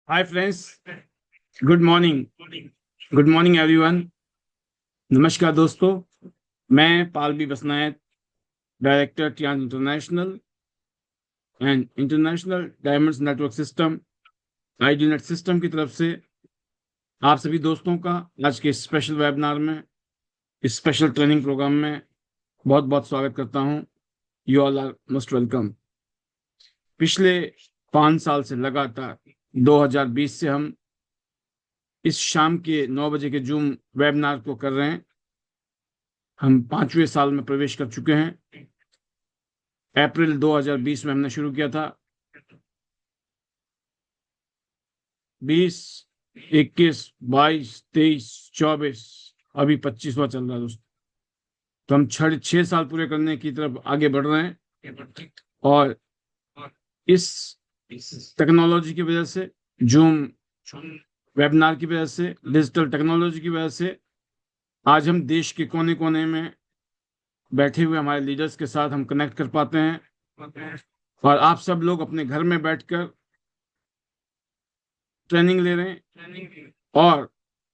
हाय friends, good morning. Good morning everyone. नमस्कार दोस्तों, मैं Pallavi Basnayat, director Tiens international and international diamonds network system IDNet system की तरफ से आप सभी दोस्तों का आज के स्पेशल वेबिनार में, इस स्पेशल ट्रेनिंग प्रोग्राम में बहुत बहुत स्वागत करता हूं। You all are most welcome. पिछले 5 साल से लगातार 2020 से हम इस शाम के 9 बजे के जूम वेबिनार को कर रहे हैं। हम 5वें साल में प्रवेश कर चुके हैं। अप्रैल 2020 में हमने शुरू किया था। 20, 21, 22, 23, 24, अभी 25वां चल रहा है दोस्तों। तो हम 6 साल पूरे करने की तरफ आगे बढ़ रहे हैं। और इस टेक्नोलॉजी की वजह से, जूम वेबिनार की वजह से, डिजिटल टेक्नोलॉजी की वजह से आज हम देश के कोने कोने में बैठे हुए हमारे लीडर्स के साथ हम कनेक्ट कर पाते हैं। और आप सब लोग अपने घर में बैठकर ट्रेनिंग ले रहे हैं और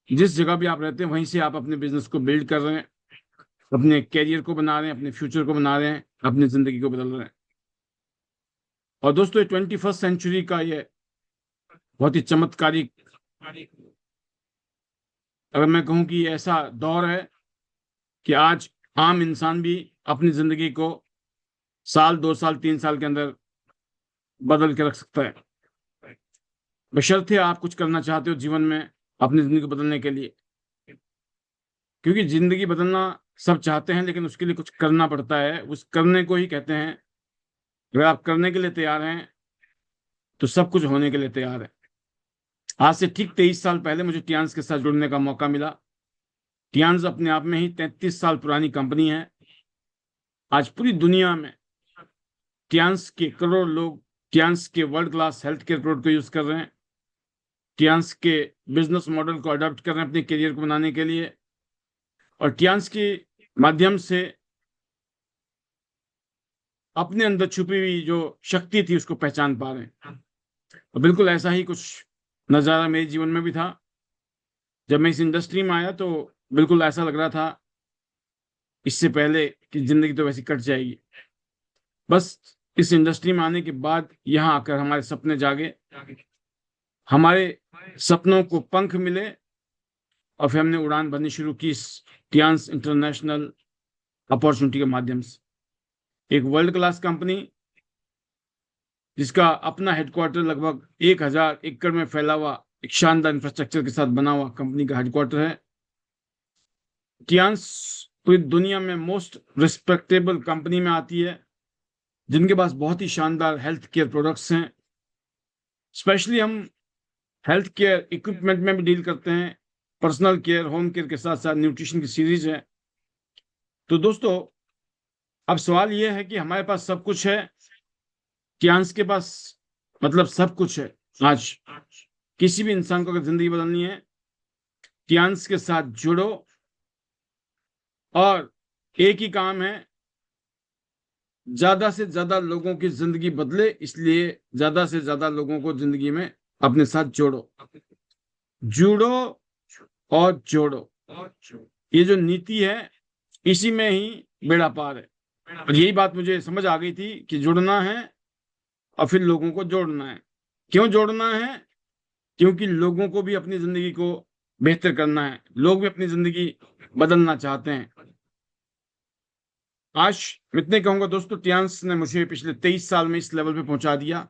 जिस जगह भी आप रहते हैं वहीं से आप अपने बिजनेस को बिल्ड कर रहे हैं, अपने कैरियर को बना रहे हैं, अपने फ्यूचर को बना रहे हैं, अपनी जिंदगी को बदल रहे हैं। और दोस्तों, ये 21st सेंचुरी का ये बहुत ही चमत्कारिक, अगर मैं कहूं कि ऐसा दौर है कि आज आम इंसान भी अपनी जिंदगी को साल, 2 साल, 3 साल के अंदर बदल के रख सकता है, बशर्ते आप कुछ करना चाहते हो जीवन में अपनी जिंदगी को बदलने के लिए। क्योंकि जिंदगी बदलना सब चाहते हैं, लेकिन उसके लिए कुछ करना पड़ता है। उस करने को ही कहते हैं, अगर आप करने के लिए तैयार हैं तो सब कुछ होने के लिए तैयार है। आज से ठीक 23 साल पहले मुझे टियांस के साथ जुड़ने का मौका मिला। टियांस अपने आप में ही 33 साल पुरानी कंपनी है। आज पूरी दुनिया में टियांस के करोड़ लोग टियांस के world class health care product को यूज कर रहे हैं, टियांस के बिजनेस मॉडल को अडॉप्ट कर रहे हैं अपने करियर को बनाने के लिए, और टियांस के माध्यम से अपने अंदर छुपी हुई जो शक्ति थी उसको पहचान पा रहे हैं। और बिल्कुल ऐसा ही कुछ नज़ारा मेरे जीवन में भी था। जब मैं इस इंडस्ट्री में आया तो बिल्कुल ऐसा लग रहा था इससे पहले कि जिंदगी तो वैसी कट जाएगी। बस इस इंडस्ट्री में आने के बाद यहाँ आकर हमारे सपने जागे, हमारे सपनों को पंख मिले, और फिर हमने उड़ान भरनी शुरू की इस टियांस इंटरनेशनल अपॉर्चुनिटी के माध्यम से। एक वर्ल्ड क्लास कंपनी जिसका अपना हेडक्वार्टर लगभग 1000 एकड़ में फैला हुआ एक शानदार इंफ्रास्ट्रक्चर के साथ बना हुआ कंपनी का हेडक्वार्टर है। टियांस पूरी दुनिया में मोस्ट रिस्पेक्टेबल कंपनी में आती है, जिनके पास बहुत ही शानदार हेल्थ केयर प्रोडक्ट्स हैं। स्पेशली हम हेल्थ केयर इक्विपमेंट में भी डील करते हैं, पर्सनल केयर, होम केयर के साथ साथ न्यूट्रिशन की सीरीज है। तो दोस्तों, अब सवाल यह है कि हमारे पास सब कुछ है, टियांस के पास मतलब सब कुछ है। आज किसी भी इंसान को अगर जिंदगी बदलनी है, टियांस के साथ जुड़ो, और एक ही काम है, ज्यादा से ज्यादा लोगों की जिंदगी बदले, इसलिए ज्यादा से ज्यादा लोगों को जिंदगी में अपने साथ जोड़ो, जुड़ो और जोड़ो। ये जो नीति है, इसी में ही बेड़ा पार है। और यही बात मुझे समझ आ गई थी कि जुड़ना है और फिर लोगों को जोड़ना है। क्यों जोड़ना है? क्योंकि लोगों को भी अपनी जिंदगी को बेहतर करना है, लोग भी अपनी जिंदगी बदलना चाहते हैं। आज मैं इतने कहूंगा दोस्तों, टियांस ने मुझे पिछले 23 साल में इस लेवल पे पहुंचा दिया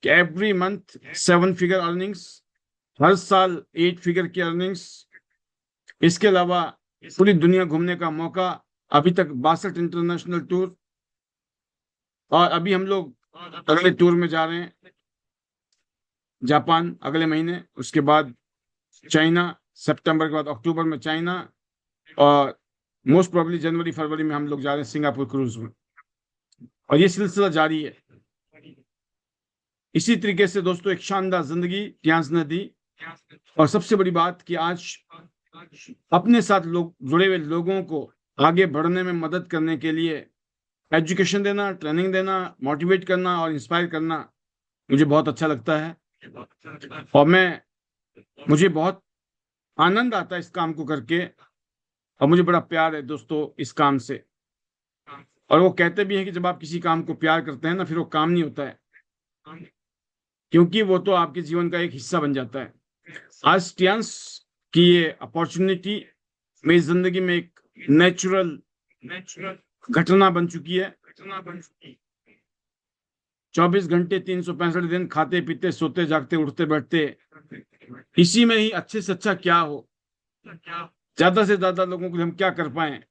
कि एवरी मंथ 7 फिगर अर्निंग्स, हर साल 8 फिगर की अर्निंग्स, इसके अलावा पूरी दुनिया घूमने का मौका, अभी तक 62 इंटरनेशनल टूर, और अभी हम लोग अगले टूर में जा रहे हैं जापान अगले महीने, उसके बाद चाइना, सितंबर के बाद अक्टूबर में चाइना, और मोस्ट प्रोबेबली जनवरी फरवरी में हम लोग जा रहे हैं सिंगापुर क्रूज में। और ये सिलसिला जारी है। इसी तरीके से दोस्तों, एक शानदार जिंदगी टियांस ने दी। और सबसे बड़ी बात कि आज अपने साथ लोग जुड़े हुए लोगों को आगे बढ़ने में मदद करने के लिए एजुकेशन देना, ट्रेनिंग देना, मोटिवेट करना और इंस्पायर करना मुझे बहुत अच्छा लगता है। और मुझे बहुत आनंद आता है इस काम को करके, और मुझे बड़ा प्यार है दोस्तों इस काम से। और वो कहते भी हैं कि जब आप किसी काम को प्यार करते हैं ना, फिर वो काम नहीं होता है, क्योंकि वो तो आपके जीवन का एक हिस्सा बन जाता है। आज टियांस की ये अपॉर्चुनिटी मेरी जिंदगी में एक नेचुरल घटना बन चुकी है। 24 घंटे 365 दिन खाते पीते सोते जागते उठते बैठते, इसी में ही अच्छे से अच्छा क्या हो, ज्यादा से ज्यादा लोगों के लिए हम क्या कर पाए,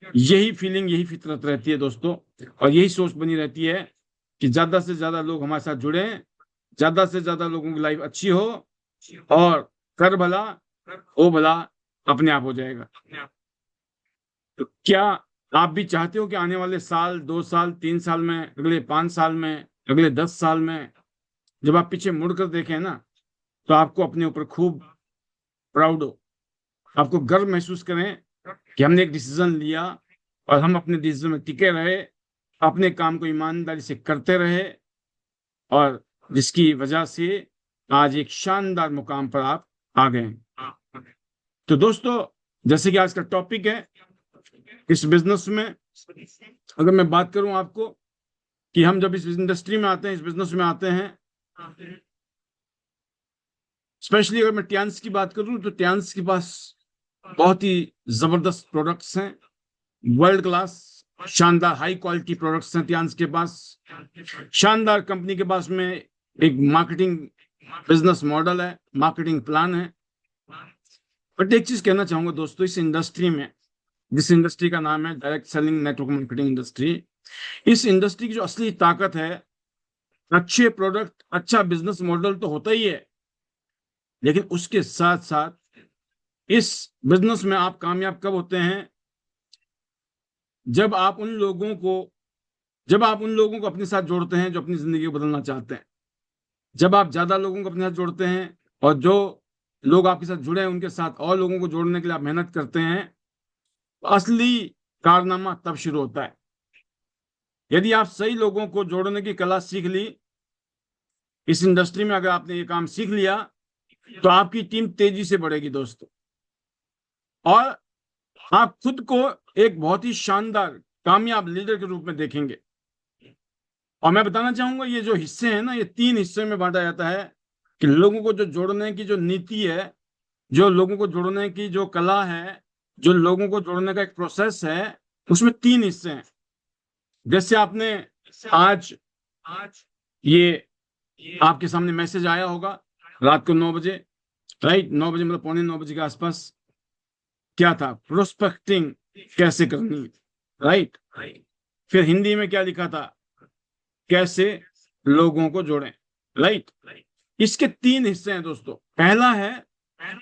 यही फीलिंग, यही फितरत रहती है दोस्तों। और यही सोच बनी रहती है कि ज्यादा से ज्यादा लोग हमारे साथ जुड़े, ज्यादा से ज्यादा लोगों की लाइफ अच्छी हो, और कर भला हो भला अपने आप हो जाएगा। तो क्या आप भी चाहते हो कि आने वाले साल, 2 साल, 3 साल में, अगले 5 साल में, अगले 10 साल में, जब आप पीछे मुड़कर देखें ना, तो आपको अपने ऊपर खूब प्राउड हो, आपको गर्व महसूस करें कि हमने एक डिसीजन लिया और हम अपने डिसीजन में टिके रहे, अपने काम को ईमानदारी से करते रहे, और जिसकी वजह से आज एक शानदार मुकाम पर आप आ गए हैं। तो दोस्तों, जैसे कि आज का टॉपिक है, इस बिजनेस में अगर मैं बात करूं आपको कि हम जब इस इंडस्ट्री में आते हैं, इस बिजनेस में आते हैं, स्पेशली अगर मैं टियांस की बात करूं, तो टियांस के पास बहुत ही जबरदस्त प्रोडक्ट्स हैं, वर्ल्ड क्लास, शानदार हाई क्वालिटी प्रोडक्ट्स हैं टियांस के पास। शानदार कंपनी के पास में एक मार्केटिंग बिजनेस मॉडल है, मार्केटिंग प्लान है। बट एक चीज कहना चाहूंगा दोस्तों, इस इंडस्ट्री में, जिस इंडस्ट्री का नाम है direct selling network marketing industry, इस इंडस्ट्री की जो असली ताकत है, अच्छे प्रोडक्ट, अच्छा बिजनेस मॉडल तो होता ही है, लेकिन उसके साथ साथ इस बिजनेस में आप कामयाब कब होते हैं, जब आप उन लोगों को अपने साथ जोड़ते हैं जो अपनी जिंदगी को बदलना चाहते हैं। जब आप ज्यादा लोगों को अपने साथ जोड़ते हैं, और जो लोग आपके साथ जुड़े हैं उनके साथ और लोगों को जोड़ने के लिए आप मेहनत करते हैं, तो असली कारनामा तब शुरू होता है। यदि आप सही लोगों को जोड़ने की कला सीख ली, इस इंडस्ट्री में अगर आपने ये काम सीख लिया, तो आपकी टीम तेजी से बढ़ेगी दोस्तों, और आप खुद को एक बहुत ही शानदार कामयाब लीडर के रूप में देखेंगे। और मैं बताना चाहूंगा, ये जो हिस्से हैं ना, ये 3 हिस्से में बांटा जाता है, कि लोगों को जो जोड़ने की जो नीति है, जो लोगों को जोड़ने की जो कला है, जो लोगों को जोड़ने का एक प्रोसेस है, उसमें 3 हिस्से हैं। जैसे आपने आज ये आपके सामने मैसेज आया होगा रात को 9 बजे, राइट, 9 बजे मतलब 8:45 के आसपास, क्या था, प्रोस्पेक्टिंग कैसे करनी, राइट। फिर हिंदी में क्या लिखा था, कैसे लोगों को जोड़ें, राइट। इसके 3 हिस्से हैं दोस्तों। पहला है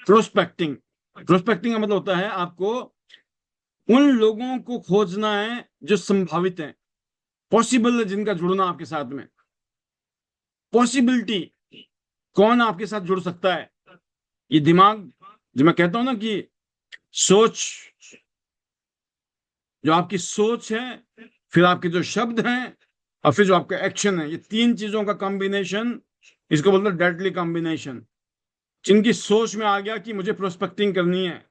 प्रोस्पेक्टिंग। प्रोस्पेक्टिंग का मतलब होता है आपको उन लोगों को खोजना है जो संभावित हैं, पॉसिबल है, जिनका जुड़ना आपके साथ में, पॉसिबिलिटी, कौन आपके साथ जुड़ सकता है। ये दिमाग, जो मैं कहता हूं ना कि सोच, जो आपकी सोच है, फिर आपके जो शब्द हैं, और फिर जो आपका एक्शन है, ये 3 चीजों का कॉम्बिनेशन, इसको बोलते हैं डेडली कॉम्बिनेशन। जिनकी सोच में आ गया कि मुझे प्रोस्पेक्टिंग करनी है,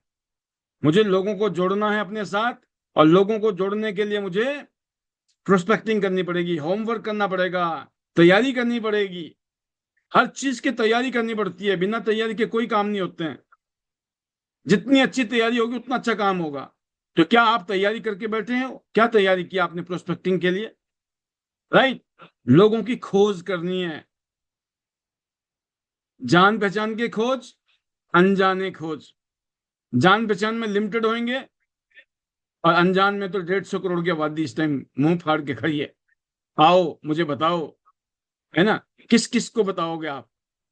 मुझे लोगों को जोड़ना है अपने साथ, और लोगों को जोड़ने के लिए मुझे प्रोस्पेक्टिंग करनी पड़ेगी, होमवर्क करना पड़ेगा, तैयारी करनी पड़ेगी। हर चीज की तैयारी करनी पड़ती है, बिना तैयारी के कोई काम नहीं होते हैं। जितनी अच्छी तैयारी होगी उतना अच्छा काम होगा। तो क्या आप तैयारी करके बैठे हैं? क्या तैयारी की आपने प्रोस्पेक्टिंग के लिए, राइट। लोगों की खोज करनी है, जान पहचान के खोज, अनजाने खोज। जान पहचान में लिमिटेड होंगे, और अनजान में तो 150 करोड़ की आबादी इस टाइम मुंह फाड़ के खड़ी है। आओ मुझे बताओ, है ना, किस किस को बताओगे आप?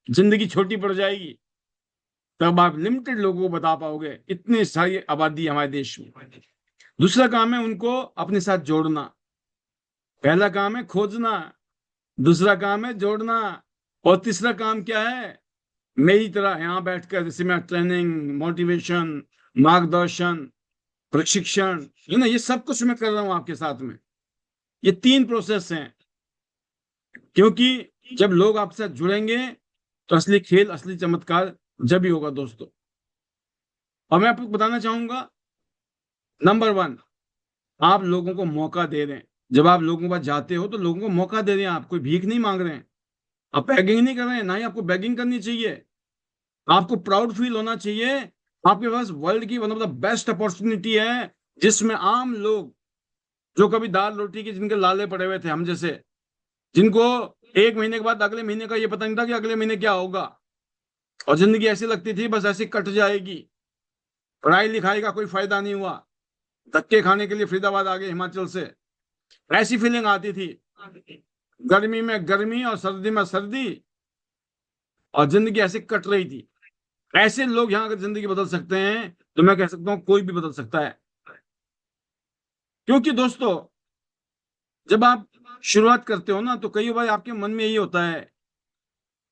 जिंदगी छोटी पड़ जाएगी, तब आप लिमिटेड लोगों को बता पाओगे, इतनी सारी आबादी हमारे देश में। दूसरा काम है उनको अपने साथ जोड़ना। पहला काम है खोजना, दूसरा काम है जोड़ना, और तीसरा काम क्या है? मेरी तरह यहां बैठकर, जैसे मैं ट्रेनिंग, मोटिवेशन, मार्गदर्शन, प्रशिक्षण, ये सब कुछ मैं कर रहा हूं आपके साथ में। ये 3 प्रोसेस हैं, क्योंकि जब लोग आपके साथ जुड़ेंगे, तो असली खेल, असली चमत्कार जब ही होगा दोस्तों। और मैं आपको बताना चाहूंगा, नंबर 1, आप लोगों को मौका दे रहे हैं। जब आप लोगों के पास जाते हो तो लोगों को मौका दे रहे हैं, आप कोई भीख नहीं मांग रहे हैं, आप बैगिंग नहीं कर रहे हैं, ना ही आपको बैगिंग करनी चाहिए। आपको प्राउड फील होना चाहिए। आपके पास वर्ल्ड की one of the best opportunity है, जिसमें आम लोग जो कभी दाल रोटी के जिनके लाले पड़े हुए थे, हम जैसे, जिनको 1 महीने के बाद अगले महीने का ये पता नहीं था कि अगले महीने क्या होगा, और जिंदगी ऐसी लगती थी बस ऐसी कट जाएगी, पढ़ाई लिखाई का कोई फायदा नहीं हुआ, धक्के खाने के लिए फरीदाबाद आ गए हिमाचल से, ऐसी फीलिंग आती थी। गर्मी में गर्मी और सर्दी में सर्दी, और जिंदगी ऐसे कट रही थी। ऐसे लोग यहाँ अगर जिंदगी बदल सकते हैं तो मैं कह सकता हूँ कोई भी बदल सकता है। क्योंकि दोस्तों, जब आप शुरुआत करते हो ना, तो कई बार आपके मन में यही होता है,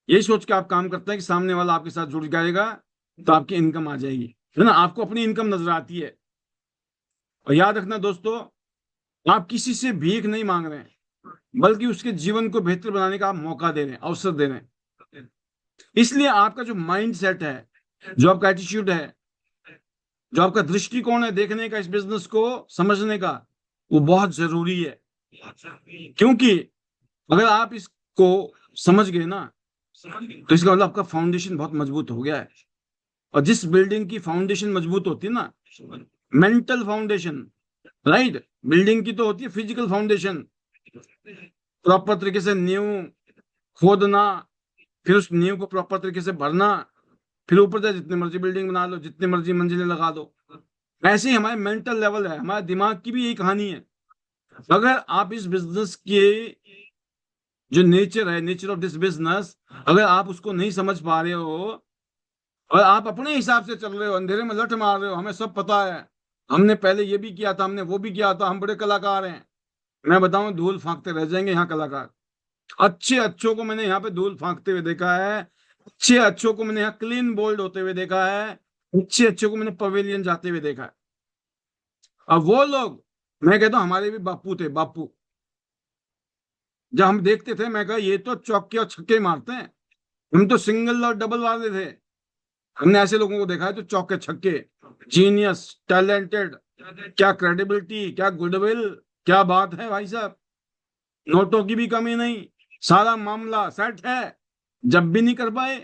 यही सोच के आप काम करते हैं कि सामने वाला आपके साथ जुड़ जाएगा तो आपकी इनकम आ जाएगी, है ना, आपको अपनी इनकम नजर आती है। और याद रखना दोस्तों, आप किसी से भीख नहीं मांग रहे हैं, बल्कि उसके जीवन को बेहतर बनाने का आप मौका दे रहे हैं, अवसर दे रहे हैं। इसलिए आपका जो माइंड सेट है, जो आपका एटीट्यूड है, जो आपका दृष्टिकोण है देखने का, इस बिजनेस को समझने का, वो बहुत जरूरी है। क्योंकि अगर आप इसको समझ गए ना, तो इसका मतलब आपका फाउंडेशन बहुत मजबूत हो गया है। और जिस बिल्डिंग की फाउंडेशन मजबूत होती है ना, मेंटल फाउंडेशन, राइट, बिल्डिंग की तो होती है फिजिकल फाउंडेशन, प्रॉपर तरीके से नींव खोदना, फिर उस नींव को प्रॉपर तरीके से भरना, फिर ऊपर से जितनी मर्जी बिल्डिंग बना लो, जितनी मर्जी मंजिलें लगा दो। ऐसे ही हमारे मेंटल लेवल है, हमारे दिमाग की भी यही कहानी है। अगर आप इस बिजनेस के जो नेचर है, नेचर ऑफ दिस बिजनेस, अगर आप उसको नहीं समझ पा रहे हो और आप अपने हिसाब से चल रहे हो, अंधेरे में लठ मार रहे हो, हमें सब पता है, हमने पहले ये भी किया था, हमने वो भी किया था, हम बड़े कलाकार हैं, मैं बताऊं धूल फांकते रह जाएंगे यहाँ कलाकार। अच्छे अच्छों को मैंने यहाँ पे धूल फांकते हुए देखा है, अच्छे अच्छों को मैंने यहाँ क्लीन बोल्ड होते हुए देखा है, अच्छे अच्छों को मैंने पवेलियन जाते हुए देखा है। अब वो लोग, मैं कहता हूँ हमारे भी बापू थे, बापू, जब हम देखते थे मैं कहा ये तो चौके और छक्के मारते हैं, हम तो सिंगल और डबल वाले थे। हमने ऐसे लोगों को देखा है तो चौके छक्के, जीनियस, टैलेंटेड, क्या क्रेडिबिलिटी, क्या गुडविल, क्या बात है भाई साहब, नोटों की भी कमी नहीं, सारा मामला सेट है, जब भी नहीं कर पाए।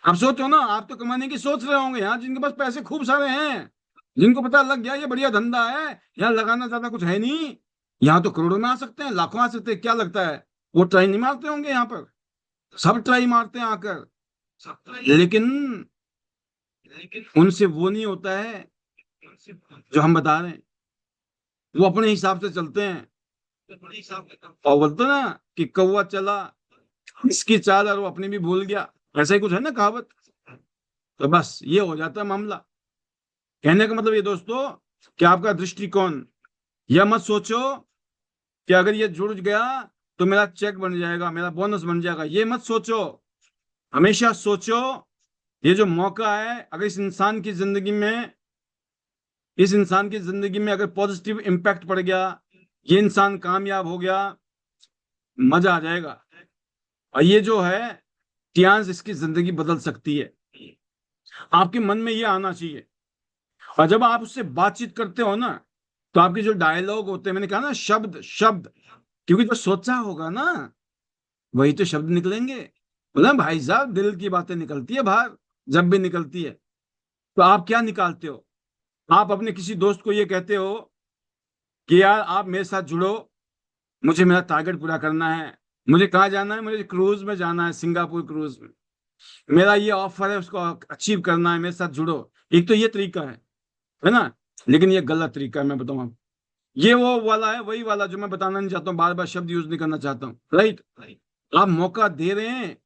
आप सोचो ना, आप तो कमाने की सोच रहे होंगे यहाँ, जिनके पास पैसे खूब सारे हैं, जिनको पता लग गया ये बढ़िया धंधा है, यहाँ लगाना ज्यादा कुछ है नहीं, यहाँ तो करोड़ों में आ सकते हैं, लाखों आ सकते हैं, क्या लगता है वो ट्राई नहीं मारते होंगे यहाँ पर? सब ट्राई मारते हैं आकर, लेकिन उनसे वो नहीं होता है जो हम बता रहे हैं। वो अपने हिसाब से चलते हैं, और बोलते ना कि कौवा चला इसकी चाल और वो अपनी भी भूल गया, ऐसा ही कुछ है ना कहावत। तो बस ये हो जाता है मामला। कहने का मतलब ये दोस्तों, कि आपका दृष्टिकोण, यह मत सोचो कि अगर ये जुड़ गया तो मेरा चेक बन जाएगा, मेरा बोनस बन जाएगा, ये मत सोचो। हमेशा सोचो, ये जो मौका है, अगर इस इंसान की जिंदगी में अगर पॉजिटिव इम्पैक्ट पड़ गया, ये इंसान कामयाब हो गया, मजा आ जाएगा। और ये जो है चांस, इसकी जिंदगी बदल सकती है। आपके मन में ये आना चाहिए। और जब आप उससे बातचीत करते हो ना, तो आपके जो डायलॉग होते हैं, मैंने कहा ना, शब्द शब्द, क्योंकि जो सोचा होगा ना वही तो शब्द निकलेंगे। बोला भाई साहब, दिल की बातें निकलती है बाहर, जब भी निकलती है। तो आप क्या निकालते हो? आप अपने किसी दोस्त को ये कहते हो कि यार आप मेरे साथ जुड़ो, मुझे मेरा टारगेट पूरा करना है, मुझे कहाँ जाना है, मुझे क्रूज में जाना है, सिंगापुर क्रूज में, मेरा ये ऑफर है, उसको अचीव करना है, मेरे साथ जुड़ो। एक तो ये तरीका है ना, लेकिन ये गलत तरीका है, मैं बताऊं आपको। ये वो वाला है, वही वाला जो मैं बताना नहीं चाहता हूँ, बार बार शब्द यूज नहीं करना चाहता हूँ, राइट। आप मौका दे रहे हैं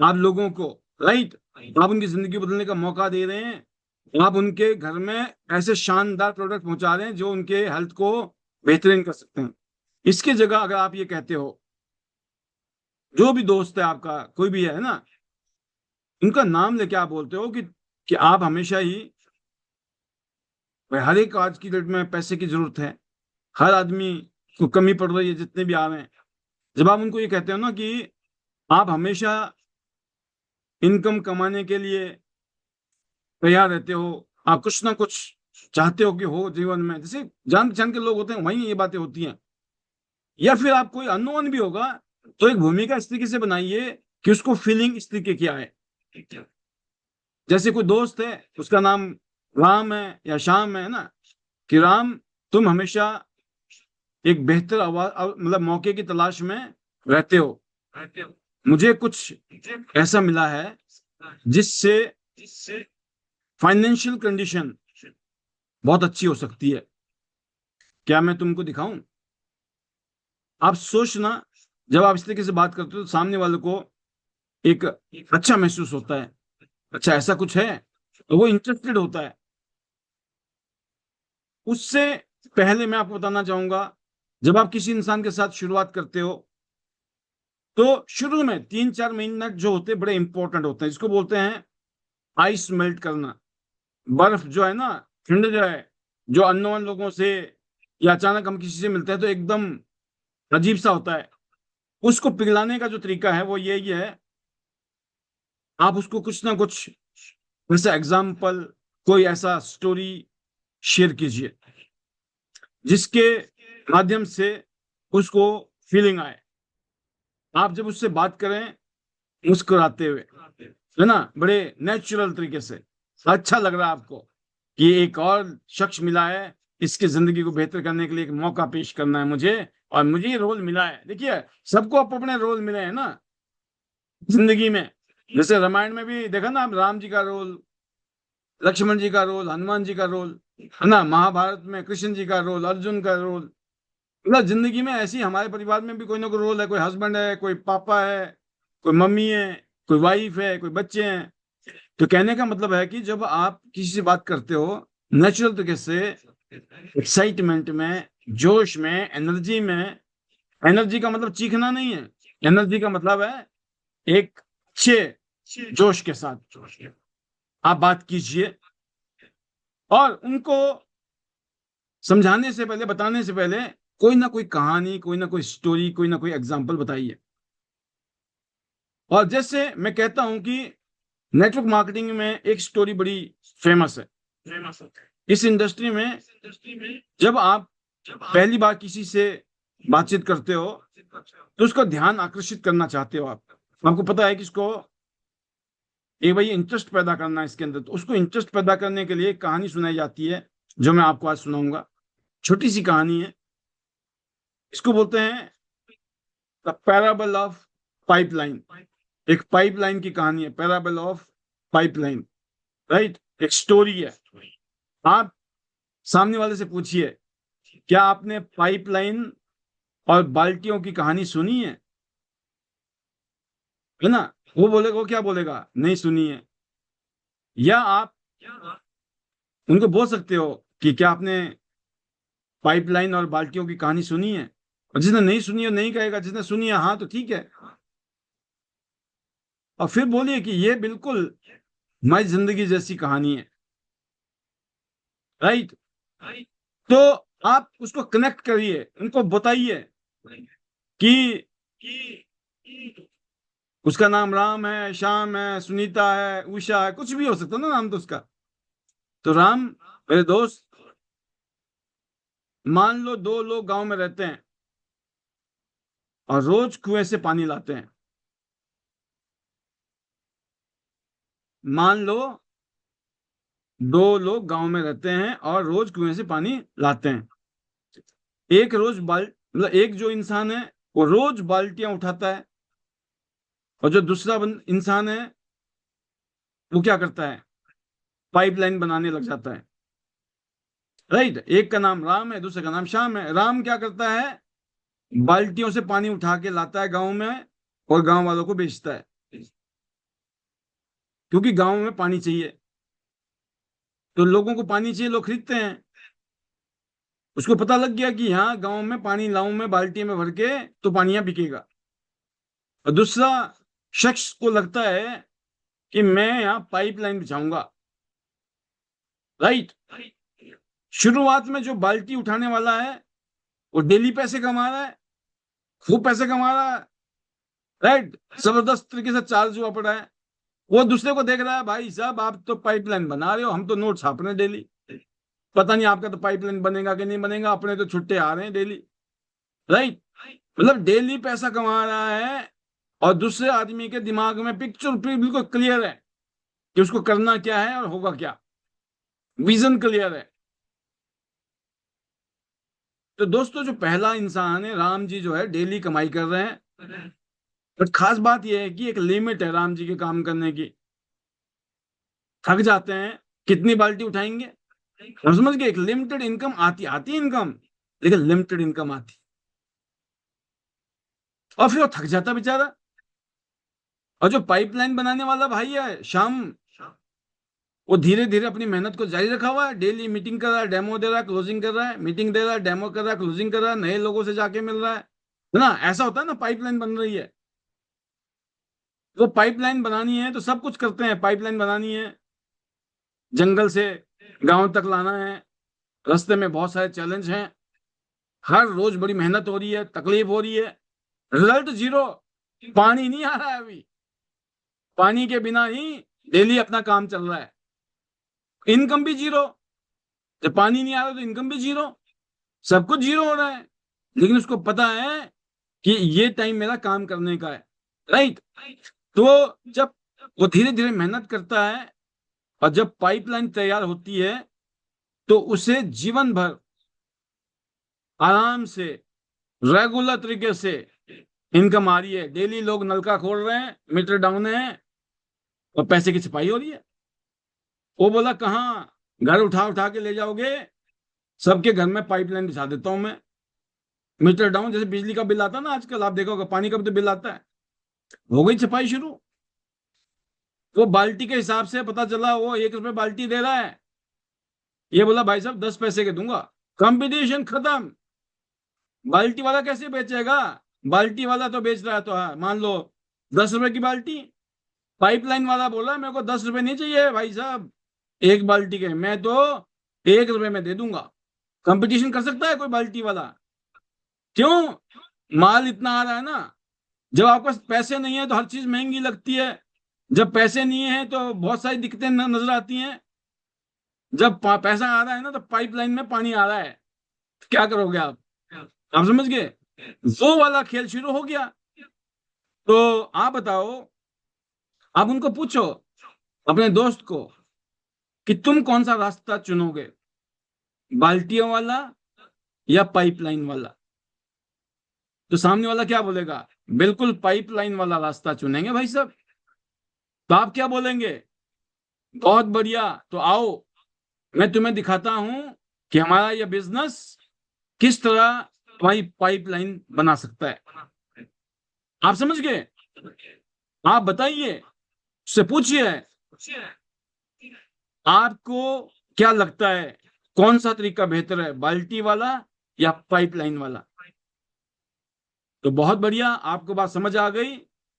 आप लोगों को, राइट, आप उनकी जिंदगी बदलने का मौका दे रहे हैं, आप उनके घर में ऐसे शानदार प्रोडक्ट पहुंचा रहे हैं जो उनके हेल्थ को बेहतरीन कर सकते हैं। इसकी जगह अगर आप ये कहते हो, जो भी दोस्त है आपका, कोई भी है ना, उनका नाम लेके आप बोलते हो कि आप हमेशा ही, भाई हर एक आज की डेट में पैसे की जरूरत है, हर आदमी को कमी पड़ रही है, जितने भी आ रहे हैं। जब आप उनको ये कहते हो ना कि आप हमेशा इनकम कमाने के लिए तैयार रहते हो, आप कुछ ना कुछ चाहते हो कि हो जीवन में, जैसे जान पहचान के लोग होते हैं वहीं ये बातें होती हैं। या फिर आप कोई अननोन भी होगा तो एक भूमिका इस तरीके से बनाइए कि उसको फीलिंग इस तरीके की आए। जैसे कोई दोस्त है, उसका नाम राम है या श्याम है ना, कि राम, तुम हमेशा एक बेहतर आवाज मतलब मौके की तलाश में रहते हो, मुझे कुछ ऐसा मिला है जिससे फाइनेंशियल कंडीशन बहुत अच्छी हो सकती है, क्या मैं तुमको दिखाऊं? आप सोचना, जब आप इस तरीके से बात करते हो तो सामने वाले को एक अच्छा महसूस होता है, अच्छा ऐसा कुछ है, तो वो इंटरेस्टेड होता है। उससे पहले मैं आपको बताना चाहूंगा, जब आप किसी इंसान के साथ शुरुआत करते हो तो शुरू में 3-4 मिनट जो होते हैं बड़े इंपॉर्टेंट होते हैं, जिसको बोलते हैं आइस मेल्ट करना। बर्फ जो है ना, ठंड जो है, जो अननोन लोगों से या अचानक हम किसी से मिलते हैं तो एकदम अजीब सा होता है, उसको पिघलाने का जो तरीका है वो यही है, आप उसको कुछ ना कुछ वैसा एग्जाम्पल, कोई ऐसा स्टोरी शेयर कीजिए जिसके माध्यम से उसको फीलिंग आए। आप जब उससे बात करें मुस्कुराते हुए, है ना, बड़े नेचुरल तरीके से, अच्छा लग रहा है आपको कि एक और शख्स मिला है, इसकी जिंदगी को बेहतर करने के लिए एक मौका पेश करना है मुझे, और मुझे ये रोल मिला है। देखिए, सबको अपने अपने रोल मिले हैं ना जिंदगी में। जैसे रामायण में भी देखा ना आप, राम जी का रोल, लक्ष्मण जी का रोल, हनुमान जी का रोल, है ना, महाभारत में कृष्ण जी का रोल, अर्जुन का रोल। मतलब जिंदगी में ऐसी हमारे परिवार में भी कोई ना कोई रोल है, कोई हस्बैंड है, कोई पापा है, कोई मम्मी है, कोई वाइफ है, कोई बच्चे हैं। तो कहने का मतलब है कि जब आप किसी से बात करते हो नेचुरल तरीके से, एक्साइटमेंट में, जोश में, एनर्जी में, एनर्जी का मतलब चीखना नहीं है, एनर्जी का मतलब है एक अच्छे जोश के साथ आप बात कीजिए, और उनको समझाने से पहले, बताने से पहले कोई ना कोई कहानी, कोई ना कोई स्टोरी, कोई ना कोई एग्जाम्पल बताइए। और जैसे मैं कहता हूं कि नेटवर्क मार्केटिंग में एक स्टोरी बड़ी फेमस है इस इंडस्ट्री में। जब आप पहली बार किसी से बातचीत करते हो तो उसका ध्यान आकर्षित करना चाहते हो, आप, आपको पता है कि इसको एक भाई इंटरेस्ट पैदा करना है इसके अंदर, तो उसको इंटरेस्ट पैदा करने के लिए एक कहानी सुनाई जाती है जो मैं आपको आज सुनाऊंगा। छोटी सी कहानी है, इसको बोलते हैं द पैराबल ऑफ पाइपलाइन। एक पाइपलाइन की कहानी है, पैराबल ऑफ पाइपलाइन, राइट, एक स्टोरी है। आप सामने वाले से पूछिए, क्या आपने पाइपलाइन और बाल्टियों की कहानी सुनी है ना? वो बोलेगा, वो क्या बोलेगा, नहीं सुनी है। या आप उनको बोल सकते हो कि क्या आपने पाइपलाइन और बाल्टियों की कहानी सुनी है? और जिसने नहीं सुनी है नहीं कहेगा, जिसने सुनी है हाँ तो ठीक है। और फिर बोलिए कि ये बिल्कुल हमारी जिंदगी जैसी कहानी है, राइट। तो आप उसको कनेक्ट करिए, उनको बताइए कि उसका नाम राम है, श्याम है, सुनीता है, उषा है, कुछ भी हो सकता है ना नाम तो उसका। तो राम, मेरे दोस्त, मान लो दो लोग गांव में रहते हैं और रोज कुएं से पानी लाते हैं। मान लो दो लोग गांव में रहते हैं और रोज कुएं से पानी लाते हैं। एक रोज मतलब एक जो इंसान है वो रोज बाल्टियां उठाता है, और जो दूसरा इंसान है वो क्या करता है, पाइपलाइन बनाने लग जाता है, राइट। एक का नाम राम है, दूसरे का नाम श्याम है। राम क्या करता है, बाल्टियों से पानी उठा के लाता है गांव में और गांव वालों को बेचता है, क्योंकि गांव में पानी चाहिए, तो लोगों को पानी चाहिए, लोग खरीदते हैं। उसको पता लग गया कि यहाँ गांव में पानी लाऊं मैं बाल्टी में भर के तो पानी यहाँ बिकेगा। और दूसरा शख्स को लगता है कि मैं यहाँ पाइपलाइन बिछाऊंगा, राइट। शुरुआत में जो बाल्टी उठाने वाला है वो डेली पैसे कमा रहा है, खूब पैसे कमा रहा है, राइट, जबरदस्त तरीके से चार्ज हुआ पड़ा है। वो दूसरे को देख रहा है, भाई साहब आप तो पाइपलाइन बना रहे हो, हम तो नोट छाप रहे हैं डेली, पता नहीं आपका तो पाइपलाइन बनेगा कि नहीं बनेगा, अपने तो छुट्टे आ रहे हैं डेली। राइट। मतलब डेली पैसा कमा रहा है, और दूसरे आदमी के दिमाग में पिक्चर बिल्कुल क्लियर है कि उसको करना क्या है और होगा क्या, विजन क्लियर है। तो दोस्तों जो पहला इंसान है राम जी, जो है डेली कमाई कर रहे हैं, बट खास बात यह है कि एक लिमिट है राम जी के काम करने की। थक जाते हैं, कितनी बाल्टी उठाएंगे, हम समझ गए। एक लिमिटेड इनकम आती आती इनकम, लेकिन लिमिटेड इनकम आती, और फिर वो थक जाता बेचारा। और जो पाइपलाइन बनाने वाला भाई है श्याम, वो धीरे धीरे अपनी मेहनत को जारी रखा हुआ है, डेली मीटिंग कर रहा है, डेमो दे रहा है, क्लोजिंग कर रहा है, मीटिंग दे रहा है, डेमो कर रहा है, क्लोजिंग कर रहा है, नए लोगों से जाके मिल रहा है ना। ऐसा होता है ना, पाइपलाइन बन रही है। वो पाइपलाइन बनानी है तो सब कुछ करते हैं, पाइपलाइन बनानी है, जंगल से गांव तक लाना है, रास्ते में बहुत सारे चैलेंज हैं, हर रोज बड़ी मेहनत हो रही है, तकलीफ हो रही है, रिजल्ट जीरो। पानी नहीं आ रहा है अभी, पानी के बिना ही डेली अपना काम चल रहा है, इनकम भी जीरो। जब पानी नहीं आ रहा तो इनकम भी जीरो, सब कुछ जीरो हो रहा है। लेकिन उसको पता है कि ये टाइम मेरा काम करने का है। राइट। तो जब वो धीरे धीरे मेहनत करता है, और जब पाइपलाइन तैयार होती है, तो उसे जीवन भर आराम से रेगुलर तरीके से इनकम आ रही है। डेली लोग नलका खोल रहे हैं, मीटर डाउन है, और पैसे की छपाई हो रही है। वो बोला कहाँ, घर उठा उठा के ले जाओगे, सबके घर में पाइपलाइन बिछा देता हूं मैं, मीटर डाउन। जैसे बिजली का बिल आता है ना आजकल, आप देखोगे पानी का भी तो बिल आता है, हो गई छपाई शुरू। वो बाल्टी के हिसाब से पता चला वो 1 रुपए बाल्टी दे रहा है, ये बोला भाई साहब 10 पैसे के दूंगा। कंपटीशन खत्म। बाल्टी वाला कैसे बेचेगा, बाल्टी वाला तो बेच रहा है, तो है मान लो 10 रुपए की बाल्टी, पाइपलाइन वाला बोला मेरे को 10 रुपए नहीं चाहिए भाई साहब एक बाल्टी के, मैं तो 1 रुपए में दे दूंगा। कंपटीशन कर सकता है कोई बाल्टी वाला? क्यों? माल इतना आ रहा है ना। जब आपके पास पैसे नहीं है तो हर चीज महंगी लगती है, जब पैसे नहीं है तो बहुत सारी दिक्कतें नजर आती हैं। जब पैसा आ रहा है ना, तो पाइपलाइन में पानी आ रहा है, तो क्या करोगे आप समझ गए? वो वाला खेल शुरू हो गया। तो आप बताओ, आप उनको पूछो, अपने दोस्त को, कि तुम कौन सा रास्ता चुनोगे, बाल्टियों वाला या पाइपलाइन वाला? तो सामने वाला क्या बोलेगा? बिल्कुल पाइपलाइन वाला रास्ता चुनेंगे भाई साहब। तो आप क्या बोलेंगे? बहुत बढ़िया, तो आओ मैं तुम्हें दिखाता हूं कि हमारा यह बिजनेस किस तरह तुम्हारी पाइपलाइन बना सकता है। आप समझ गए? आप बताइए, उससे पूछिए आपको क्या लगता है, कौन सा तरीका बेहतर है, बाल्टी वाला या पाइपलाइन वाला? तो बहुत बढ़िया, आपको बात समझ आ गई।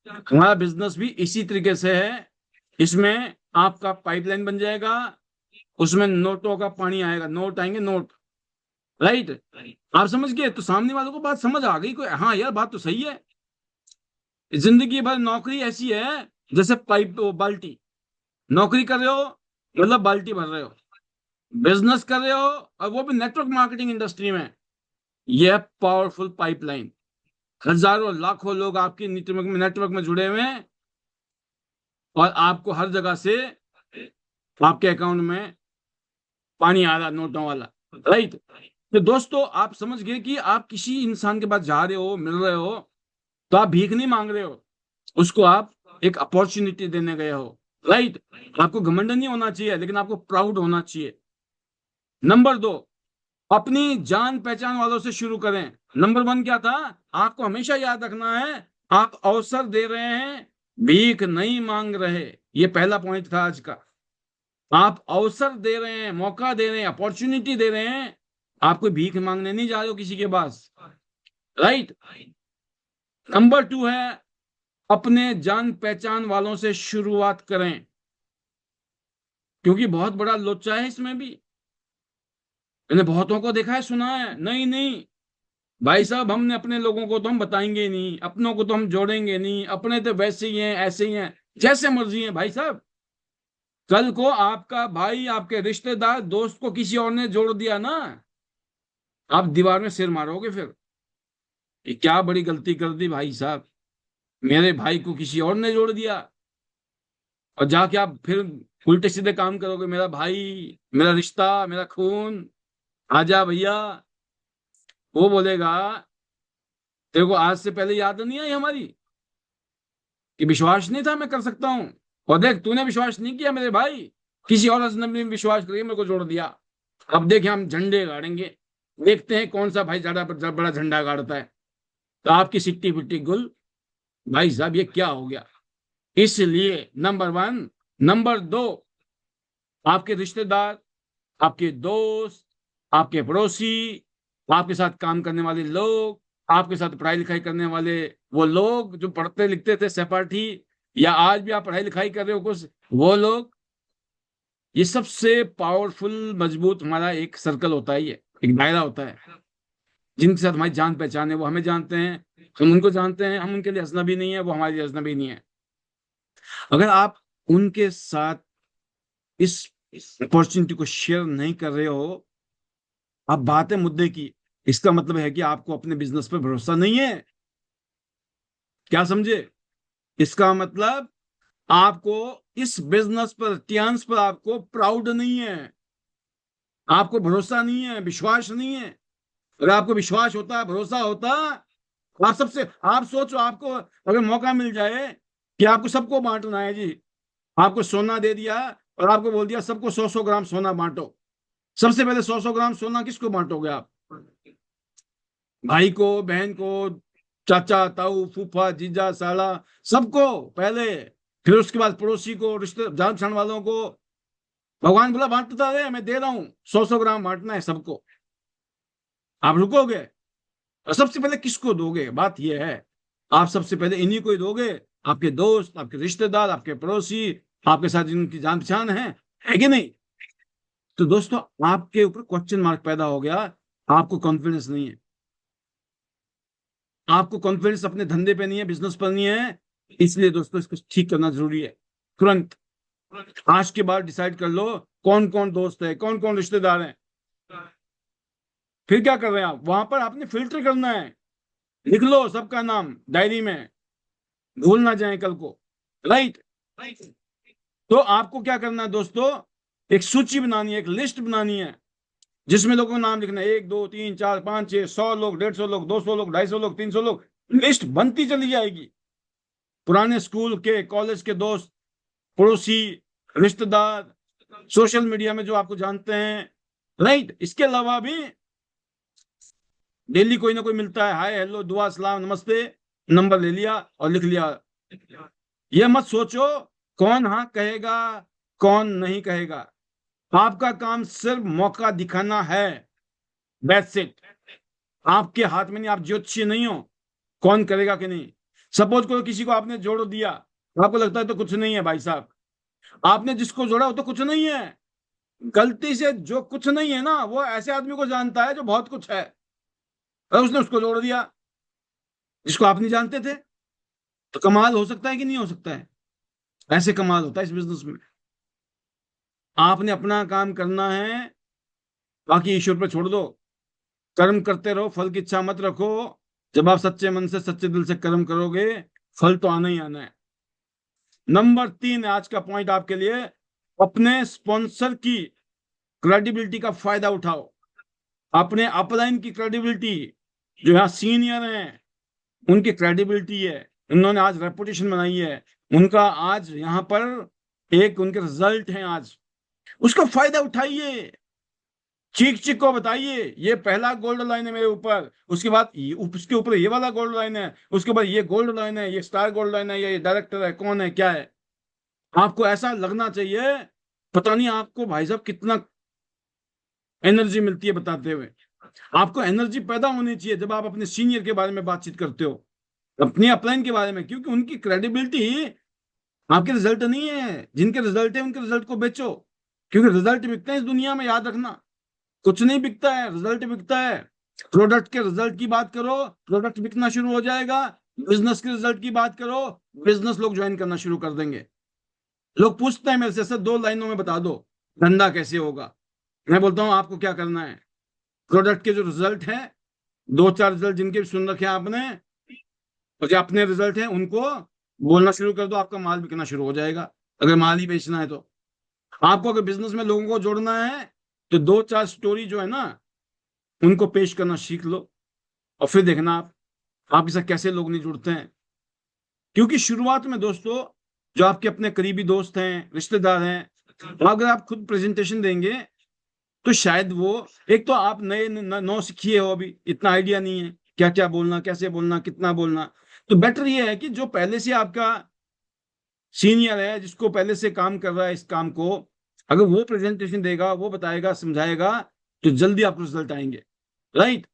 हमारा बिजनेस भी इसी तरीके से है। इसमें आपका पाइपलाइन बन जाएगा, उसमें नोटों का पानी आएगा, नोट आएंगे, नोट। राइट। आप समझ गए? तो सामने वालों को बात समझ आ गई कोई, हाँ यार बात तो सही है। जिंदगी भर नौकरी ऐसी है जैसे पाइप बाल्टी, नौकरी कर रहे हो मतलब बाल्टी भर रहे हो, बिजनेस कर रहे हो और वो भी नेटवर्क मार्केटिंग इंडस्ट्री में, यह पावरफुल पाइपलाइन। हजारों लाखों लोग आपकी नेटवर्क में जुड़े हुए हैं, और आपको हर जगह से आपके अकाउंट में पानी आ रहा, नोटों वाला। राइट। तो दोस्तों आप समझ गए कि आप किसी इंसान के पास जा रहे हो, मिल रहे हो, तो आप भीख नहीं मांग रहे हो, उसको आप एक अपॉर्चुनिटी देने गए हो। राइट। आपको घमंड नहीं होना चाहिए, लेकिन आपको प्राउड होना चाहिए। नंबर 2, अपनी जान पहचान वालों से शुरू करें। नंबर 1 क्या था? आपको हमेशा याद रखना है, आप अवसर दे रहे हैं, भीख नहीं मांग रहे। ये पहला पॉइंट था आज का। आप अवसर दे रहे हैं, मौका दे रहे हैं, अपॉर्चुनिटी दे रहे हैं, आप कोई भीख मांगने नहीं जा रहे हो किसी के पास। राइट। नंबर 2 है, अपने जान पहचान वालों से शुरुआत करें, क्योंकि बहुत बड़ा लोचा है इसमें भी। मैंने बहुतों को देखा है, सुना है, नहीं नहीं भाई साहब हमने अपने लोगों को तो हम बताएंगे ही नहीं, अपनों को तो हम जोड़ेंगे नहीं, अपने तो वैसे ही हैं ऐसे ही हैं। जैसे मर्जी है भाई साहब। कल को आपका भाई, आपके रिश्तेदार, दोस्त को किसी और ने जोड़ दिया ना, आप दीवार में सिर मारोगे फिर कि क्या बड़ी गलती कर दी भाई साहब, मेरे भाई को किसी और ने जोड़ दिया। और जाके आप फिर उल्टे सीधे काम करोगे, मेरा भाई, मेरा रिश्ता, मेरा खून, आजा भैया। वो बोलेगा तेरे को आज से पहले याद नहीं आई हमारी, कि विश्वास नहीं था मैं कर सकता हूं, और देख तूने विश्वास नहीं किया मेरे भाई, किसी और अजनबी ने विश्वास करके मेरे को जोड़ दिया। अब देखे हम झंडे गाड़ेंगे, देखते हैं कौन सा भाई ज्यादा बड़ा झंडा गाड़ता है। तो आपकी सिट्टी पिट्टी गुल, भाई साहब ये क्या हो गया। इसलिए नंबर वन, नंबर दो, आपके रिश्तेदार, आपके दोस्त, आपके पड़ोसी, आपके साथ काम करने वाले लोग, आपके साथ पढ़ाई लिखाई करने वाले वो लोग जो पढ़ते लिखते थे सहपाठी, या आज भी आप पढ़ाई लिखाई कर रहे हो कुछ, वो लोग, ये सबसे पावरफुल मजबूत हमारा एक सर्कल होता है, ये एक दायरा होता है, जिनके साथ हमारी जान पहचान है। वो हमें जानते हैं, हम उनको जानते हैं, हम उनके लिए अजनबी नहीं है, वो हमारे लिए अजनबी नहीं है। अगर आप उनके साथ इस अपॉर्चुनिटी को शेयर नहीं कर रहे हो, आप बात है मुद्दे की, इसका मतलब है कि आपको अपने बिजनेस पर भरोसा नहीं है। क्या समझे? इसका मतलब आपको इस बिजनेस पर, टियान्स पर आपको प्राउड नहीं है, आपको भरोसा नहीं है, विश्वास नहीं है। अगर आपको विश्वास होता, भरोसा होता, आप सोचो, आपको अगर मौका मिल जाए कि आपको सबको बांटना है जी, आपको सोना दे दिया और आपको बोल दिया सबको 100-100 ग्राम सोना बांटो, सबसे पहले 100-100 ग्राम सोना किसको बांटोगे आप? भाई को, बहन को, चाचा ताऊ फूफा जीजा साला, सबको पहले। फिर उसके बाद पड़ोसी को, रिश्ते जान पहचान वालों को। भगवान बोला बांटता रहे, मैं दे रहा हूं, 100-100 ग्राम बांटना है सबको। आप रुकोगे? और सबसे पहले किसको दोगे? बात यह है, आप सबसे पहले इन्हीं को ही दोगे, आपके दोस्त, आपके रिश्तेदार, आपके पड़ोसी, आपके साथ जिनकी जान पहचान है कि नहीं? तो दोस्तों आपके ऊपर क्वेश्चन मार्क पैदा हो गया, आपको कॉन्फिडेंस नहीं है, आपको कॉन्फिडेंस अपने धंधे पे नहीं है, बिजनेस पर नहीं है। इसलिए दोस्तों इसको ठीक करना जरूरी है, तुरंत। आज के बाद डिसाइड कर लो कौन कौन दोस्त है, कौन कौन रिश्तेदार हैं। फिर क्या कर रहे हैं आप? वहां पर आपने फिल्टर करना है, लिख लो सबका नाम डायरी में, भूल ना जाए कल को। राइट? तो आपको क्या करना है दोस्तों, एक सूची बनानी है, एक लिस्ट बनानी है, जिसमें लोगों का नाम लिखना है, 1 2 3 4 5 6 100 लोग, 150 लोग, 200 लोग, 250 लोग, 300 लोग। लिस्ट बनती चली जाएगी। पुराने स्कूल के, कॉलेज के दोस्त, पड़ोसी, रिश्तेदार, सोशल मीडिया में जो आपको जानते हैं। राइट? इसके अलावा भी डेली कोई ना कोई मिलता है, हाय हेलो दुआ सलाम नमस्ते, नंबर ले लिया और लिख लिया। ये मत सोचो कौन हाँ कहेगा, कौन नहीं कहेगा। आपका काम सिर्फ मौका दिखाना है, दैट्स इट। आपके हाथ में नहीं, आप ज्योतिषी नहीं हो कौन करेगा कि नहीं। सपोज करो किसी को आपने जोड़ दिया, आपको लगता है तो कुछ नहीं है भाई साहब, आपने जिसको जोड़ा वो तो कुछ नहीं है। गलती से जो कुछ नहीं है ना, वो ऐसे आदमी को जानता है जो बहुत कुछ है, और उसने उसको जोड़ दिया जिसको आप नहीं जानते थे। तो कमाल हो सकता है कि नहीं हो सकता है? ऐसे कमाल होता है इस बिजनेस में। आपने अपना काम करना है, बाकी ईश्वर पर छोड़ दो। कर्म करते रहो, फल की इच्छा मत रखो। जब आप सच्चे मन से, सच्चे दिल से कर्म करोगे, फल तो आना ही आना है। नंबर 3 आज का पॉइंट आपके लिए, अपने स्पॉन्सर की क्रेडिबिलिटी का फायदा उठाओ। अपने अपलाइन की क्रेडिबिलिटी, जो यहाँ सीनियर हैं उनकी क्रेडिबिलिटी है, उन्होंने आज रेपुटेशन बनाई है, उनका आज यहाँ पर एक उनके रिजल्ट हैं आज, उसका फायदा उठाइए। चीख चीख को बताइए ये पहला गोल्ड लाइन है मेरे ऊपर, उसके बाद उसके ऊपर ये वाला गोल्ड लाइन है, उसके बाद ये गोल्ड लाइन है, ये स्टार गोल्ड लाइन है, ये डायरेक्टर है, कौन है, क्या है। आपको ऐसा लगना चाहिए, पता नहीं आपको भाई साहब कितना एनर्जी मिलती है बताते हुए। आपको एनर्जी पैदा होनी चाहिए जब आप अपने सीनियर के बारे में बातचीत करते हो, अपनी अपलाइन के बारे में, क्योंकि उनकी क्रेडिबिलिटी आपके रिजल्ट नहीं है। जिनके रिजल्ट है उनके रिजल्ट को बेचो, क्योंकि रिजल्ट बिकते हैं इस दुनिया में, याद रखना। कुछ नहीं बिकता है, रिजल्ट बिकता है। प्रोडक्ट के रिजल्ट की बात करो, प्रोडक्ट बिकना शुरू हो जाएगा। बिजनेस के रिजल्ट की बात करो, बिजनेस लोग ज्वाइन करना शुरू कर देंगे। लोग पूछते हैं मेरे से, सर 2 लाइनों में बता दो धंधा कैसे होगा। मैं बोलता हूँ आपको क्या करना है, प्रोडक्ट के जो रिजल्ट है, 2-4 रिजल्ट जिनके भी सुन रखे हैं आपने, और जो अपने रिजल्ट है उनको बोलना शुरू कर दो, आपका माल बिकना शुरू हो जाएगा। अगर माल ही बेचना है तो आपको, अगर बिजनेस में लोगों को जोड़ना है तो 2-4 स्टोरी जो है ना उनको पेश करना सीख लो, और फिर देखना आप आपके साथ कैसे लोग नहीं जुड़ते हैं। क्योंकि शुरुआत में दोस्तों, जो आपके अपने करीबी दोस्त हैं, रिश्तेदार हैं, अगर आप खुद प्रेजेंटेशन देंगे तो शायद वो, एक तो आप नए नौ सीखिए हो, अभी इतना आइडिया नहीं है क्या क्या बोलना, कैसे बोलना, कितना बोलना। तो बेटर ये है कि जो पहले से आपका सीनियर है, जिसको पहले से काम कर रहा है इस काम को, अगर वो प्रेजेंटेशन देगा, वो बताएगा, समझाएगा, तो जल्दी आपको रिजल्ट आएंगे। राइट।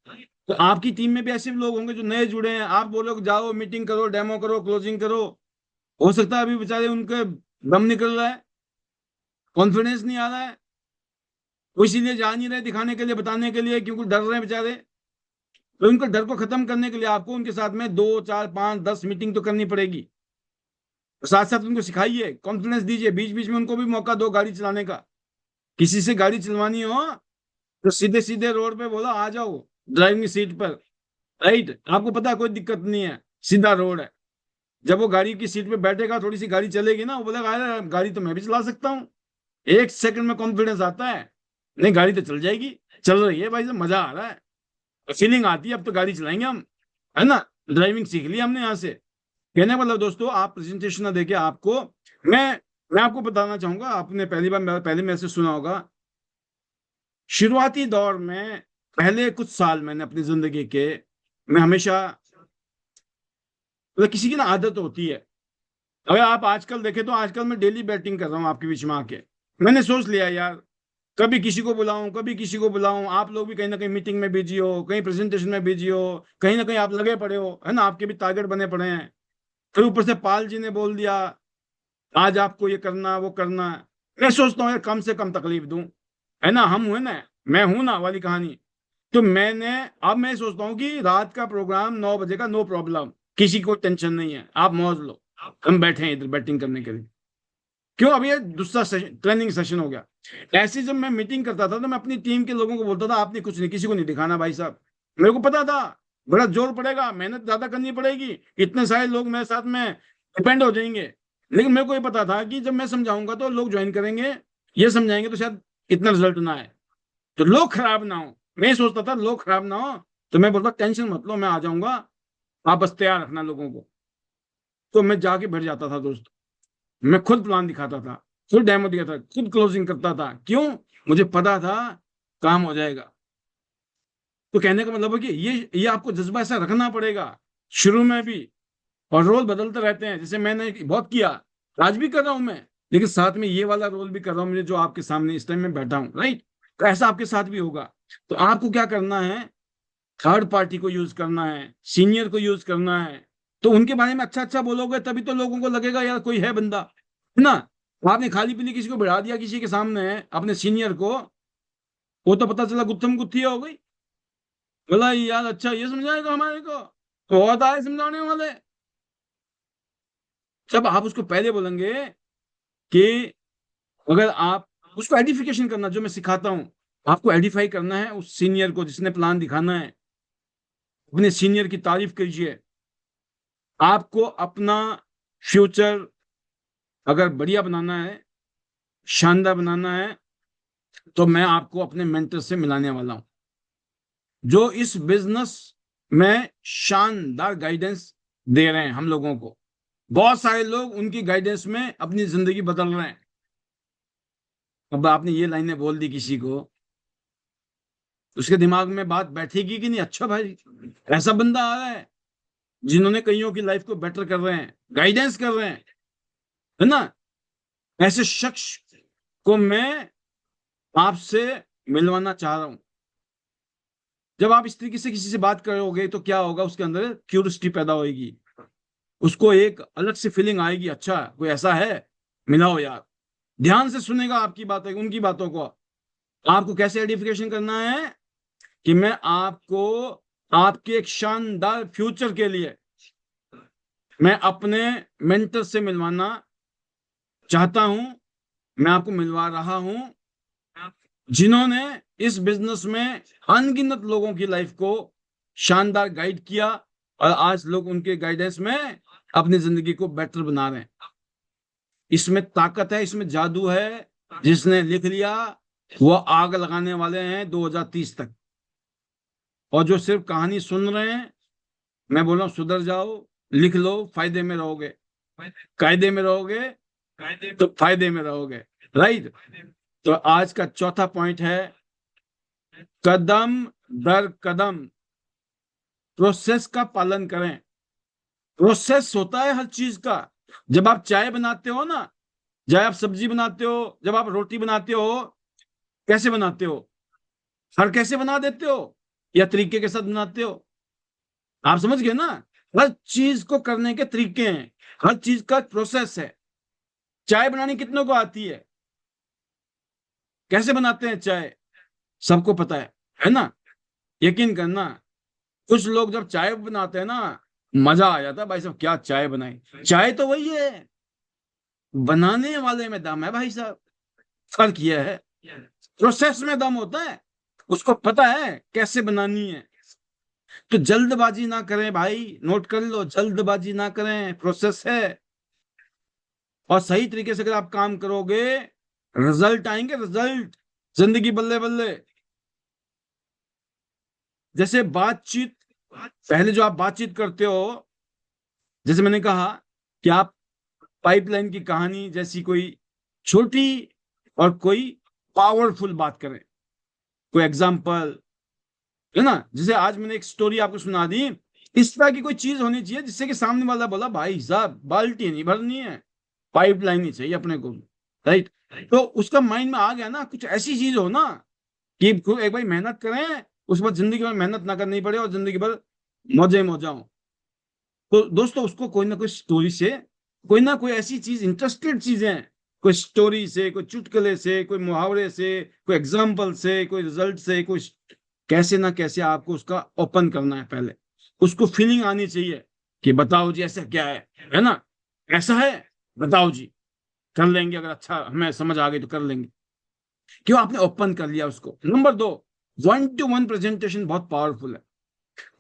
तो आपकी टीम में भी ऐसे भी लोग होंगे जो नए जुड़े हैं, आप बोलोगे जाओ मीटिंग करो, डेमो करो, क्लोजिंग करो, हो सकता है अभी बेचारे उनके दम निकल रहा है, कॉन्फिडेंस नहीं आ रहा है, वो इसीलिए जा नहीं रहे दिखाने के लिए, बताने के लिए, क्योंकि डर रहे हैं बेचारे। तो उनके डर को खत्म करने के लिए आपको उनके साथ में 2, 4, 5, 10 मीटिंग तो करनी पड़ेगी। साथ साथ उनको सिखाइए, कॉन्फिडेंस दीजिए, बीच बीच में उनको भी मौका दो गाड़ी चलाने का। किसी से गाड़ी चलवानी हो तो सीधे सीधे रोड पे बोलो आ जाओ ड्राइविंग सीट पर। राइट, आपको पता है कोई दिक्कत नहीं है, सीधा रोड है। जब वो गाड़ी की सीट पे बैठेगा, थोड़ी सी गाड़ी चलेगी ना, वो बोलेगा अरे गाड़ी तो मैं भी चला सकता हूँ। 1 सेकंड में कॉन्फिडेंस आता है, नहीं गाड़ी तो चल जाएगी, चल रही है भाई, से मजा आ रहा है, फीलिंग आती है, अब तो गाड़ी चलाएंगे हम, है ना, ड्राइविंग सीख ली हमने यहाँ से। कहने का मतलब दोस्तों, आप प्रेजेंटेशन ना देके आपको, मैं मैं आपको बताना चाहूंगा, आपने पहले मेरे से सुना होगा, शुरुआती दौर में पहले कुछ साल मैंने अपनी जिंदगी के, मैं हमेशा, मतलब किसी की ना आदत होती है, अगर आप आजकल देखें तो आजकल मैं डेली बैटिंग कर रहा हूँ आपके बीच में आके। मैंने सोच लिया यार, कभी किसी को बुलाऊं, कभी किसी को बुलाऊं, आप लोग भी कहीं ना कहीं मीटिंग में बिजी हो, कहीं प्रेजेंटेशन में बिजी हो, कहीं ना कहीं आप लगे पड़े हो, है ना, आपके भी टारगेट बने पड़े हैं। फिर ऊपर से पाल जी ने बोल दिया आज आपको ये करना वो करना। मैं सोचता हूँ यार कम से कम तकलीफ दूं, है ना, हम हुए ना, मैं हूं ना वाली कहानी। तो अब मैं सोचता हूँ कि रात का प्रोग्राम 9 बजे का, नो प्रॉब्लम, किसी को टेंशन नहीं है, आप मौज लो, हम बैठे हैं इधर बैटिंग करने के लिए। क्यों, अब ये दूसरा सेशन, ट्रेनिंग सेशन हो गया। ऐसे जब मैं मीटिंग करता था तो मैं अपनी टीम के लोगों को बोलता था आपने कुछ नहीं, किसी को नहीं दिखाना भाई साहब। मेरे को पता था बड़ा जोर पड़ेगा, मेहनत ज्यादा करनी पड़ेगी, इतने सारे लोग मेरे साथ में डिपेंड हो जाएंगे। लेकिन मेरे को ये पता था कि जब मैं समझाऊंगा तो लोग ज्वाइन करेंगे, ये समझाएंगे तो शायद इतना रिजल्ट ना आए, तो लोग खराब ना हो। मैं सोचता था लोग खराब ना हो, तो मैं बोलता टेंशन मत लो, मैं आ जाऊंगा, आप बस तैयार रखना लोगों को। तो मैं जाके बैठ जाता था दोस्त, मैं खुद प्लान दिखाता था, खुद डेमो दिया था, खुद क्लोजिंग करता था। क्यों, मुझे पता था काम हो जाएगा। तो कहने का मतलब है कि ये आपको जज्बा ऐसा रखना पड़ेगा शुरू में भी। और रोल बदलते रहते हैं, जैसे मैंने बहुत किया, आज भी कर रहा हूं मैं, लेकिन साथ में ये वाला रोल भी कर रहा हूं, मुझे जो आपके सामने इस टाइम में बैठा हूं। राइट, तो ऐसा आपके साथ भी होगा। तो आपको क्या करना है, थर्ड पार्टी को यूज करना है, सीनियर को यूज करना है। तो उनके बारे में अच्छा अच्छा बोलोगे तभी तो लोगों को लगेगा यार कोई है बंदा, है ना। आपने खाली पीली किसी को बढ़ा दिया किसी के सामने, अपने सीनियर को, वो तो पता चला गुत्थम गुत्थी हो गई, बोला यार अच्छा ये समझाएगा हमारे को, तो बहुत आए समझाने वाले। जब आप उसको पहले बोलेंगे कि, अगर आप उसको एडिफिकेशन करना, जो मैं सिखाता हूं, आपको एडिफाई करना है उस सीनियर को जिसने प्लान दिखाना है, अपने सीनियर की तारीफ कीजिए। आपको अपना फ्यूचर अगर बढ़िया बनाना है, शानदार बनाना है, तो मैं आपको अपने मेंटर से मिलाने वाला हूं, जो इस बिजनेस में शानदार गाइडेंस दे रहे हैं हम लोगों को। बहुत सारे लोग उनकी गाइडेंस में अपनी जिंदगी बदल रहे हैं। अब आपने ये लाइनें बोल दी किसी को, उसके दिमाग में बात बैठेगी कि नहीं, अच्छा भाई ऐसा बंदा आ रहा है जिन्होंने कईयों की लाइफ को बेटर कर रहे हैं, गाइडेंस कर रहे हैं, है ना। ऐसे शख्स को मैं आपसे मिलवाना चाह रहा हूं। जब आप इस तरीके से किसी से बात करोगे तो क्या होगा, उसके अंदर क्यूरियोसिटी पैदा होगी, उसको एक अलग से फीलिंग आएगी, अच्छा कोई ऐसा है, मिलाओ यार। ध्यान से सुनेगा आपकी बातें, उनकी बातों को। आपको कैसे आइडेंटिफिकेशन करना है कि मैं आपको आपके एक शानदार फ्यूचर के लिए मैं अपने मेंटर से मिलवाना चाहता हूं, मैं आपको मिलवा रहा हूं, जिन्होंने इस बिजनेस में अनगिनत लोगों की लाइफ को शानदार गाइड किया और आज लोग उनके गाइडेंस में अपनी जिंदगी को बेटर बना रहे हैं। इसमें ताकत है, इसमें जादू है। जिसने लिख लिया वो आग लगाने वाले हैं 2030 तक। और जो सिर्फ कहानी सुन रहे हैं, मैं बोल रहा हूं सुधर जाओ, लिख लो, फायदे में रहोगे। कायदे में रहोगे तो फायदे में रहोगे। राइट। तो आज का चौथा पॉइंट है, कदम दर कदम प्रोसेस का पालन करें। प्रोसेस होता है हर चीज का। जब आप चाय बनाते हो ना, जब आप सब्जी बनाते हो, जब आप रोटी बनाते हो, कैसे बनाते हो? हर कैसे बना देते हो या तरीके के साथ बनाते हो? आप समझ गए ना? हर चीज को करने के तरीके हैं, हर चीज का प्रोसेस है। चाय बनानी कितनों को आती है? कैसे बनाते हैं चाय सबको पता है ना? यकीन करना, कुछ लोग जब चाय बनाते हैं ना, मजा आ जाता है। भाई साहब क्या चाय बनाई। चाय तो वही है, बनाने वाले में दम है भाई साहब। फर्क यह है, प्रोसेस में दम होता है, उसको पता है कैसे बनानी है। तो जल्दबाजी ना करें भाई, नोट कर लो, जल्दबाजी ना करें, प्रोसेस है। और सही तरीके से अगर आप काम करोगे, रिजल्ट आएंगे, रिजल्ट। जिंदगी बल्ले बल्ले। जैसे बातचीत, पहले जो आप बातचीत करते हो, जैसे मैंने कहा कि आप पाइपलाइन की कहानी जैसी कोई छोटी और कोई पावरफुल बात करें, कोई एग्जाम्पल, है ना? जैसे आज मैंने एक स्टोरी आपको सुना दी, इस तरह की कोई चीज होनी चाहिए जिससे कि सामने वाला बोला भाई साहब बाल्टी नहीं भरनी है, पाइपलाइन ही चाहिए अपने को। राइट। तो उसका माइंड में आ गया ना, कुछ ऐसी चीज हो ना कि एक भाई मेहनत करें, उसके बाद जिंदगी में मेहनत ना करनी पड़े और जिंदगी भर मौजे मौजा हो। तो दोस्तों उसको कोई ना कोई स्टोरी से, कोई ना कोई ऐसी चीज, इंटरेस्टेड चीजें, कोई स्टोरी से, कोई चुटकुले से, कोई मुहावरे से, कोई एग्जाम्पल से, कोई रिजल्ट से, कोई कैसे ना कैसे आपको उसका ओपन करना है। पहले उसको फीलिंग आनी चाहिए कि बताओ जी ऐसा क्या है ना? ऐसा है, बताओ जी, कर लेंगे, अगर अच्छा हमें समझ आ गई तो कर लेंगे। क्यों? आपने ओपन कर लिया उसको। नंबर दो, वन टू वन प्रेजेंटेशन बहुत पावरफुल है।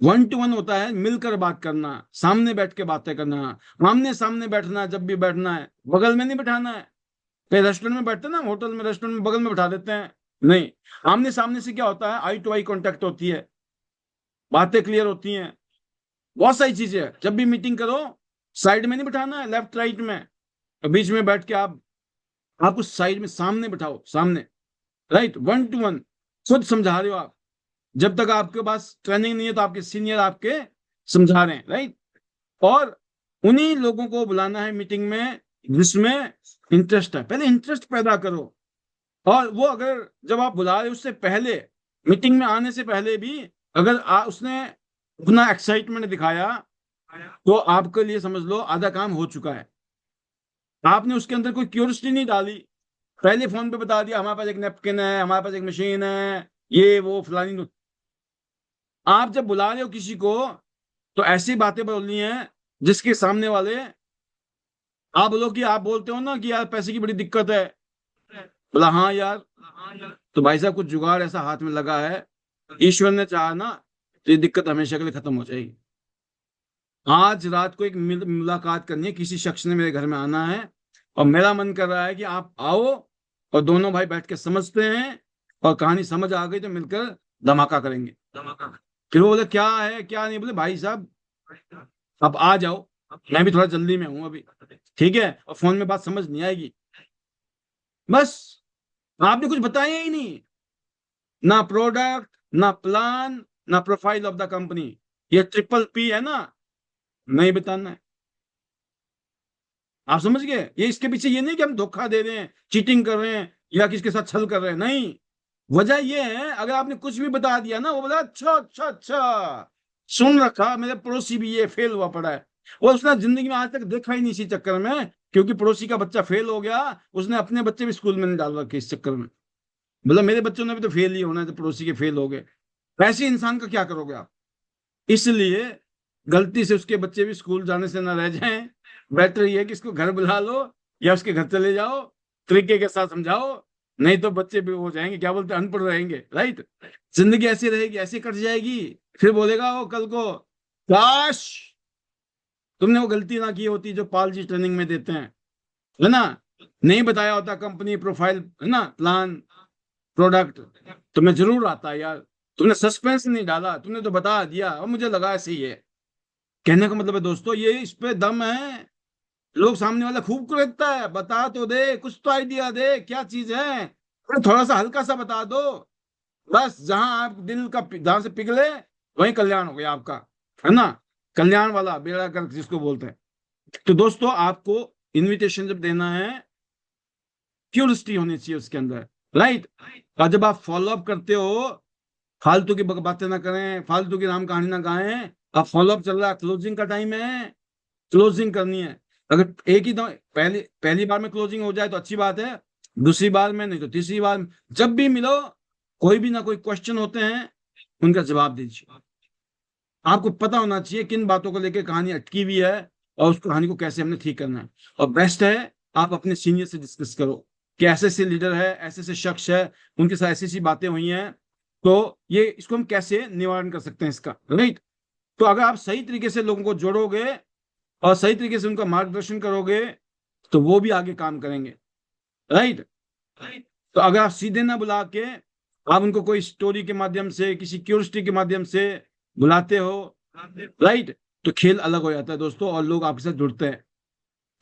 वन टू वन होता है मिलकर बात करना, सामने बैठ के बातें करना, आमने सामने बैठना है। जब भी बैठना है बगल में नहीं बैठाना है। कई रेस्टोरेंट में बैठते हैं ना, होटल में, रेस्टोरेंट में बगल में बैठा देते हैं। नहीं, आमने सामने से क्या होता है, आई टू आई कांटेक्ट होती है, बातें क्लियर होती हैं, बहुत सारी चीजें हैं। जब भी मीटिंग करो, साइड में नहीं बैठाना है, लेफ्ट राइट में, बीच में बैठ के आप उस साइड में सामने बैठाओ, सामने। राइट, वन टू वन, खुद समझा रहे हो आप। जब तक आपके पास ट्रेनिंग नहीं है तो आपके सीनियर आपके समझा रहे हैं। राइट। और उन्हीं लोगों को बुलाना है मीटिंग में जिसमें इंटरेस्ट है। पहले इंटरेस्ट पैदा करो। और वो अगर जब आप बुला रहे हो उससे पहले, मीटिंग में आने से पहले भी अगर उसने अपना एक्साइटमेंट दिखाया, तो आपके लिए समझ लो आधा काम हो चुका है। आपने उसके अंदर कोई क्यूरियोसिटी नहीं डाली, पहले फोन पे बता दिया हमारे पास एक नेपकिन है, हमारे पास एक मशीन है, ये वो फलानी। आप जब बुला रहे हो किसी को, तो ऐसी बातें बोलनी है जिसके सामने वाले, आप बोलो कि आप बोलते हो ना कि यार पैसे की बड़ी दिक्कत है, बोला हाँ यार, तो भाई साहब कुछ जुगाड़ ऐसा हाथ में लगा है, ईश्वर ने चाहा ना तो ये दिक्कत हमेशा के लिए खत्म हो जाएगी। आज रात को एक मुलाकात करनी है, किसी शख्स ने मेरे घर में आना है और मेरा मन कर रहा है कि आप आओ और दोनों भाई बैठ के समझते हैं, और कहानी समझ आ गई तो मिलकर धमाका करेंगे। फिर वो बोले क्या है क्या नहीं, बोले भाई साहब आप आ जाओ, मैं भी थोड़ा जल्दी में हूं अभी, ठीक है, और फोन में बात समझ नहीं आएगी। बस, आपने कुछ बताया ही नहीं, ना प्रोडक्ट, ना प्लान, ना प्रोफाइल ऑफ द कंपनी। ये ट्रिपल पी है ना, नहीं बताना है। आप समझ गए? ये इसके पीछे ये नहीं कि हम धोखा दे रहे हैं, चीटिंग कर रहे हैं या किसके साथ छल कर रहे हैं, नहीं। वजह ये है, अगर आपने कुछ भी बता दिया ना, वो बोला अच्छा अच्छा अच्छा, सुन रखा, मेरे पड़ोसी भी ये फेल हुआ पड़ा है। और उसने जिंदगी में आज तक देखा ही नहीं इसी चक्कर में, क्योंकि पड़ोसी का बच्चा फेल हो गया, उसने अपने बच्चे भी स्कूल में नहीं डाल रखे इस चक्कर में। बोला मेरे बच्चों ने भी तो फेल ही होना है, तो पड़ोसी के फेल हो गए। ऐसे इंसान का क्या करोगे आप? इसलिए गलती से उसके बच्चे भी स्कूल जाने से ना रह जाएं, बेटर ये है कि इसको घर बुला लो या उसके घर चले जाओ, तरीके के साथ समझाओ, नहीं तो बच्चे भी हो जाएंगे, क्या बोलते हैं, अनपढ़ रहेंगे, राइट। जिंदगी ऐसी रहेगी, ऐसी कट जाएगी, फिर बोलेगा वो कल को, काश तुमने वो गलती ना की होती जो पाल जी ट्रेनिंग में देते हैं, है ना, नहीं बताया होता कंपनी प्रोफाइल, है ना, प्लान, प्रोडक्ट, तो मैं जरूर आता यार। तुमने सस्पेंस नहीं डाला, तुमने तो बता दिया और मुझे लगा ऐसे ही है। कहने का मतलब है दोस्तों, ये इस पे दम है। लोग सामने वाला खूब करता है, बता तो दे, कुछ तो आइडिया दे, क्या चीज है, अरे थोड़ा सा हल्का सा बता दो, बस जहां आप दिल का जहां से पिघले वहीं कल्याण हो गया आपका, है ना, कल्याण वाला बेड़ा गर्क जिसको बोलते हैं। तो दोस्तों आपको इनविटेशन जब देना है, क्यूरियोसिटी होनी चाहिए उसके अंदर, राइट। और जब आप फॉलो अप करते हो, फालतू की बातें ना करें, फालतू की राम कहानी ना गाएं। अब फॉलो अप चल रहा है, क्लोजिंग का टाइम है, क्लोजिंग करनी है। अगर एक ही पहली पहली बार में क्लोजिंग हो जाए तो अच्छी बात है, दूसरी बार में नहीं तो तीसरी बार में, जब भी मिलो कोई भी ना कोई क्वेश्चन होते हैं, उनका जवाब दीजिए। आपको पता होना चाहिए किन बातों को लेकर कहानी अटकी हुई है और उस कहानी को कैसे हमने ठीक करना है। और बेस्ट है आप अपने सीनियर से डिस्कस करो कि ऐसे ऐसे लीडर है, ऐसे ऐसे शख्स है, उनके साथ ऐसी ऐसी बातें हुई हैं, तो ये इसको हम कैसे निवारण कर सकते हैं इसका, राइट। तो अगर आप सही तरीके से लोगों को जोड़ोगे और सही तरीके से उनका मार्गदर्शन करोगे, तो वो भी आगे काम करेंगे, राइट। तो अगर आप सीधे ना बुला के आप उनको कोई स्टोरी के माध्यम से, किसी क्यूरियोसिटी के माध्यम से बुलाते हो, राइट, तो खेल अलग हो जाता है दोस्तों और लोग आपके साथ जुड़ते हैं।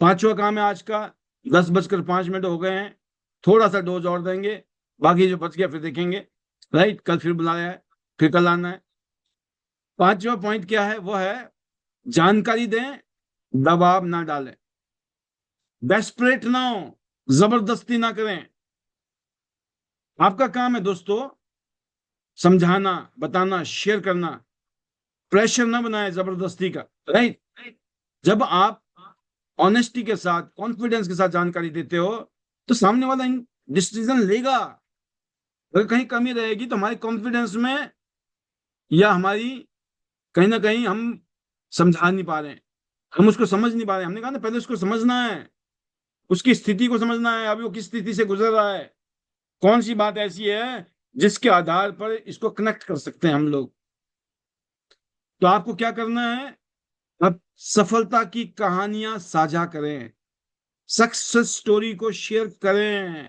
पांचवा काम है आज का, 10:05 हो गए हैं, थोड़ा सा डोज और देंगे, बाकी जो बच गया फिर देखेंगे, राइट, कल फिर बुलाया है, फिर कल आना है। पांचवा पॉइंट क्या है, वो है जानकारी दें, दबाव ना डालें, डेस्परेट ना हो, जबरदस्ती ना करें। आपका काम है दोस्तों समझाना, बताना, शेयर करना, प्रेशर ना बनाए जबरदस्ती का, राइट। जब आप ऑनेस्टी के साथ, कॉन्फिडेंस के साथ जानकारी देते हो, तो सामने वाला डिसीजन लेगा। अगर कहीं कमी रहेगी तो हमारे कॉन्फिडेंस में या हमारी कहीं ना कहीं हम समझा नहीं पा रहे हैं, हम उसको समझ नहीं पा रहे हैं। हमने कहा ना पहले उसको समझना है, उसकी स्थिति को समझना है, अभी वो किस स्थिति से गुजर रहा है, कौन सी बात ऐसी है जिसके आधार पर इसको कनेक्ट कर सकते हैं हम लोग। तो आपको क्या करना है, अब सफलता की कहानियां साझा करें, सक्सेस स्टोरी को शेयर करें।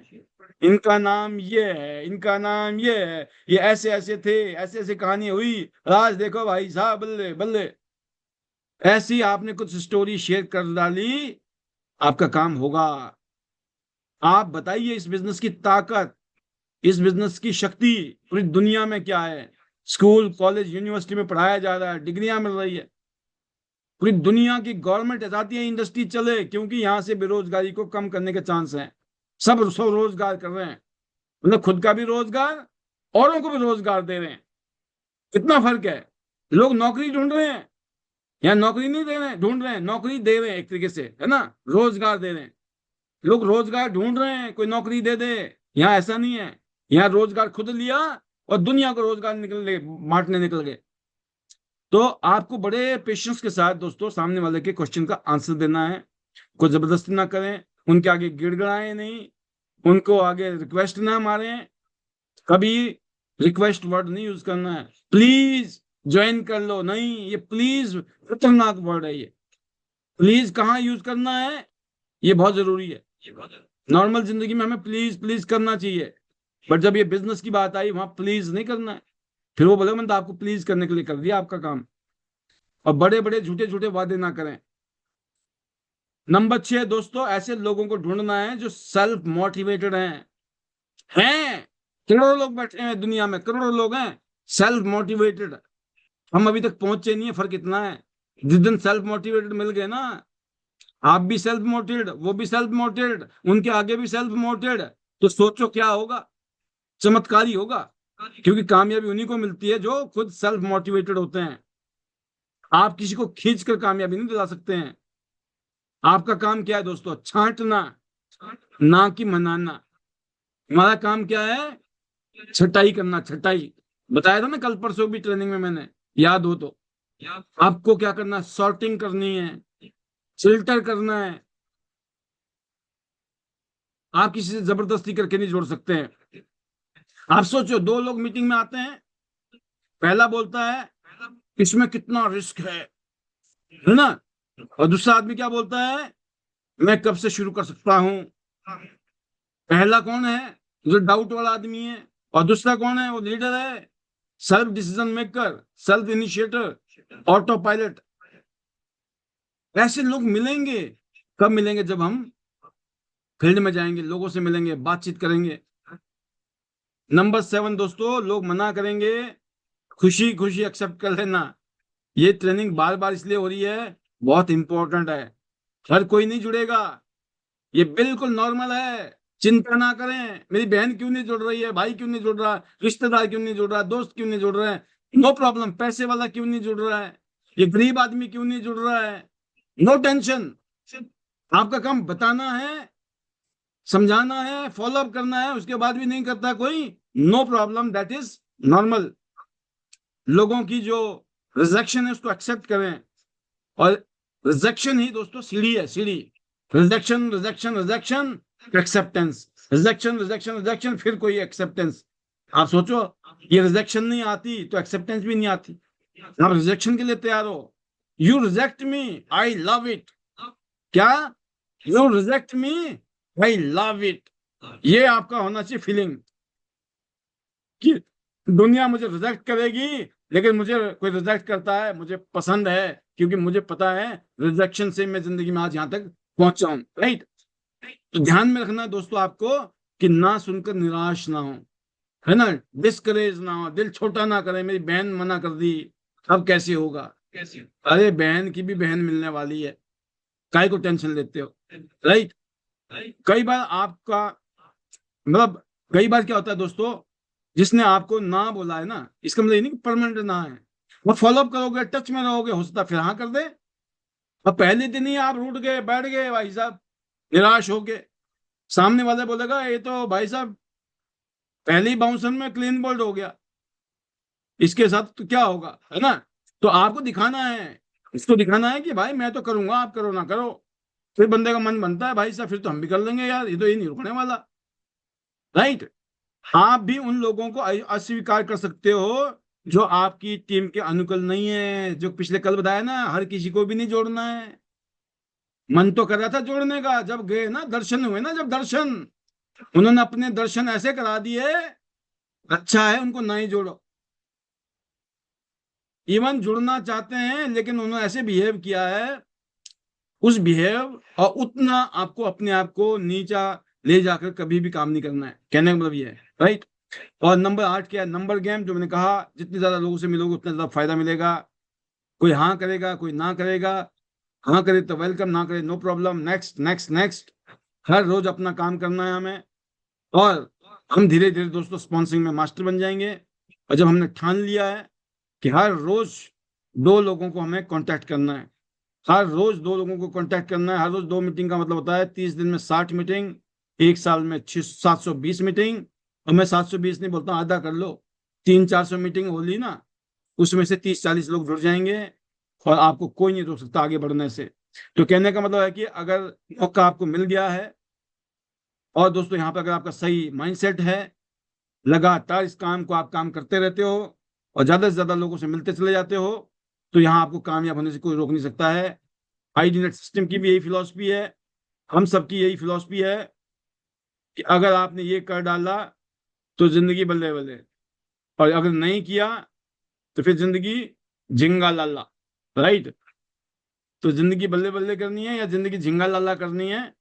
इनका नाम ये है, इनका नाम ये है, ये ऐसे ऐसे थे, ऐसे ऐसे कहानी हुई, आज देखो भाई साहब, बल्ले बल्ले, ऐसी आपने कुछ स्टोरी शेयर कर डाली, आपका काम होगा। आप बताइए इस बिजनेस की ताकत, इस बिजनेस की शक्ति पूरी दुनिया में क्या है। स्कूल कॉलेज यूनिवर्सिटी में पढ़ाया जा रहा है, डिग्रियां मिल रही है, पूरी दुनिया की गवर्नमेंट चाहती है इंडस्ट्री चले, क्योंकि यहां से बेरोजगारी को कम करने के चांस हैं। सब स्वरोजगार कर रहे हैं, मतलब खुद का भी रोजगार, औरों को भी रोजगार दे रहे हैं। कितना फर्क है, लोग नौकरी ढूंढ रहे हैं, यहाँ नौकरी नहीं दे रहे हैं, ढूंढ रहे हैं, नौकरी दे रहे हैं एक तरीके से, है ना, रोजगार दे रहे हैं। लोग रोजगार ढूंढ रहे हैं, कोई नौकरी दे दे, यहाँ ऐसा नहीं है। यहाँ रोजगार खुद लिया और दुनिया को रोजगार निकल बांटने निकल गए। तो आपको बड़े पेशेंस के साथ दोस्तों सामने वाले के क्वेश्चन का आंसर देना है, कोई जबरदस्ती ना करें, उनके आगे गिड़गिड़ाए नहीं, उनको आगे रिक्वेस्ट ना मारें, कभी रिक्वेस्ट वर्ड नहीं यूज करना है, प्लीज ज्वाइन कर लो, नहीं, ये प्लीज खतरनाक वर्ड है। ये प्लीज कहाँ यूज करना है, ये बहुत जरूरी है। नॉर्मल जिंदगी में हमें प्लीज प्लीज करना चाहिए, बट जब ये बिजनेस की बात आई वहां प्लीज नहीं करना है। फिर वो बोले मैंने तो आपको प्लीज करने के लिए कर दिया आपका काम। और बड़े बड़े झूठे झूठे वादे ना करें। नंबर 6 दोस्तों, ऐसे लोगों को ढूंढना है जो सेल्फ मोटिवेटेड हैं। करोड़ों लोग बैठे हैं दुनिया में, करोड़ों लोग हैं सेल्फ मोटिवेटेड, हम अभी तक पहुंचे नहीं है। फर्क इतना है, जिस दिन सेल्फ मोटिवेटेड मिल गए ना, आप भी सेल्फ मोटिवेटेड, वो भी सेल्फ मोटिवेटेड, उनके आगे भी सेल्फ मोटिवेटेड, तो सोचो क्या होगा, चमत्कारी होगा। क्योंकि कामयाबी उन्हीं को मिलती है जो खुद सेल्फ मोटिवेटेड होते हैं। आप किसी को खींच कर कामयाबी नहीं दिला सकते हैं। आपका काम क्या है दोस्तों, छांटना, ना कि मनाना। हमारा काम क्या है, छटाई करना, छटाई। बताया था ना कल परसों भी ट्रेनिंग में मैंने, याद हो तो। आपको क्या करना है, सॉर्टिंग करनी है, फिल्टर करना है। आप किसी से जबरदस्ती करके नहीं जोड़ सकते हैं। आप सोचो, दो लोग मीटिंग में आते हैं, पहला बोलता है इसमें कितना रिस्क है ना, और दूसरा आदमी क्या बोलता है, मैं कब से शुरू कर सकता हूं। पहला कौन है, जो डाउट वाला आदमी है, और दूसरा कौन है, वो लीडर है, self decision maker, self initiator, auto pilot. ऐसे लोग मिलेंगे, कब मिलेंगे, जब हम फील्ड में जाएंगे, लोगों से मिलेंगे, बातचीत करेंगे। नंबर 7 दोस्तों, लोग मना करेंगे, खुशी खुशी एक्सेप्ट कर लेना। ये ट्रेनिंग बार बार इसलिए हो रही है, बहुत इंपॉर्टेंट है। हर कोई नहीं जुड़ेगा, ये बिल्कुल नॉर्मल है। चिंता ना करें, मेरी बहन क्यों नहीं जुड़ रही है, भाई क्यों नहीं जुड़ रहा, रिश्तेदार क्यों नहीं जुड़ रहा, दोस्त क्यों नहीं जुड़ रहे हैं, नो प्रॉब्लम। पैसे वाला क्यों नहीं जुड़ रहा है, ये गरीब आदमी क्यों नहीं जुड़ रहा है, नो टेंशन। आपका काम बताना है, समझाना है, फॉलो अप करना है, उसके बाद भी नहीं करता कोई, no problem, that is normal. लोगों की जो रिजेक्शन है उसको एक्सेप्ट करें, और रिजेक्शन ही दोस्तों सीढ़ी है, सीढ़ी। Rejection rejection rejection, acceptance, rejection rejection rejection, फिर कोई एक्सेप्टेंस। आप सोचो, ये रिजेक्शन नहीं आती तो एक्सेप्टेंस भी नहीं आती। आप रिजेक्शन के लिए तैयार हो, you reject me, I love it. क्या, you reject me, I love it. ये आपका होना चाहिए फीलिंग, कि दुनिया मुझे रिजेक्ट करेगी, लेकिन मुझे कोई रिजेक्ट करता है मुझे पसंद है, क्योंकि मुझे पता है रिजेक्शन से मैं जिंदगी में आज यहां तक पहुंचा हूं, राइट। तो ध्यान में रखना है दोस्तों आपको, कि ना सुनकर निराश ना हो, है ना, डिस्करेज ना हो, दिल छोटा ना करें, मेरी बहन मना कर दी, अब कैसे होगा, कैसे। अरे बहन की भी बहन मिलने वाली है, काय को टेंशन लेते हो, राइट। कई बार आपका, मतलब कई बार क्या होता है दोस्तों, जिसने आपको ना बोला है ना, इसका मतलब ये नहीं कि परमानेंट ना है, वो फॉलोअप करोगे, टच में रहोगे, हो सकता है फिर हाँ कर दे। और पहले दिन ही आप रूठ गए, बैठ गए भाई साहब, निराश हो गए, सामने वाले बोलेगा ये तो भाई साहब पहले ही बाउंसर में क्लीन बोल्ड हो गया, इसके साथ तो क्या होगा, है ना। तो आपको दिखाना है, इसको दिखाना है कि भाई मैं तो करूंगा, आप करो ना करो। फिर बंदे का मन बनता है, भाई साहब फिर तो हम भी कर लेंगे यार, ये नहीं रुकने वाला, राइट। आप भी उन लोगों को अस्वीकार कर सकते हो जो आपकी टीम के अनुकूल नहीं है, जो पिछले कल बताया ना, हर किसी को भी नहीं जोड़ना है। मन तो कर रहा था जोड़ने का, जब गए ना, दर्शन हुए ना, जब दर्शन, उन्होंने अपने दर्शन ऐसे करा दिए, अच्छा है उनको ना ही जोड़ो। इवन जुड़ना चाहते हैं, लेकिन उन्होंने ऐसे बिहेव किया है, उस बिहेव और उतना आपको अपने आप को नीचा ले जाकर कभी भी काम नहीं करना है, कहने का मतलब ये है, राइट। और नंबर 8 क्या है, नंबर गेम, जो मैंने कहा, जितने ज्यादा लोगों से मिलोगे उतना ज्यादा फायदा मिलेगा। कोई हाँ करेगा, कोई ना करेगा, हाँ करे तो वेलकम, ना करे no problem, next next next. हर रोज अपना काम करना है हमें, और हम धीरे धीरे दोस्तों स्पॉन्सरिंग में मास्टर बन जाएंगे। और जब हमने ठान लिया है कि हर रोज 2 लोगों को हमें कांटेक्ट करना है, हर रोज 2 लोगों को कांटेक्ट करना है, हर रोज 2 मीटिंग का मतलब होता है 30 दिन में 60 मीटिंग, एक साल में 720 मीटिंग। और मैं 720 नहीं बोलता, आधा कर लो, 300-400 मीटिंग होली ना, उसमें से 30-40 लोग जुड़ जाएंगे, और आपको कोई नहीं रोक सकता आगे बढ़ने से। तो कहने का मतलब है कि अगर मौका आपको मिल गया है, और दोस्तों यहाँ पर अगर आपका सही माइंडसेट है, लगातार इस काम को आप काम करते रहते हो, और ज्यादा से ज्यादा लोगों से मिलते चले जाते हो, तो यहाँ आपको कामयाब होने से कोई रोक नहीं सकता है। आईडीनेट सिस्टम की भी यही फिलॉसफी है, हम सबकी यही फिलॉसफी है, कि अगर आपने ये कर डाला तो जिंदगी बल्ले बल्ले, और अगर नहीं किया तो फिर जिंदगी झिंगा लाला, राइट। तो जिंदगी बल्ले बल्ले करनी है या जिंदगी झिंगा लाला करनी है,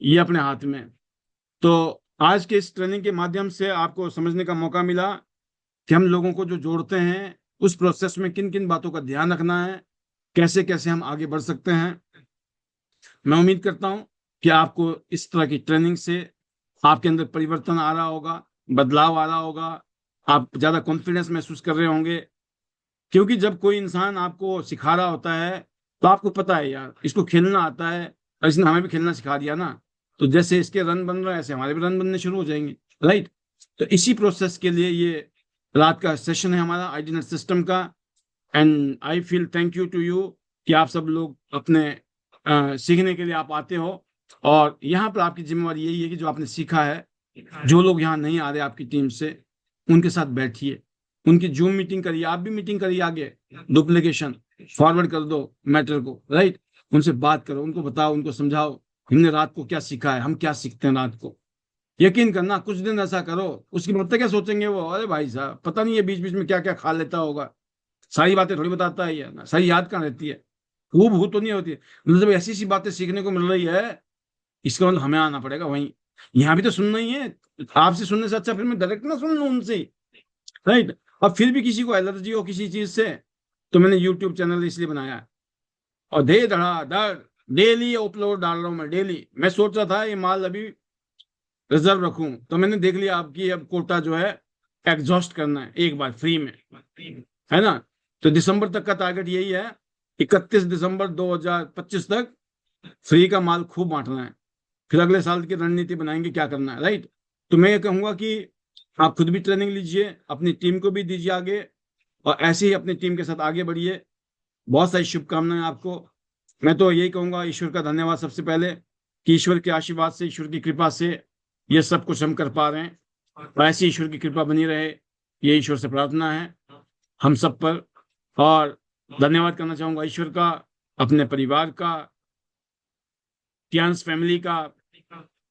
ये अपने हाथ में है। तो आज के इस ट्रेनिंग के माध्यम से आपको समझने का मौका मिला कि हम लोगों को जो जोड़ते हैं, उस प्रोसेस में किन किन बातों का ध्यान रखना है, कैसे कैसे हम आगे बढ़ सकते हैं। मैं उम्मीद करता हूं कि आपको इस तरह की ट्रेनिंग से आपके अंदर परिवर्तन आ रहा होगा, बदलाव आ रहा होगा, आप ज्यादा कॉन्फिडेंस महसूस कर रहे होंगे। क्योंकि जब कोई इंसान आपको सिखा रहा होता है, तो आपको पता है यार इसको खेलना आता है, और इसने हमें भी खेलना सिखा दिया ना, तो जैसे इसके रन बन रहे हैं ऐसे हमारे भी रन बनने शुरू हो जाएंगे, राइट। तो इसी प्रोसेस के लिए ये रात का सेशन है हमारा आईडीनेट सिस्टम का। And I feel thank you to you कि आप सब लोग अपने सीखने के लिए आप आते हो। और यहाँ पर आपकी जिम्मेवारी यही है कि जो आपने सीखा है, जो लोग यहाँ नहीं आ रहे आपकी टीम से, उनके साथ बैठिए, उनकी जूम मीटिंग करिए, आप भी मीटिंग करिए, आगे डुप्लीकेशन फॉरवर्ड कर दो मैटर को, राइट। उनसे बात करो, उनको बताओ, उनको समझाओ हमने रात को क्या सीखा है, हम क्या सीखते हैं रात को। यकीन करना कुछ दिन ऐसा करो, उसकी मतलब क्या सोचेंगे वो, अरे भाई साहब पता नहीं है बीच बीच में क्या क्या खा लेता होगा, सारी बातें थोड़ी बताता है ये ना, सारी याद कहाँ रहती है, खूब भूत तो नहीं होती है। मतलब जब ऐसी सी बातें सीखने को मिल रही है, इसका मतलब हमें आना पड़ेगा वहीं। यहाँ भी तो सुनना ही है, आपसे सुनने से अच्छा फिर मैं डायरेक्ट ना सुन लूँ उनसे, राइट। अब फिर भी किसी को एलर्जी हो किसी चीज से, तो मैंने यूट्यूब चैनल इसलिए बनाया है, और धे धड़ाधड़ डेली अपलोड डाल रहा हूँ मैं, डेली। मैं सोच रहा था ये माल अभी रिजर्व रखूं, तो मैंने देख लिया आपकी अब कोटा जो है एग्जॉस्ट करना है एक बार फ्री में, है ना। तो दिसंबर तक का टारगेट यही है, 31 दिसंबर 2025 तक फ्री का माल खूब बांटना है। फिर अगले साल की रणनीति बनाएंगे क्या करना है, राइट। तो मैं ये कहूंगा कि आप खुद भी ट्रेनिंग लीजिए, अपनी टीम को भी दीजिए आगे, और ऐसे ही अपनी टीम के साथ आगे बढ़िए। बहुत सारी शुभकामनाएं आपको। मैं तो यही कहूंगा, ईश्वर का धन्यवाद सबसे पहले, कि ईश्वर के आशीर्वाद से, ईश्वर की कृपा से ये सब कुछ हम कर पा रहे हैं, और ऐसी ईश्वर की कृपा बनी रहे, ये ईश्वर से प्रार्थना है हम सब पर। और धन्यवाद करना चाहूंगा ईश्वर का, अपने परिवार का, टियान्स फैमिली का,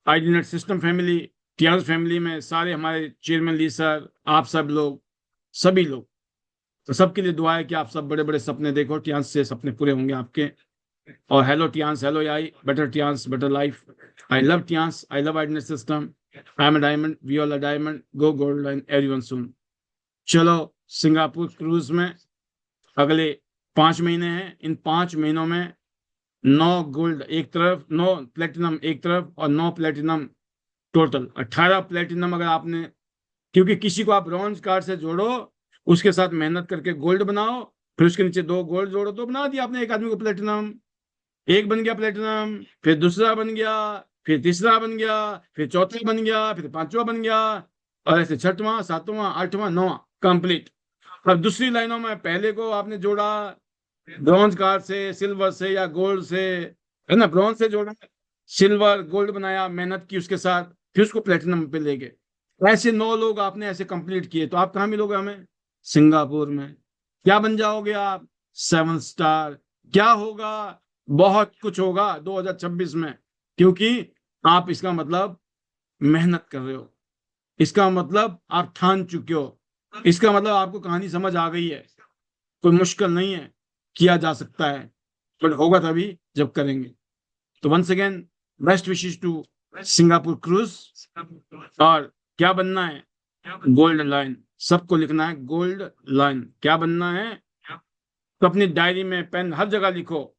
आईडीनेट सिस्टम फैमिली, टियान्स फैमिली में सारे हमारे चेयरमैन ली सर, आप सब लोग, सभी लोग, तो सबके लिए दुआ है कि आप सब बड़े बड़े सपने देखो, टियान्स से सपने पूरे होंगे आपके। और hello Tiens, hello AI, better Tiens better life. I love Tiens, I love आईडीनेट system, I am a diamond, we all a diamond, go gold line everyone soon. चलो, सिंगापुर क्रूज में अगले 5 महीने हैं, इन 5 महीनों में 9 गोल्ड एक तरफ, 9 प्लेटिनम एक तरफ, और 9 प्लेटिनम, टोटल 18 प्लेटिनम। अगर आपने, क्योंकि किसी को आप ब्रॉन्ज कार्ड से जोड़ो, उसके साथ मेहनत करके गोल्ड बनाओ, फिर उसके नीचे 2 गोल्ड जोड़ो, तो बना दिया आपने एक आदमी को प्लेटिनम। एक बन गया प्लेटिनम, फिर दूसरा बन गया, फिर तीसरा बन गया, फिर चौथा बन गया, फिर पांचवा बन गया, और ऐसे छठवां, सातवां, आठवां, नौवां कंप्लीट। अब दूसरी लाइनों में पहले को आपने जोड़ा ब्रॉन्ज कार्ड से, सिल्वर से या गोल्ड से, है ना, ब्रॉन्ज से जोड़ा, सिल्वर गोल्ड बनाया, मेहनत की उसके साथ, फिर उसको प्लेटिनम पे ले गए। ऐसे 9 लोग आपने ऐसे कंप्लीट किए, तो आप कहाँ मिलोगे हमें? सिंगापुर में। क्या बन जाओगे आप? 7 स्टार। क्या होगा? बहुत कुछ होगा 2026 में, क्योंकि आप, इसका मतलब मेहनत कर रहे हो, इसका मतलब आप ठान चुके हो, इसका मतलब आपको कहानी समझ आ गई है। कोई मुश्किल नहीं है, किया जा सकता है, बट होगा तभी जब करेंगे। तो once again, best wishes to Singapore cruise. और क्या बनना है? Gold line. सबको लिखना है गोल्ड लाइन। क्या बनना है? तो अपनी डायरी में पेन हर जगह लिखो,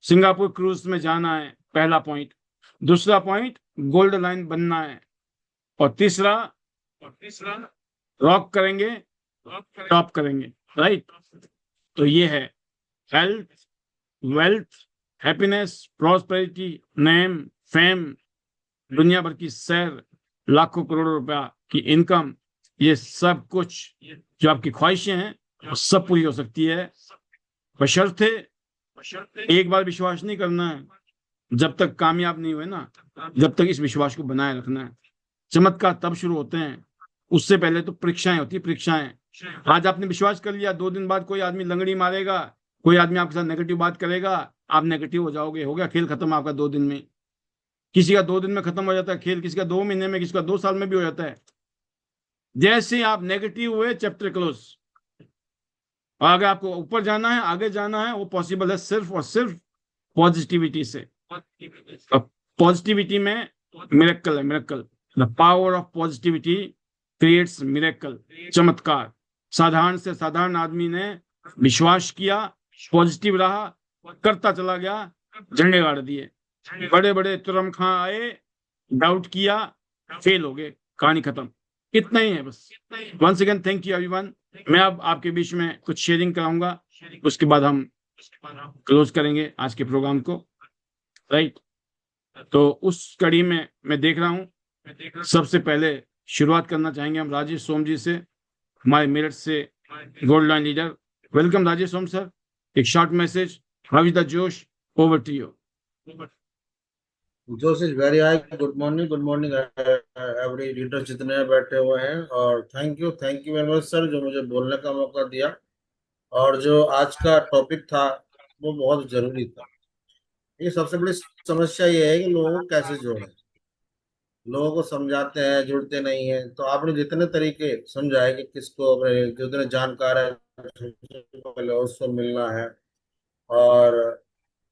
सिंगापुर क्रूज में जाना है, पहला पॉइंट। दूसरा पॉइंट, गोल्ड लाइन बनना है। और तीसरा, रॉक करेंगे, टॉप करेंगे, राइट। तो ये है health, wealth, happiness, prosperity, name, fame, दुनिया भर की सैर, लाखों करोड़ों रुपया की इनकम, ये सब कुछ जो आपकी ख्वाहिशें हैं वो सब पूरी हो सकती है, बशर्ते एक बार विश्वास नहीं करना है। जब तक कामयाब नहीं हुए ना, जब तक इस विश्वास को बनाए रखना है। चमत्कार तब शुरू होते हैं, उससे पहले तो परीक्षाएं होती है, परीक्षाएं। आज आपने विश्वास कर लिया, 2 दिन बाद कोई आदमी लंगड़ी मारेगा, कोई आदमी आपके साथ नेगेटिव बात करेगा, आप नेगेटिव हो जाओगे, हो गया खेल खत्म आपका 2 दिन में। किसी का 2 दिन में खत्म हो जाता है खेल, किसी का 2 महीने में, किसी का 2 साल में भी हो जाता है। जैसे ही आप नेगेटिव हुए, चैप्टर क्लोज। और अगर आपको ऊपर जाना है, आगे जाना है, वो पॉसिबल है सिर्फ और सिर्फ पॉजिटिविटी से। पॉजिटिविटी में मिरेकल है, miracle. The power of positivity creates miracle, चमत्कार। साधारण से साधारण आदमी ने विश्वास किया, पॉजिटिव रहा, करता चला गया, झंडे गाड़ दिए। बड़े बड़े तुरम खां आए, डाउट किया, फेल हो गए, कहानी खत्म। इतना ही है बस। Once again thank you everyone. मैं अब आपके बीच में कुछ शेयरिंग कराऊंगा, उसके बाद हम क्लोज करेंगे आज के प्रोग्राम को, राइट। तो उस कड़ी में मैं देख रहा हूं, सबसे पहले शुरुआत करना चाहेंगे हम राजेश सोम जी से, हमारे मेरठ से gold line leader. Welcome Rajesh Om sir, एक short message, how is the जोश, over to you. Josh is very high. Good morning every leader जितने बैठे हुए हैं, और thank you very much sir, जो मुझे बोलने का मौका दिया। और जो आज का टॉपिक था वो बहुत जरूरी था। ये सबसे बड़ी समस्या ये है कि लोगों को कैसे जोड़ें। लोगों को समझाते हैं, जुड़ते नहीं है। तो आपने जितने तरीके समझाए कि किसको अपने जितने जानकार है पहले उसको मिलना है, और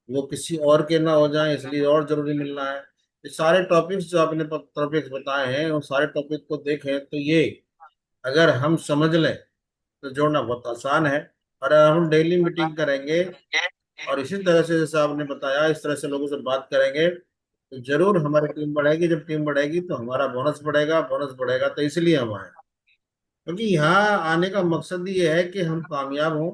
वो किसी और के ना हो जाए इसलिए और जरूरी मिलना है। ये सारे टॉपिक्स जो आपने टॉपिक्स बताए हैं, उन सारे टॉपिक को देखें तो ये अगर हम समझ लें तो जोड़ना बहुत आसान है। और अगर हम डेली मीटिंग करेंगे और इसी तरह से जैसे आपने बताया इस तरह से लोगों से बात करेंगे तो जरूर हमारी टीम बढ़ेगी। जब टीम बढ़ेगी तो हमारा बोनस बढ़ेगा तो इसलिए हम आए, क्योंकि यहाँ आने का मकसद ये है कि हम कामयाब हों।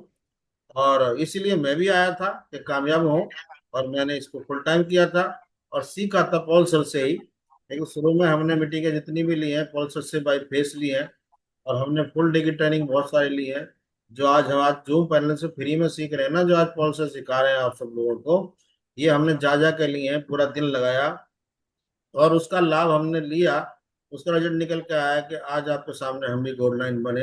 और इसीलिए मैं भी आया था कि कामयाब हो। और मैंने इसको फुल टाइम किया था और सीखा था पॉल सर से ही। लेकिन शुरू में हमने मीटिंगें जितनी भी ली हैं पॉल सर से बाई फेस ली हैं, और हमने फुल डे की ट्रेनिंग बहुत सारी ली है। जो आज जूम पैनल से फ्री में सीख रहे हैं ना, जो आज पॉल सर सिखा रहे हैं आप सब लोगों को, ये हमने जा के लिए हैं, पूरा दिन लगाया और उसका लाभ हमने लिया। उसका रिजल्ट निकल के आया कि आज आपके सामने हम भी गोल्ड लाइन बने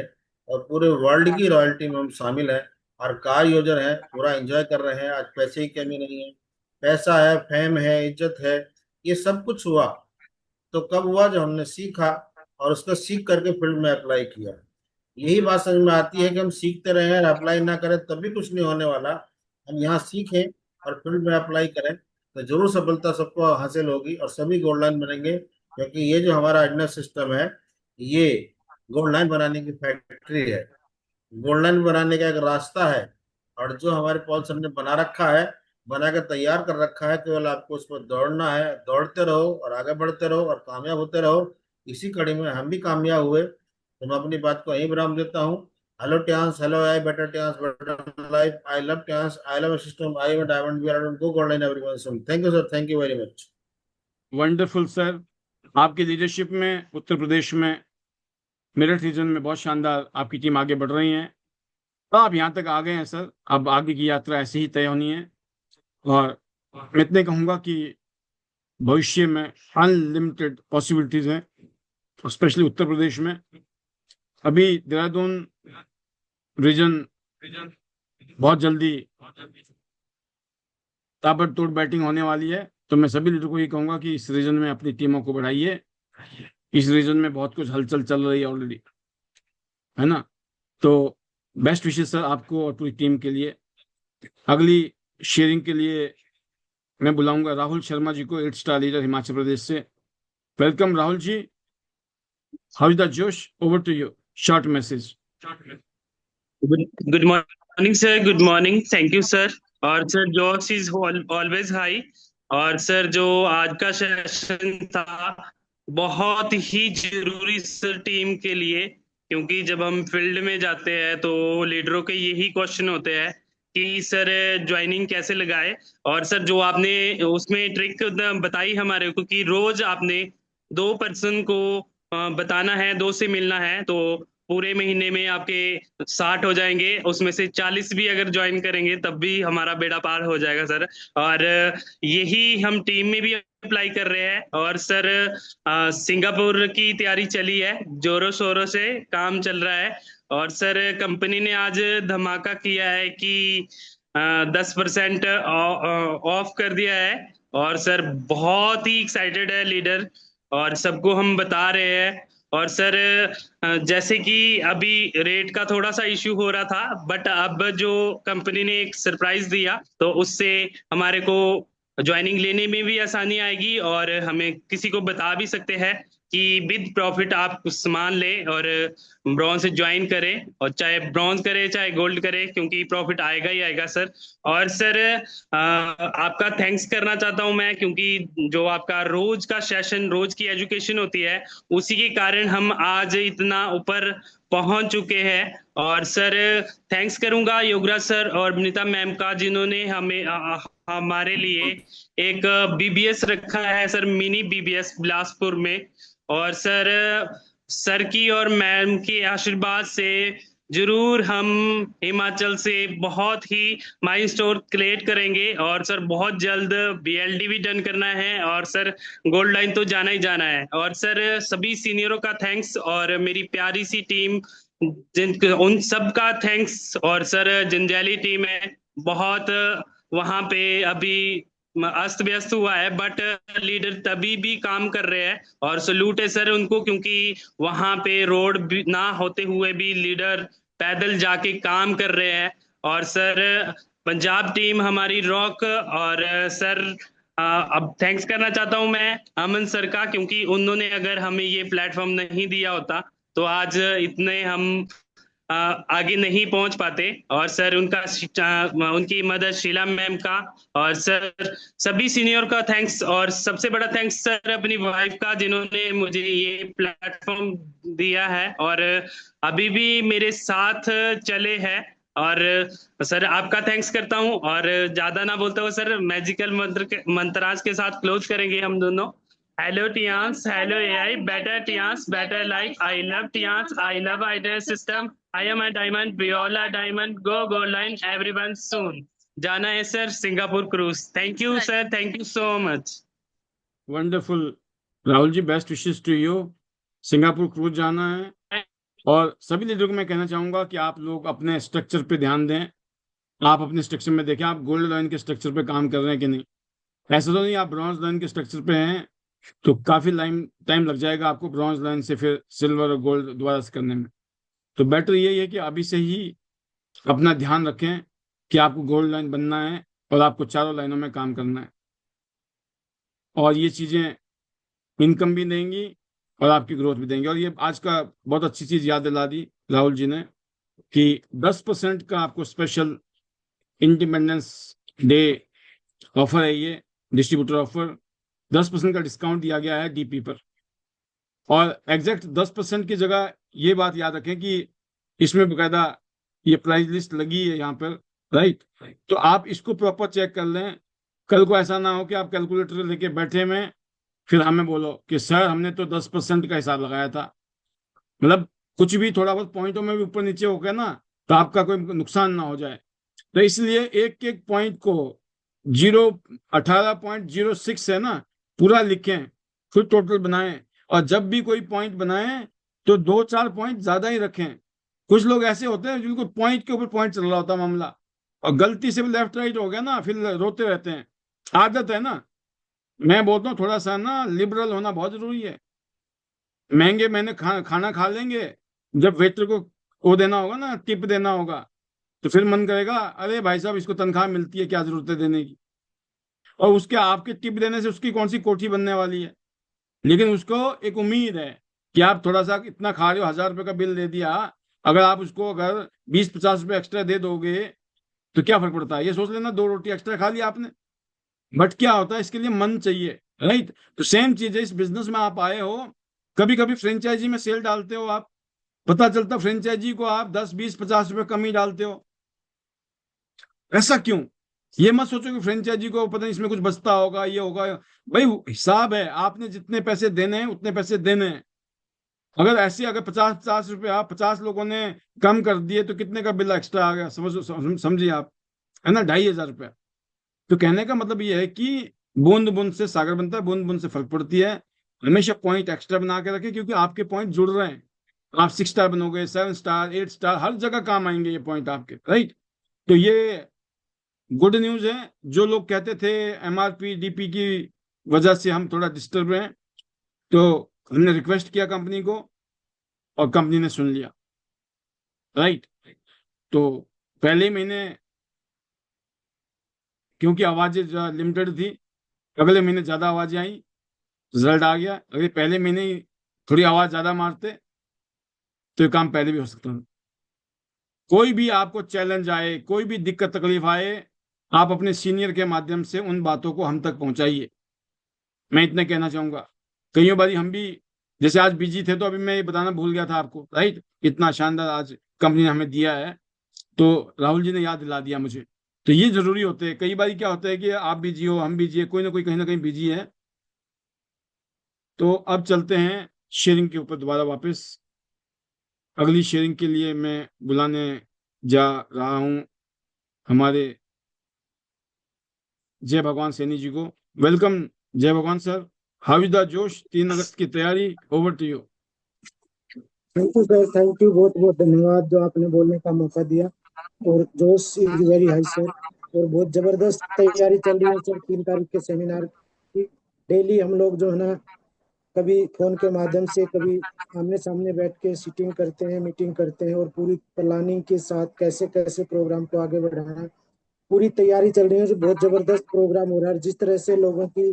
और पूरे वर्ल्ड की रॉयल्टी में हम शामिल हैं और कार यूजर हैं, पूरा एंजॉय कर रहे हैं। आज पैसे की कमी नहीं है, पैसा है, फेम है, इज्जत है, ये सब कुछ हुआ। तो कब हुआ? जब हमने सीखा और उसको सीख करके फील्ड में अप्लाई किया। यही बात समझ में आती है कि हम सीखते रहें और अप्लाई ना करें तब भी कुछ नहीं होने वाला। हम यहाँ सीखें और फील्ड में अप्लाई करें तो जरूर सफलता सबको हासिल होगी और सभी गोल्ड लाइन बनेंगे, क्योंकि ये जो हमारा अटेंडेंस सिस्टम है ये गोल्ड लाइन बनाने की फैक्ट्री है। गोल्ड लाइन बनाने का एक रास्ता है, और जो हमारे पॉल सर ने बना रखा है, बना के तैयार कर रखा है, केवल आपको उस पर दौड़ना है। दौड़ते रहो और आगे बढ़ते रहो और कामयाब होते रहो। इसी कड़ी में हम भी कामयाब हुए, तो मैं अपनी बात को यहीं विराम देता हूँ। Hello Tiens, hello AI better Tiens, better life, I love Tiens, I love system, I want diamond, we are go gold line everyone soon. Thank you sir, thank you very much. Wonderful sir, आपकी leadership में उत्तर प्रदेश में Meerut reason में बहुत शानदार आपकी team आगे बढ़ रही है। तो आप यहाँ तक आ गए हैं सर, अब आगे की यात्रा ऐसे ही तय होनी है। और मैं इतने कहूँगा कि भविष्य में अनलिमिटेड पॉसिबिलिटीज हैं, स्पेशली उत्तर प्रदेश में। अभी देहरादून रीजन बहुत जल्दी ताबड़तोड़ बैटिंग होने वाली है, तो मैं सभी लीडर को ये कहूंगा कि इस रीजन में अपनी टीमों को बढ़ाइए। इस रीजन में बहुत कुछ हलचल चल रही है ऑलरेडी, है ना। तो बेस्ट विशेस सर आपको और पूरी टीम के लिए। अगली शेयरिंग के लिए मैं बुलाऊंगा राहुल शर्मा जी को, 8 स्टार लीडर हिमाचल प्रदेश से। Welcome Rahul ji, how is the जोश, over to you, short message. Good good morning sir, good morning, thank you sir. और sir josh is always high. और सर जो आज का सेशन था बहुत ही जरूरी सर टीम के लिए, क्योंकि जब हम फील्ड में जाते हैं तो लीडरों के यही क्वेश्चन होते हैं कि सर ज्वाइनिंग कैसे लगाए। और सर जो आपने उसमें ट्रिक बताई हमारे को कि रोज आपने 2 पर्सन को बताना है, 2 से मिलना है, तो पूरे महीने में आपके 60 हो जाएंगे। उसमें से 40 भी अगर ज्वाइन करेंगे तब भी हमारा बेड़ा पार हो जाएगा सर। और यही हम टीम में भी अप्लाई कर रहे हैं। और सर सिंगापुर की तैयारी चली है, जोरों शोरों से काम चल रहा है। और सर कंपनी ने आज धमाका किया है कि 10% ऑफ कर दिया है। और सर बहुत ही एक्साइटेड है लीडर, और सबको हम बता रहे हैं। और सर जैसे कि अभी रेट का थोड़ा सा इश्यू हो रहा था, बट अब जो कंपनी ने एक सरप्राइज दिया तो उससे हमारे को ज्वाइनिंग लेने में भी आसानी आएगी, और हमें किसी को बता भी सकते हैं कि विद प्रॉफिट आप सामान लें और ब्रॉन्ज से ज्वाइन करें, और चाहे ब्रॉन्ज करे चाहे गोल्ड करे, क्योंकि प्रॉफिट आएगा ही आएगा सर। और सर आपका थैंक्स करना चाहता हूं मैं, क्योंकि जो आपका रोज का सेशन, रोज की एजुकेशन होती है, उसी के कारण हम आज इतना ऊपर पहुंच चुके हैं। और सर थैंक्स करूंगा योगराज सर और विनीता मैम का, जिन्होंने हमें हमारे लिए एक बीबीएस रखा है सर, मिनी बीबीएस बिलासपुर में। और सर की और मैम के आशीर्वाद से जरूर हम हिमाचल से बहुत ही माइलस्टोन क्रिएट करेंगे, और सर बहुत जल्द बीएलडी भी डन करना है, और सर गोल्ड लाइन तो जाना ही जाना है। और सर सभी सीनियरों का थैंक्स, और मेरी प्यारी सी टीम जिन उन सब का थैंक्स। और सर जंजैली टीम है बहुत, वहां पे अभी अस्त व्यस्त हुआ है, बट लीडर तभी भी काम कर रहे हैं, और सल्यूट है सर उनको, क्योंकि वहां पे रोड भी ना होते हुए भी लीडर पैदल जाके काम कर रहे हैं। और सर पंजाब टीम हमारी रॉक। और सर अब थैंक्स करना चाहता हूं मैं अमन सर का, क्योंकि उन्होंने अगर हमें ये प्लेटफॉर्म नहीं दिया होता तो आज इतने हम आगे नहीं पहुंच पाते। और सर उनकी मदद शीला मैम का, और सर सभी सीनियर का थैंक्स, और सबसे बड़ा थैंक्स सर अपनी वाइफ का, जिन्होंने मुझे ये प्लेटफॉर्म दिया है और अभी भी मेरे साथ चले हैं। और सर आपका थैंक्स करता हूं, और ज्यादा ना बोलता हूं सर, मैजिकल मंत्राज के साथ क्लोज करेंगे हम दोनों। Hello Tians, hello AI, better Tians, better like, I love Tians, I love idea system, I am a diamond, Viola diamond, go line, everyone soon. जाना है sir Singapore cruise. Thank you sir, thank you so much. Wonderful Rahul ji, best wishes to you. Singapore cruise जाना है, और सभी लीडरों को मैं कहना चाहूंगा कि आप लोग अपने स्ट्रक्चर पे ध्यान दें। आप अपने स्ट्रक्चर में देखें आप गोल्ड लाइन के स्ट्रक्चर पे काम कर रहे हैं कि नहीं। ऐसा तो नहीं आप ब्रॉन्ज लाइन के स्ट्रक्चर पे हैं तो काफी टाइम लग जाएगा आपको ब्रॉन्ज लाइन से फिर सिल्वर और गोल्ड दोबारा से करने में। तो बेटर यही है कि अभी से ही अपना ध्यान रखें कि आपको गोल्ड लाइन बनना है और आपको चारों लाइनों में काम करना है, और ये चीजें इनकम भी देंगी और आपकी ग्रोथ भी देंगी। और ये आज का बहुत अच्छी चीज याद दिला दी राहुल जी ने कि 10% का आपको स्पेशल इंडिपेंडेंस डे ऑफर है, ये डिस्ट्रीब्यूटर ऑफर। 10% का डिस्काउंट दिया गया है डीपी पर, और एग्जैक्ट 10% की जगह ये बात याद रखें कि इसमें बकायदा ये प्राइस लिस्ट लगी है यहाँ पर, राइट। तो आप इसको प्रॉपर चेक कर लें, कल को ऐसा ना हो कि आप कैलकुलेटर लेके बैठे में फिर हमें बोलो कि सर हमने तो 10% का हिसाब लगाया था। मतलब कुछ भी थोड़ा बहुत पॉइंटों में भी ऊपर नीचे हो गया ना तो आपका कोई नुकसान ना हो जाए। तो इसलिए एक एक पॉइंट को 18.06 है ना पूरा लिखें, फिर टोटल बनाएं, और जब भी कोई पॉइंट बनाएं तो 2-4 पॉइंट ज्यादा ही रखें। कुछ लोग ऐसे होते हैं जिनको पॉइंट के ऊपर पॉइंट चल रहा होता है मामला, और गलती से भी लेफ्ट राइट हो गया ना फिर रोते रहते हैं। आदत है ना। मैं बोलता हूँ थोड़ा सा ना लिबरल होना बहुत जरूरी है। महंगे मैंने खाना खा लेंगे, जब वेटर को वो देना होगा ना टिप देना होगा तो फिर मन करेगा अरे भाई साहब इसको तनख्वाह मिलती है क्या जरूरत है देने की, और उसके आपके टिप देने से उसकी कौन सी कोठी बनने वाली है। लेकिन उसको एक उम्मीद है कि आप थोड़ा सा इतना खा रहे हो, 1000 रुपये का बिल दे दिया, अगर आप उसको अगर 20-50 रुपये एक्स्ट्रा दे दोगे तो क्या फर्क पड़ता है, ये सोच लेना 2 रोटी एक्स्ट्रा खा लिया आपने। बट क्या होता है इसके लिए मन चाहिए, राइट। तो सेम चीज है इस बिजनेस में, आप आए हो कभी कभी फ्रेंचाइजी में सेल डालते हो आप, पता चलता फ्रेंचाइजी को आप 10-20-50 रुपये कम ही डालते हो। ऐसा क्यों? ये मत सोचो कि फ्रेंचाइजी को पता नहीं इसमें कुछ बचता होगा ये होगा। भाई हिसाब है, आपने जितने पैसे देने हैं उतने पैसे देने हैं। अगर 50-50 रुपये आप 50 लोगों ने कम कर दिए तो कितने का बिल एक्स्ट्रा आ गया, समझिए आप, है ना, 2500 रुपया। तो कहने का मतलब ये है कि बूंद बूंद से सागर बनता है, बूंद बूंद से फर्क पड़ती है। हमेशा पॉइंट एक्स्ट्रा बना के रखें क्योंकि आपके पॉइंट जुड़ रहे हैं। आप 6 स्टार बनोगे, 7 स्टार, 8 स्टार, हर जगह काम आएंगे ये पॉइंट आपके, राइट। तो ये गुड न्यूज है। जो लोग कहते थे एमआरपी डीपी की वजह से हम थोड़ा डिस्टर्ब हैं, तो हमने रिक्वेस्ट किया कंपनी को और कंपनी ने सुन लिया, राइट। तो पहले महीने क्योंकि आवाजें लिमिटेड थी, अगले महीने ज्यादा आवाजें आई, रिजल्ट आ गया। अगर पहले महीने ही थोड़ी आवाज ज्यादा मारते तो ये काम पहले भी हो सकता था। कोई भी आपको चैलेंज आए, कोई भी दिक्कत तकलीफ आए, आप अपने सीनियर के माध्यम से उन बातों को हम तक पहुंचाइए। मैं इतना कहना चाहूंगा। कई बार हम भी जैसे आज बिजी थे तो अभी मैं ये बताना भूल गया था आपको, राइट। इतना शानदार आज कंपनी ने हमें दिया है तो राहुल जी ने याद दिला दिया मुझे। तो ये जरूरी होते हैं। कई बार क्या होता है कि आप बिजी हो, हम बिजी है, कोई ना कोई कहीं ना कहीं बिजी है। तो अब चलते हैं शेयरिंग के ऊपर दोबारा वापस। अगली शेयरिंग के लिए मैं बुलाने जा रहा हूं हमारे जय भगवान सैनी जी को। वेलकम जय भगवान सर। हाउ इज द जोश? 3 अगस्त की तैयारी, over to you. Thank you sir, thank you, बहुत बहुत धन्यवाद जो आपने बोलने का मौका दिया। और जोश इज वेरी हाई सर, और बहुत जबरदस्त तैयारी चल रही है सर 3 तारीख के सेमिनार की। डेली हम लोग जो है ना, कभी फोन के माध्यम से, कभी आमने सामने बैठ के सीटिंग करते हैं, मीटिंग करते हैं, और पूरी प्लानिंग के साथ कैसे कैसे प्रोग्राम को आगे बढ़ाना है, पूरी तैयारी चल रही है। जो बहुत जबरदस्त प्रोग्राम हो रहा है, जिस तरह से लोगों की,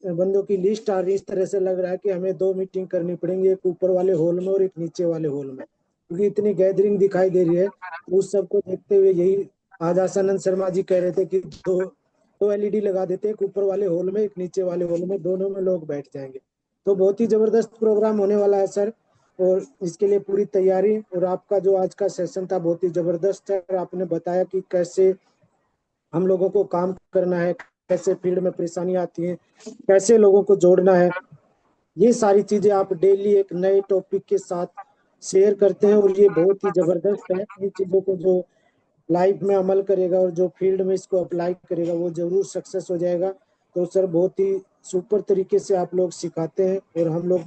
बंदों की लिस्ट आ रही है, इस तरह से लग रहा है कि हमें 2 मीटिंग करनी पड़ेंगी, एक ऊपर वाले हॉल में और एक नीचे वाले हॉल में, क्योंकि इतनी गैदरिंग दिखाई दे रही है। उस सब को देखते हुए यही आज आसानंद शर्मा जी कह रहे थे कि दो दो एलईडी लगा देते हैं, एक ऊपर वाले हॉल में, एक नीचे वाले हॉल में, दोनों में लोग बैठ जाएंगे। तो बहुत ही जबरदस्त प्रोग्राम होने वाला है सर, और इसके लिए पूरी तैयारी। और आपका जो आज का सेशन था बहुत ही जबरदस्त है, और आपने बताया कि कैसे हम लोगों को काम करना है, कैसे फील्ड में परेशानी आती है, कैसे लोगों को जोड़ना है। ये सारी चीजें आप डेली एक नए टॉपिक के साथ शेयर करते हैं, और ये बहुत ही जबरदस्त है। इन चीजों को जो लाइफ में अमल करेगा और जो फील्ड में इसको अप्लाई करेगा वो जरूर सक्सेस हो जाएगा। तो सर बहुत ही सुपर तरीके से आप लोग सिखाते हैं, और हम लोग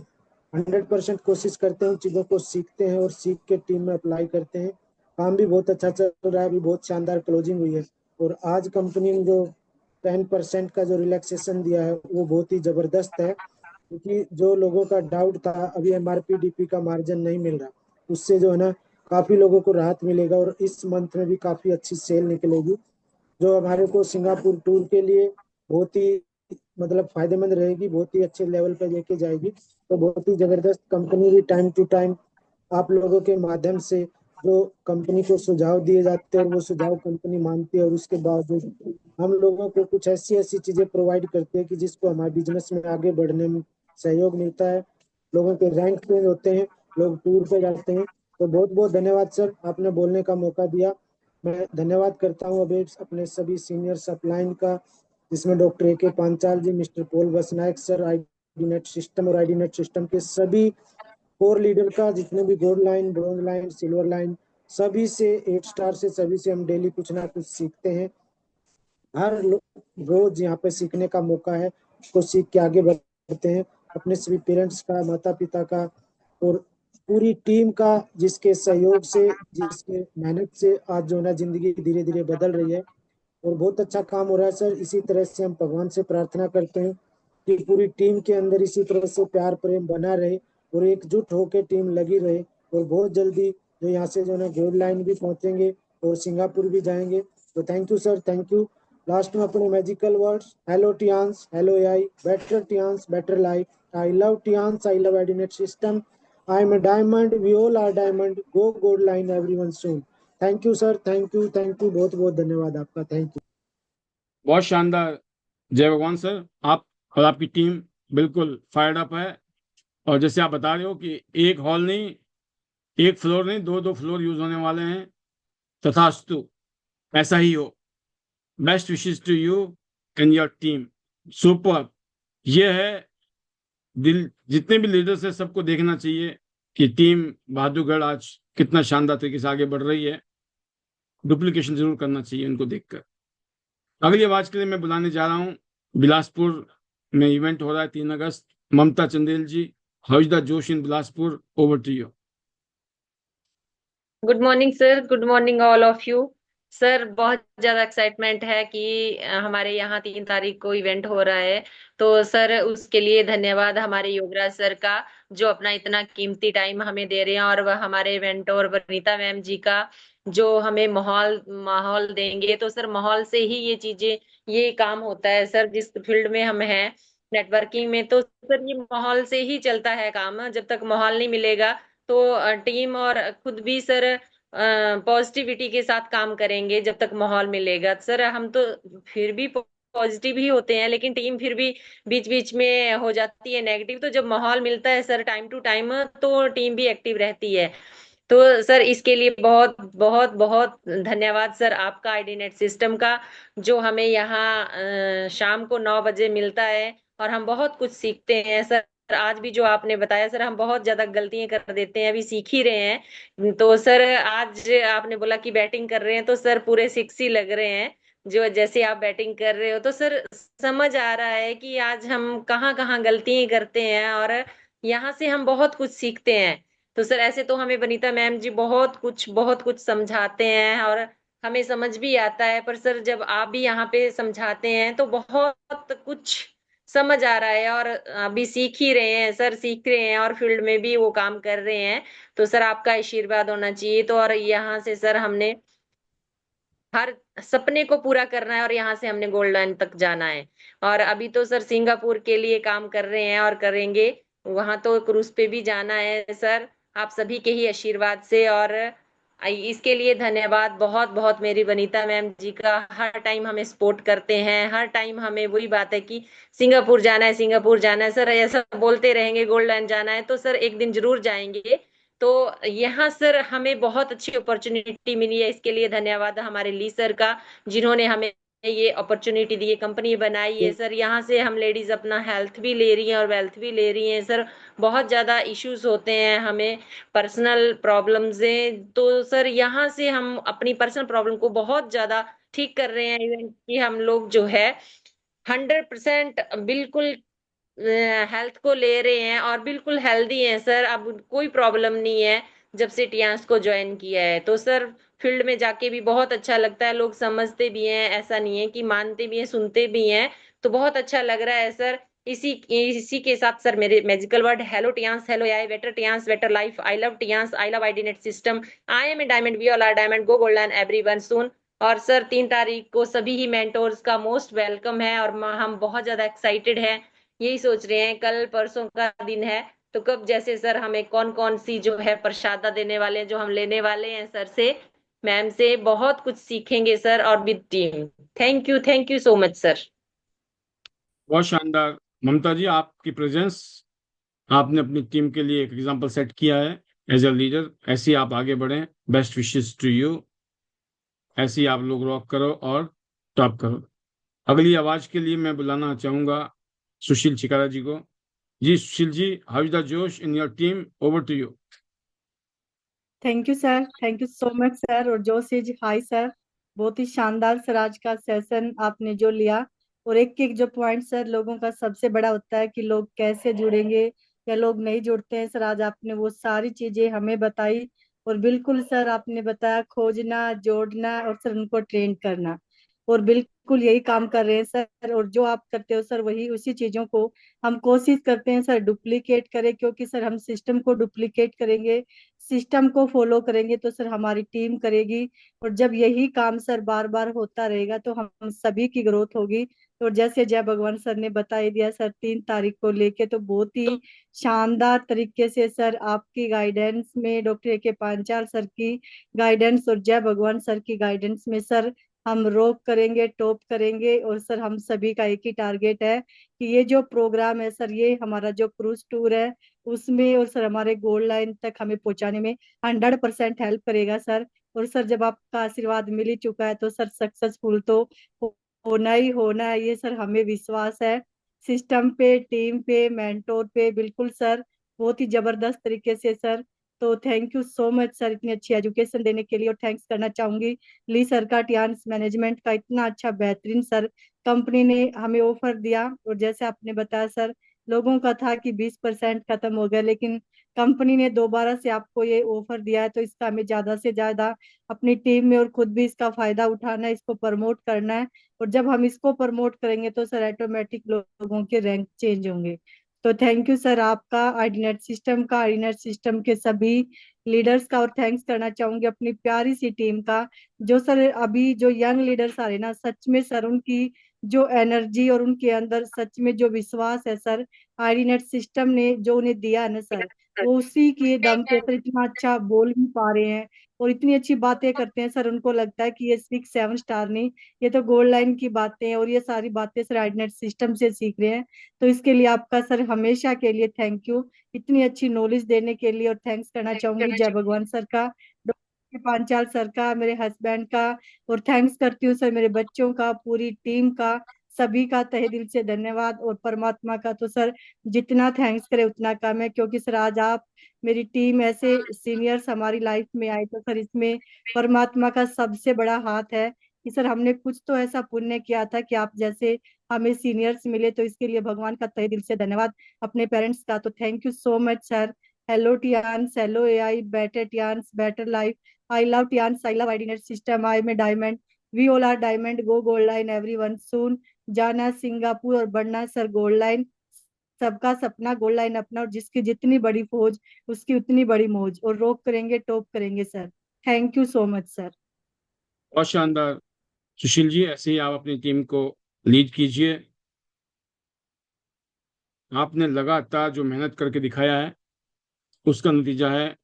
100% कोशिश करते हैं, उन चीज़ों को सीखते हैं और सीख के टीम में अप्लाई करते हैं। काम भी बहुत अच्छा चल रहा है, अभी बहुत शानदार क्लोजिंग हुई है। और आज कंपनी ने जो 10% का जो रिलैक्सेशन दिया है वो बहुत ही जबरदस्त है, क्योंकि जो लोगों का डाउट था, अभी एमआरपी डीपी का मार्जिन नहीं मिल रहा, उससे जो है ना काफी लोगों को राहत मिलेगा, और इस मंथ में भी काफी अच्छी सेल निकलेगी, जो हमारे को सिंगापुर टूर के लिए बहुत ही मतलब फायदेमंद रहेगी, बहुत ही अच्छे लेवल पे लेके जाएगी। तो बहुत ही जबरदस्त कंपनी भी टाइम टू टाइम आप लोगों के माध्यम से जो कंपनी को सुझाव दिए जाते हैं, और वो सुझाव कंपनी मानती है, और उसके बावजूद हम लोगों को कुछ ऐसी ऐसी चीजें प्रोवाइड करते हैं कि जिसको हमारे बिजनेस में आगे बढ़ने में सहयोग मिलता है। लोगों के रैंक चेंज होते हैं, लोग टूर पे जाते हैं। तो बहुत बहुत धन्यवाद सर, आपने बोलने का मौका दिया। मैं धन्यवाद करता हूँ अभी अपने सभी सीनियर सप्लाइन का, जिसमें doctor A K Panchal ji, mister Paul Basnayak sir, ID net system और आईडी नेट सिस्टम के सभी कोर लीडर का, जितने भी gold line, bronze line, silver line, सभी से, 8 स्टार से, सभी से हम डेली कुछ ना कुछ सीखते हैं। हर रोज यहाँ पे सीखने का मौका है, उसको सीख के आगे बढ़ते हैं। अपने सभी पेरेंट्स का, माता पिता का, और पूरी टीम का, जिसके सहयोग से, जिसके मेहनत से आज जो है ना जिंदगी धीरे धीरे बदल रही है, और बहुत अच्छा काम हो रहा है सर। इसी तरह से हम भगवान से प्रार्थना करते हैं कि पूरी टीम के अंदर इसी तरह से प्यार प्रेम बना रहे, और एकजुट होकर टीम लगी रहे, और बहुत जल्दी जो यहाँ से जो है ना गोल्ड लाइन भी पहुंचेंगे और सिंगापुर भी जाएंगे। तो thank you sir, thank you. Last में अपने magical words, hello Tiens, hello AI, better Tiens, better life, I love Tiens, I love IDNet system, I am a diamond, we all are diamond, go gold line everyone soon. Thank you sir, thank you, thank you, बहुत बहुत धन्यवाद आपका, thank you. बहुत शानदार जय भगवान sir. आप और आपकी टीम बिल्कुल फायर्ड अप है। और जैसे आप बता रहे हो कि एक हॉल नहीं, एक फ्लोर नहीं, दो दो फ्लोर यूज होने वाले हैं। तथास्तु, ऐसा ही हो। Best wishes to you and your team. Super. ये है दिल, जितने भी लीडर्स है सबको देखना चाहिए कि टीम बहादुरगढ़ आज कितना शानदार तरीके से आगे बढ़ रही है। डुप्लीकेशन जरूर करना चाहिए उनको देखकर। अगली आवाज के लिए मैं बुलाने जा रहा हूँ, बिलासपुर में इवेंट हो रहा है 3 अगस्त। Mamta Chandel ji, how is the josh in Bilaspur, over to you. Good morning sir, good morning all of you. Sir बहुत ज्यादा एक्साइटमेंट है कि हमारे यहाँ 3 तारीख को इवेंट हो रहा है। तो सर उसके लिए धन्यवाद हमारे योगराज सर का, जो अपना इतना कीमती टाइम हमें दे रहे हैं, और वह हमारे इवेंट और वनीता मैम जी का, जो हमें माहौल माहौल देंगे। तो सर माहौल से ही ये चीजें, ये काम होता है सर, जिस फील्ड में हम हैं नेटवर्किंग में। तो सर ये माहौल से ही चलता है काम। जब तक माहौल नहीं मिलेगा तो टीम और खुद भी सर पॉजिटिविटी के साथ काम करेंगे। जब तक माहौल मिलेगा सर, हम तो फिर भी पॉजिटिव ही होते हैं, लेकिन टीम फिर भी बीच बीच में हो जाती है नेगेटिव। तो जब माहौल मिलता है सर टाइम टू टाइम, तो टीम भी एक्टिव रहती है। तो सर इसके लिए बहुत बहुत बहुत धन्यवाद सर आपका, आईडी नेट सिस्टम का, जो हमें यहाँ शाम को 9 बजे मिलता है, और हम बहुत कुछ सीखते हैं सर। आज भी जो आपने बताया सर, हम बहुत ज्यादा गलतियां कर देते हैं, अभी सीख ही रहे हैं। तो सर आज आपने बोला कि बैटिंग कर रहे हैं, तो सर पूरे सिक्स ही लग रहे हैं। जो जैसे आप बैटिंग कर रहे हो तो सर समझ आ रहा है कि आज हम कहाँ कहाँ गलतियां करते हैं, और यहाँ से हम बहुत कुछ सीखते हैं। तो सर ऐसे तो हमें वनीता मैम जी बहुत कुछ समझाते हैं, और हमें समझ भी आता है। पर सर जब आप भी यहाँ पे समझाते हैं तो बहुत कुछ समझ आ रहा है, और अभी सीख ही रहे हैं सर, सीख रहे हैं और फील्ड में भी वो काम कर रहे हैं। तो सर आपका आशीर्वाद होना चाहिए। तो और यहाँ से सर हमने हर सपने को पूरा करना है, और यहाँ से हमने गोल्ड लाइन तक जाना है। और अभी तो सर सिंगापुर के लिए काम कर रहे हैं और करेंगे, वहां तो क्रूज पे भी जाना है सर, आप सभी के ही आशीर्वाद से। और इसके लिए धन्यवाद बहुत बहुत मेरी वनीता मैम जी का, हर टाइम हमें सपोर्ट करते हैं, हर टाइम हमें वही बात है कि सिंगापुर जाना है, सिंगापुर जाना है। सर ऐसा बोलते रहेंगे गोल्ड लाइन जाना है, तो सर एक दिन जरूर जाएंगे। तो यहाँ सर हमें बहुत अच्छी अपॉर्चुनिटी मिली है, इसके लिए धन्यवाद हमारे ली सर का, जिन्होंने हमें ये अपॉर्चुनिटी दी है, कंपनी बनाई है सर। यहाँ से हम लेडीज अपना हेल्थ भी ले रही हैं और वेल्थ भी ले रही हैं सर। बहुत ज्यादा इश्यूज होते हैं हमें, पर्सनल प्रॉब्लम्स हैं, तो सर यहाँ से हम अपनी पर्सनल प्रॉब्लम को बहुत ज्यादा ठीक कर रहे हैं। इवन कि हम लोग जो है 100% बिल्कुल हेल्थ को ले रहे हैं और बिल्कुल हेल्दी हैं सर, अब कोई प्रॉब्लम नहीं है जब से टियांस को ज्वाइन किया है। तो सर फील्ड में जाके भी बहुत अच्छा लगता है, लोग समझते भी हैं, ऐसा नहीं है कि मानते भी हैं, सुनते भी हैं। तो बहुत अच्छा लग रहा है सर। इसी इसी के साथ सर मेरे magical word, hello Tiens, hello AI better Tiens, better life, I love Tiens, I love आईडीनेट system, I am a diamond, we all are diamond, go golden everyone soon. और सर 3 तारीख को सभी ही मेंटोर्स का most welcome है, और हम बहुत ज्यादा एक्साइटेड हैं। यही सोच रहे हैं, कल परसों का दिन है, तो कब जैसे सर हमें कौन कौन सी जो है प्रसादा देने वाले हैं, जो हम लेने वाले हैं सर से, मैम से बहुत कुछ सीखेंगे सर, और with team. Thank you so much sir. बहुत शानदार ममता जी, आपकी प्रेजेंस, आपने अपनी टीम के लिए एक एग्जांपल सेट किया है एज अ लीडर। ऐसे ही आप आगे बढ़ें, बेस्ट विशेस टू यू। ऐसे ही आप लोग रॉक करो और टॉप करो। अगली आवाज के लिए मैं बुलाना चाहूंगा सुशील चिकारा जी को। जी Sushil ji, how is the josh in your team, over to you. Thank you sir, thank you so much sir. और जो जी हाय सर, बहुत ही शानदार सर आज का सेशन आपने जो लिया। और एक एक जो पॉइंट सर लोगों का सबसे बड़ा होता है कि लोग कैसे जुड़ेंगे या लोग नहीं जुड़ते हैं सर, आज आपने वो सारी चीजें हमें बताई। और बिल्कुल सर आपने बताया खोजना, जोड़ना और सर उनको ट्रेन करना, और बिल्कुल यही काम कर रहे हैं सर। और जो आप करते हो सर वही उसी चीजों को हम कोशिश करते हैं सर डुप्लीकेट करें, क्योंकि सर हम सिस्टम को डुप्लीकेट करेंगे, सिस्टम को फॉलो करेंगे तो सर हमारी टीम करेगी। और जब यही काम सर बार बार होता रहेगा तो हम सभी की ग्रोथ होगी। और जैसे जय भगवान सर ने बता ही दिया सर 3 तारीख को लेके, तो बहुत ही शानदार तरीके से सर आपकी गाइडेंस में, doctor A K Panchal sir की गाइडेंस और जय भगवान सर की गाइडेंस में सर हम रॉक करेंगे, टॉप करेंगे। और सर हम सभी का एक ही टारगेट है कि ये जो प्रोग्राम है सर, ये हमारा जो क्रूज टूर है उसमें और सर हमारे गोल लाइन तक हमें पहुंचाने में 100% हेल्प करेगा सर। और सर जब आपका आशीर्वाद मिल ही चुका है तो सर सक्सेसफुल तो होना ही होना है, ये सर हमें विश्वास है सिस्टम पे, टीम पे, मेंटोर पे। बिल्कुल सर, बहुत ही जबरदस्त तरीके से सर। तो thank you so much sir इतनी अच्छी एजुकेशन देने के लिए। और थैंक्स करना चाहूंगी ली सर का, टियान्स मैनेजमेंट का, इतना अच्छा बेहतरीन सर कंपनी ने हमें ऑफर दिया। और जैसे आपने बताया सर, लोगों का था कि 20% खत्म हो गया, लेकिन कंपनी ने दोबारा से आपको ये ऑफर दिया है, तो इसका हमें ज्यादा से ज्यादा अपनी टीम में और खुद भी इसका फायदा उठाना है, इसको प्रमोट करना है। और जब हम इसको प्रमोट करेंगे तो सर ऑटोमेटिक लोगों के रैंक चेंज होंगे। तो थैंक यू सर आपका, आईडीनेट सिस्टम का, आईडीनेट सिस्टम के सभी लीडर्स का। और थैंक्स करना चाहूंगी अपनी प्यारी सी टीम का, जो सर अभी जो यंग लीडर्स आ रहे हैं ना, सच में सर उनकी जो एनर्जी और उनके अंदर सच में जो विश्वास है सर, आईडीनेट सिस्टम ने जो उन्हें दिया है ना सर, वो उसी के दम पे सर इतना अच्छा बोल भी पा रहे हैं और इतनी अच्छी बातें करते हैं सर। उनको लगता है कि ये 6-7 स्टार नहीं, ये तो गोल्ड लाइन की बातें हैं, और ये सारी बातें सर आईडीनेट सिस्टम से सीख रहे हैं। तो इसके लिए आपका सर हमेशा के लिए थैंक यू, इतनी अच्छी नॉलेज देने के लिए। और थैंक्स करना चाहूंगी जय भगवान सर का, डॉक्टर पांचाल सर का, मेरे हस्बैंड का। और थैंक्स करती हूँ सर मेरे बच्चों का, पूरी टीम का, सभी का तहे दिल से धन्यवाद। और परमात्मा का तो सर जितना थैंक्स करे उतना कम है, क्योंकि सर आज आप मेरी टीम ऐसे सीनियर्स हमारी लाइफ में आए तो सर इसमें परमात्मा का सबसे बड़ा हाथ है कि सर हमने कुछ तो ऐसा पुण्य किया था कि आप जैसे हमें सीनियर्स मिले, तो इसके लिए भगवान का तहे दिल से धन्यवाद। अपने पेरेंट्स का तो thank you so much sir. Hello Tiens, hello AI, better Tiens, better life. I love Tiens, I love आईडीनेट system, I am diamond, we all are diamond, go gold line everyone soon, जाना Singapore और बढ़ना sir gold line. सबका सपना gold line अपना, और जिसकी जितनी बड़ी फौज उसकी उतनी बड़ी मौज, और रोक करेंगे टॉप करेंगे sir. Thank you so much sir. बहुत शानदार सुशील जी, ऐसे ही आप अपनी टीम को लीड कीजिए। आपने लगातार जो मेहनत करके दिखाया है उसका नतीजा है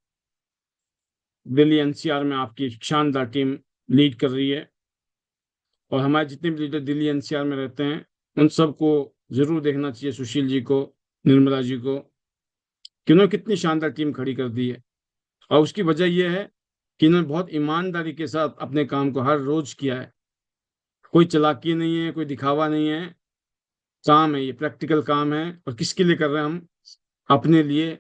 दिल्ली एनसीआर में आपकी शानदार टीम लीड कर रही है। और हमारे जितने भी लीडर दिल्ली एनसीआर में रहते हैं उन सबको जरूर देखना चाहिए सुशील जी को, निर्मला जी को, कि उन्होंने कितनी शानदार टीम खड़ी कर दी है। और उसकी वजह यह है कि इन्होंने बहुत ईमानदारी के साथ अपने काम को हर रोज किया है। कोई चालाकी नहीं है, कोई दिखावा नहीं है, काम है, ये प्रैक्टिकल काम है। और किसके लिए कर रहे हैं हम? अपने लिए।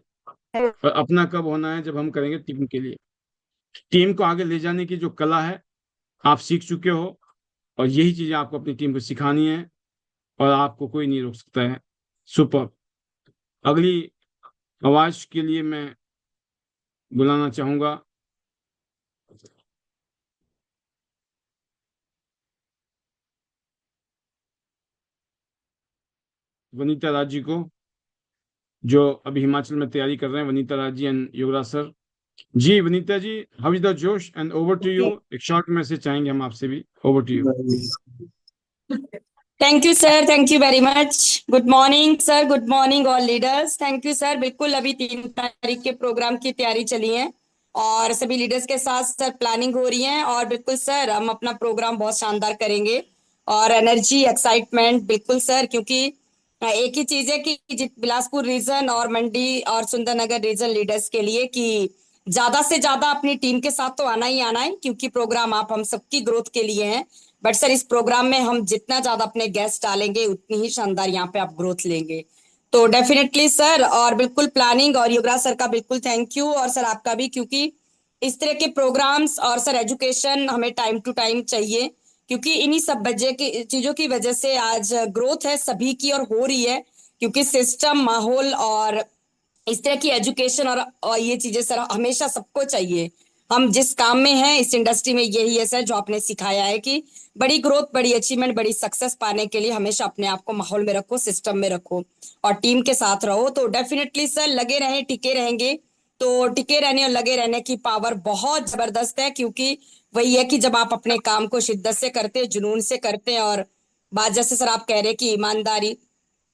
और अपना कब होना है? जब हम करेंगे टीम के लिए। टीम को आगे ले जाने की जो कला है आप सीख चुके हो, और यही चीजें आपको अपनी टीम को सिखानी है, और आपको कोई नहीं रोक सकता है। सुपर। अगली आवाज के लिए मैं बुलाना चाहूंगा वनीता राज जी को, जो अभी हिमाचल में तैयारी कर रहे हैं। Vanita Raj ji and Yuvraj sir. जी Vanita ji, how is the josh and over to you. एक शॉर्ट मैसेज चाहेंगे हम आपसे भी। Over to you. Thank you sir, thank you very much. Good morning sir, good morning all leaders. Thank you sir. बिल्कुल अभी 3 तारीख के प्रोग्राम की तैयारी चली है और सभी लीडर्स के साथ सर प्लानिंग हो रही है, और बिल्कुल सर हम अपना प्रोग्राम बहुत शानदार करेंगे। और एनर्जी, एक्साइटमेंट बिल्कुल सर, क्योंकि एक ही चीज है कि बिलासपुर रीजन और मंडी और सुंदरनगर रीजन लीडर्स के लिए कि ज्यादा से ज्यादा अपनी टीम के साथ तो आना ही आना है, क्योंकि प्रोग्राम आप हम सबकी ग्रोथ के लिए है। बट सर इस प्रोग्राम में हम जितना ज्यादा अपने गेस्ट डालेंगे उतनी ही शानदार यहाँ पे आप ग्रोथ लेंगे। तो डेफिनेटली सर, और बिल्कुल प्लानिंग और युवराज सर का बिल्कुल थैंक यू, और सर आपका भी, क्योंकि इस तरह के प्रोग्राम्स और सर एजुकेशन हमें टाइम टू टाइम चाहिए, क्योंकि इन्हीं सब वजह की चीजों की वजह से आज ग्रोथ है सभी की और हो रही है, क्योंकि सिस्टम, माहौल और इस तरह की एजुकेशन और ये चीजें सर हमेशा सबको चाहिए। हम जिस काम में हैं इस इंडस्ट्री में यही है सर जो आपने सिखाया है कि बड़ी ग्रोथ, बड़ी अचीवमेंट, बड़ी सक्सेस पाने के लिए हमेशा अपने आप को माहौल में रखो, सिस्टम में रखो और टीम के साथ रहो। तो डेफिनेटली सर लगे रहें, टिके रहेंगे। तो टिके रहने और लगे रहने की पावर बहुत जबरदस्त है, क्योंकि वही है कि जब आप अपने काम को शिद्दत से करते हैं, जुनून से करते हैं, और बात जैसे सर आप कह रहे हैं कि ईमानदारी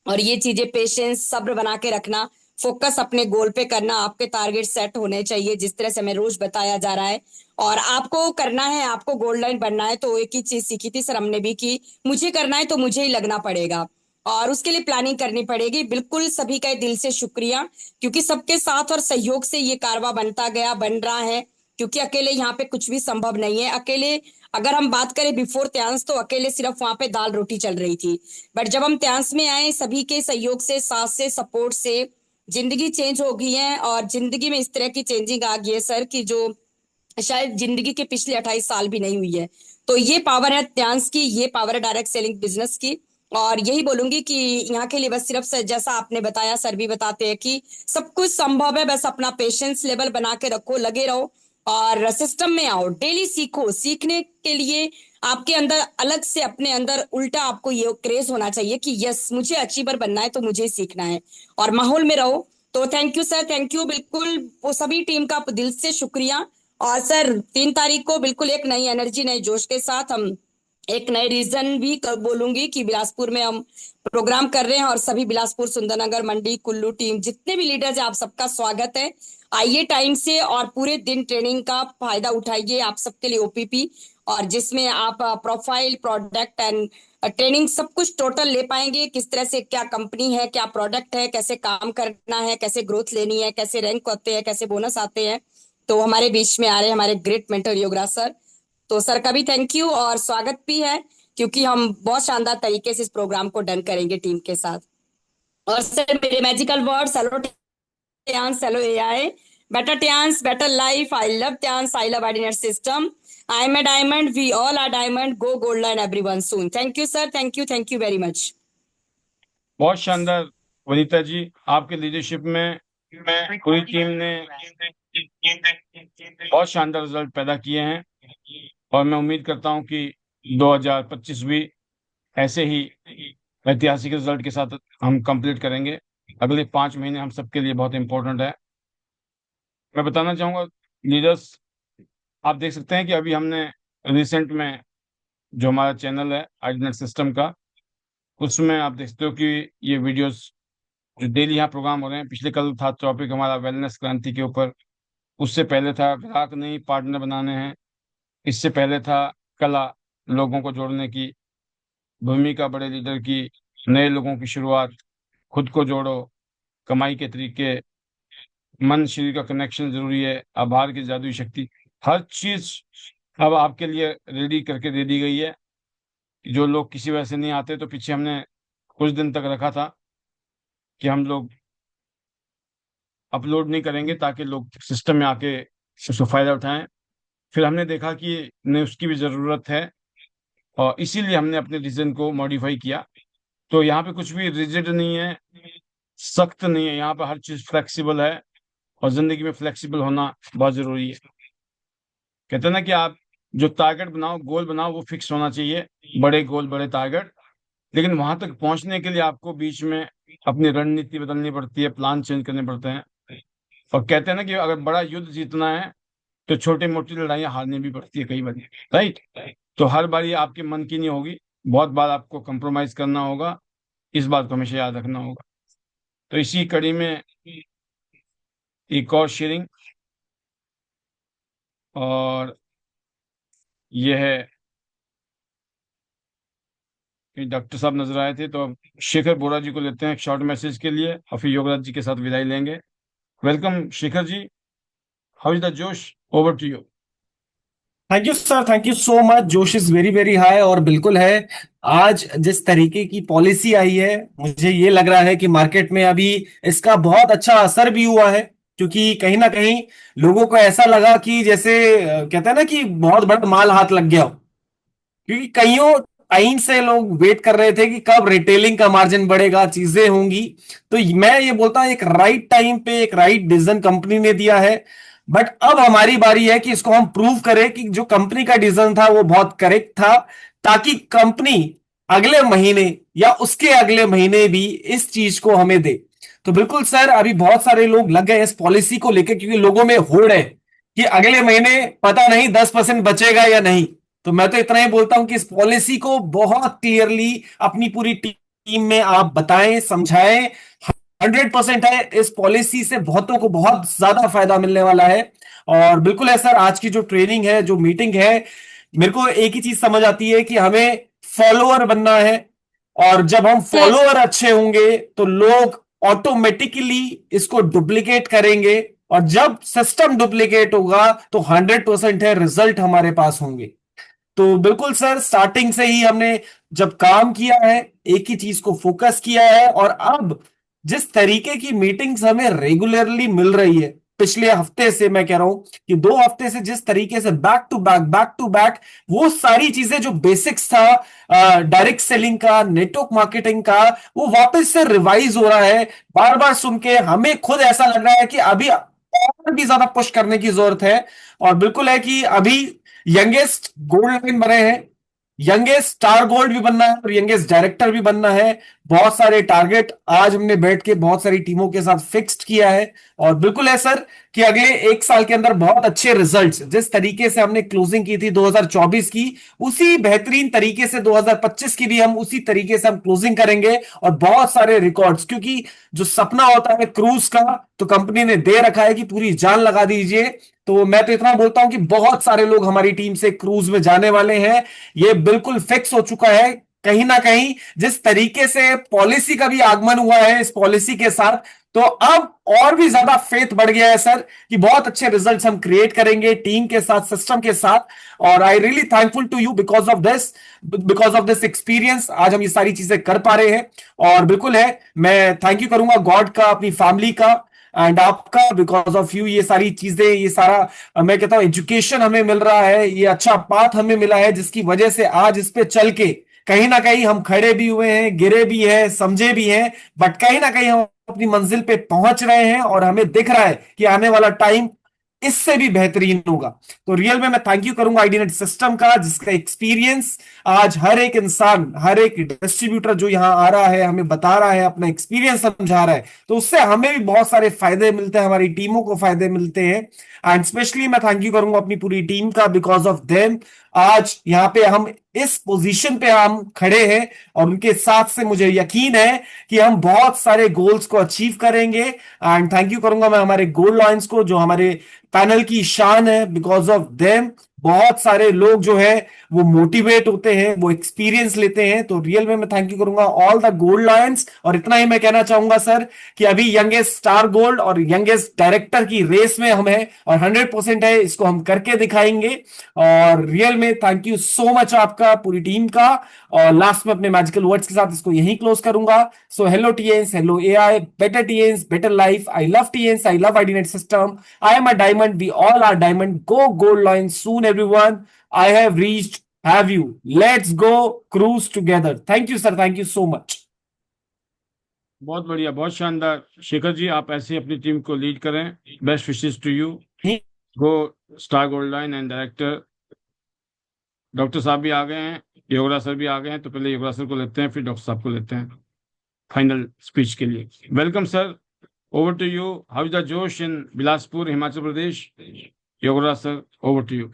और ये चीजें, पेशेंस, सब्र बना के रखना, फोकस अपने गोल पे करना, आपके टारगेट सेट होने चाहिए जिस तरह से हमें रोज बताया जा रहा है। और आपको करना है, आपको गोल्ड लाइन बनना है, तो एक ही चीज सीखी थी सर हमने भी कि मुझे करना है तो मुझे ही लगना पड़ेगा और उसके लिए प्लानिंग करनी पड़ेगी। बिल्कुल सभी का दिल से शुक्रिया, क्योंकि सबके साथ और सहयोग से ये कारवा बनता गया, बन रहा है, क्योंकि अकेले यहाँ पे कुछ भी संभव नहीं है। अकेले अगर हम बात करें बिफोर त्यांस तो अकेले सिर्फ वहां पे दाल रोटी चल रही थी, बट जब हम त्यांस में आए सभी के सहयोग से, साथ से, सपोर्ट से जिंदगी चेंज हो गई है। और जिंदगी में इस तरह की चेंजिंग आ गई है सर कि जो शायद जिंदगी के पिछले 28 साल भी नहीं हुई है। तो ये पावर है त्यांस की, ये पावर है डायरेक्ट सेलिंग बिजनेस की। और यही बोलूंगी कि यहाँ के लिए बस सिर्फ सर जैसा आपने बताया, सर भी बताते हैं कि सब कुछ संभव है, बस अपना पेशेंस लेवल बना के रखो, लगे रहो और सिस्टम में आओ, डेली सीखो। सीखने के लिए आपके अंदर अलग से, अपने अंदर उल्टा आपको ये क्रेज होना चाहिए कि यस मुझे अचीवर बनना है तो मुझे सीखना है, और माहौल में रहो। तो thank you sir, thank you. बिल्कुल वो सभी टीम का दिल से शुक्रिया। और सर 3 तारीख को बिल्कुल एक नई एनर्जी, नए जोश के साथ हम एक नए रीजन भी बोलूंगी कि बिलासपुर में हम प्रोग्राम कर रहे हैं, और सभी बिलासपुर, सुंदरनगर, मंडी, कुल्लू टीम जितने भी लीडर्स हैं आप सबका स्वागत है। आइए टाइम से और पूरे दिन ट्रेनिंग का फायदा उठाइए। आप सबके लिए ओपीपी, और जिसमें आप प्रोफाइल, प्रोडक्ट एंड ट्रेनिंग सब कुछ टोटल ले पाएंगे, किस तरह से क्या कंपनी है, क्या प्रोडक्ट है, कैसे काम करना है, कैसे ग्रोथ लेनी है, कैसे रैंक होते हैं, कैसे बोनस आते हैं। तो हमारे बीच में आ रहे हैं हमारे ग्रेट मेंटर योगराज सर। तो सर का भी थैंक यू और स्वागत भी है, क्योंकि हम बहुत शानदार तरीके से इस प्रोग्राम को डन करेंगे टीम के साथ। और सर मेरे magical word, hello Tiens, hello AI, better Tiens, better life, I love Tiens, I love Idinet system, I am a diamond, we all are diamond, go golden everyone soon. Thank you sir, thank you very much. बहुत शानदार वनीता जी, आपके leadership में पूरी team ने बहुत शानदार result पैदा किए हैं और मैं उम्मीद करता हूं कि 2025 भी ऐसे ही ऐतिहासिक रिजल्ट के साथ हम कंप्लीट करेंगे। अगले 5 महीने हम सबके लिए बहुत इंपॉर्टेंट है। मैं बताना चाहूँगा लीडर्स, आप देख सकते हैं कि अभी हमने रिसेंट में जो हमारा चैनल है आइडिनेट सिस्टम का, उसमें आप देखते हो कि ये वीडियोस जो डेली यहाँ प्रोग्राम हो रहे हैं, पिछले कल था टॉपिक हमारा वेलनेस क्रांति के ऊपर, उससे पहले था ग्राहक नहीं पार्टनर बनाने हैं, इससे पहले था कला लोगों को जोड़ने की, भूमिका बड़े लीडर की, नए लोगों की शुरुआत, खुद को जोड़ो, कमाई के तरीके, मन शरीर का कनेक्शन जरूरी है, आभार की जादुई शक्ति, हर चीज अब आपके लिए रेडी करके दे दी गई है। जो लोग किसी वजह से नहीं आते तो पीछे हमने कुछ दिन तक रखा था कि हम लोग अपलोड नहीं करेंगे ताकि लोग सिस्टम में आके उसका फायदा उठाएं। फिर हमने देखा कि नहीं, उसकी भी ज़रूरत है और इसीलिए हमने अपने डिज़ाइन को मॉडिफाई किया। तो यहाँ पे कुछ भी रिजिड नहीं है, सख्त नहीं है, यहाँ पे हर चीज़ फ्लेक्सिबल है और ज़िंदगी में फ्लेक्सिबल होना बहुत ज़रूरी है। कहते हैं ना कि आप जो टारगेट बनाओ, गोल बनाओ, वो फिक्स होना चाहिए, बड़े गोल बड़े टारगेट, लेकिन वहां तक पहुंचने के लिए आपको बीच में अपनी रणनीति बदलनी पड़ती है, प्लान चेंज करने पड़ते हैं। और कहते हैं ना कि अगर बड़ा युद्ध जीतना है तो छोटी मोटी लड़ाइयाँ हारनी भी पड़ती है कई बार, राइट। तो हर बार ये आपके मन की नहीं होगी, बहुत बार आपको कंप्रोमाइज करना होगा, इस बात को हमेशा याद रखना होगा। तो इसी कड़ी में एक और शेयरिंग, और ये है कि डॉक्टर साहब नजर आए थे, तो अब शेखर बोरा जी को लेते हैं एक शॉर्ट मैसेज के लिए और फिर योगराज जी के साथ विदाई लेंगे। Welcome Shekhar ji, how is the जोश, over to you. Thank you sir, thank you so much. जोश इज वेरी वेरी हाई और बिल्कुल है। आज जिस तरीके की पॉलिसी आई है, मुझे ये लग रहा है कि मार्केट में अभी इसका बहुत अच्छा असर भी हुआ है, क्योंकि कहीं ना कहीं लोगों को ऐसा लगा कि जैसे कहते हैं ना कि बहुत बड़ा माल हाथ लग गया हो, क्योंकि कईयों टाइम से लोग वेट कर रहे थे कि कब रिटेलिंग का मार्जिन बढ़ेगा, चीजें होंगी। तो मैं ये बोलता हूं एक राइट टाइम पे एक राइट डिसीजन कंपनी ने दिया है। बट अब हमारी बारी है कि इसको हम प्रूव करें कि जो कंपनी का डिसीजन था वो बहुत करेक्ट था, ताकि कंपनी अगले महीने या उसके अगले महीने भी इस चीज को हमें दे। तो बिल्कुल सर, अभी बहुत सारे लोग लग गए इस पॉलिसी को लेकर, क्योंकि लोगों में होड़ है कि अगले महीने पता नहीं 10% बचेगा या नहीं। तो मैं तो इतना ही बोलता हूं कि इस पॉलिसी को बहुत क्लियरली अपनी पूरी टीम में आप बताएं, समझाएं। 100% है, इस पॉलिसी से बहुतों को बहुत ज्यादा फायदा मिलने वाला है। और बिल्कुल है सर, आज की जो ट्रेनिंग है, जो मीटिंग है, मेरे को एक ही चीज समझ आती है कि हमें फॉलोअर बनना है। और जब हम फॉलोअर अच्छे होंगे तो लोग ऑटोमेटिकली इसको डुप्लीकेट करेंगे, और जब सिस्टम डुप्लीकेट होगा तो 100% है रिजल्ट हमारे पास होंगे। तो बिल्कुल सर, स्टार्टिंग से ही हमने जब काम किया है, एक ही चीज को फोकस किया है, और अब जिस तरीके की मीटिंग्स हमें रेगुलरली मिल रही है, पिछले हफ्ते से मैं कह रहा हूं कि 2 हफ्ते से जिस तरीके से बैक टू बैक वो सारी चीजें जो बेसिक्स था डायरेक्ट सेलिंग का, नेटवर्क मार्केटिंग का, वो वापस से रिवाइज हो रहा है। बार बार सुन के हमें खुद ऐसा लग रहा है कि अभी और भी ज्यादा पुश करने की जरूरत है। और बिल्कुल है कि अभी यंगेस्ट गोल्ड लाइन बने हैं, यंगेस्ट स्टार गोल्ड भी बनना है और यंगेस्ट डायरेक्टर भी बनना है। बहुत सारे टारगेट आज हमने बैठ के बहुत सारी टीमों के साथ फिक्स्ड किया है। और बिल्कुल है सर कि अगले 1 साल के अंदर बहुत अच्छे रिजल्ट्स, जिस तरीके से हमने क्लोजिंग की थी 2024 की, उसी बेहतरीन तरीके से 2025 की भी हम उसी तरीके से हम क्लोजिंग करेंगे। और बहुत सारे रिकॉर्ड्स, क्योंकि जो सपना होता है क्रूज का, तो कंपनी ने दे रखा है कि पूरी जान लगा दीजिए। तो मैं तो इतना बोलता हूं कि बहुत सारे लोग हमारी टीम से क्रूज में जाने वाले हैं, ये बिल्कुल फिक्स हो चुका है। कहीं ना कहीं जिस तरीके से पॉलिसी का भी आगमन हुआ है इस पॉलिसी के साथ, तो अब और भी ज्यादा फेथ बढ़ गया है सर कि बहुत अच्छे रिजल्ट्स हम क्रिएट करेंगे टीम के साथ, सिस्टम के साथ। और I really thankful to you because of this experience आज हम ये सारी चीजें कर पा रहे हैं। और बिल्कुल है, मैं थैंक यू करूंगा गॉड का, अपनी फैमिली का एंड आपका, बिकॉज ऑफ यू ये सारी चीजें, ये सारा मैं कहता हूं एजुकेशन हमें मिल रहा है, ये अच्छा पाथ हमें मिला है जिसकी वजह से आज इस पे चल के कहीं ना कहीं हम खड़े भी हुए हैं, गिरे भी हैं, समझे भी हैं, बट कहीं ना कहीं हम अपनी मंजिल पे पहुंच रहे हैं और हमें दिख रहा है कि आने वाला टाइम इससे भी बेहतरीन होगा। तो रियल में मैं थैंक यू करूंगा आईडीनेट सिस्टम का, जिसका एक्सपीरियंस आज हर एक इंसान, हर एक डिस्ट्रीब्यूटर जो यहां आ रहा है हमें बता रहा है, अपना एक्सपीरियंस समझा रहा है, तो उससे हमें भी बहुत सारे फायदे मिलते हैं, हमारी टीमों को फायदे मिलते हैं। एंड स्पेशली मैं थैंक यू करूंगा अपनी पूरी टीम का, बिकॉज ऑफ देम आज यहाँ पे हम इस पोजीशन पे हम खड़े हैं और उनके साथ से मुझे यकीन है कि हम बहुत सारे गोल्स को अचीव करेंगे। एंड थैंक यू करूंगा मैं हमारे गोल्ड लायंस को, जो हमारे पैनल की शान है। बिकॉज ऑफ देम बहुत सारे लोग जो है वो मोटिवेट होते हैं, वो एक्सपीरियंस लेते हैं। तो रियल में मैं थैंक यू करूंगा ऑल द गोल्ड लायंस। और इतना ही मैं कहना चाहूंगा सर कि अभी यंगेस्ट स्टार गोल्ड और यंगेस्ट डायरेक्टर की रेस में हम हैं और 100% है, इसको हम करके दिखाएंगे। और रियल में थैंक यू सो मच आपका, पूरी टीम का। और लास्ट में अपने मैजिकल वर्ड्स के साथ इसको यहीं क्लोज करूंगा। So hello Tiens, hello AI, better Tiens, better life. I love Tiens, I love आईडीनेट system. I am a diamond. We all are diamond. Go gold line soon, everyone. I have reached. Have you? Let's go cruise together. Thank you, sir. Thank you so much. बहुत बढ़िया, बहुत शानदार शेखर जी, आप ऐसे अपनी team को lead करें। Best wishes to you. Go star gold line and director doctor साहब भी आ गए हैं, योगराज सर भी आ गए हैं। तो पहले योगराज सर को लेते हैं, फिर डॉक्टर साहब को लेते हैं फाइनल स्पीच के लिए। Welcome sir, over to you. How is the Josh in Bilaspur, Himachal Pradesh? Yogaraj sir, over to you.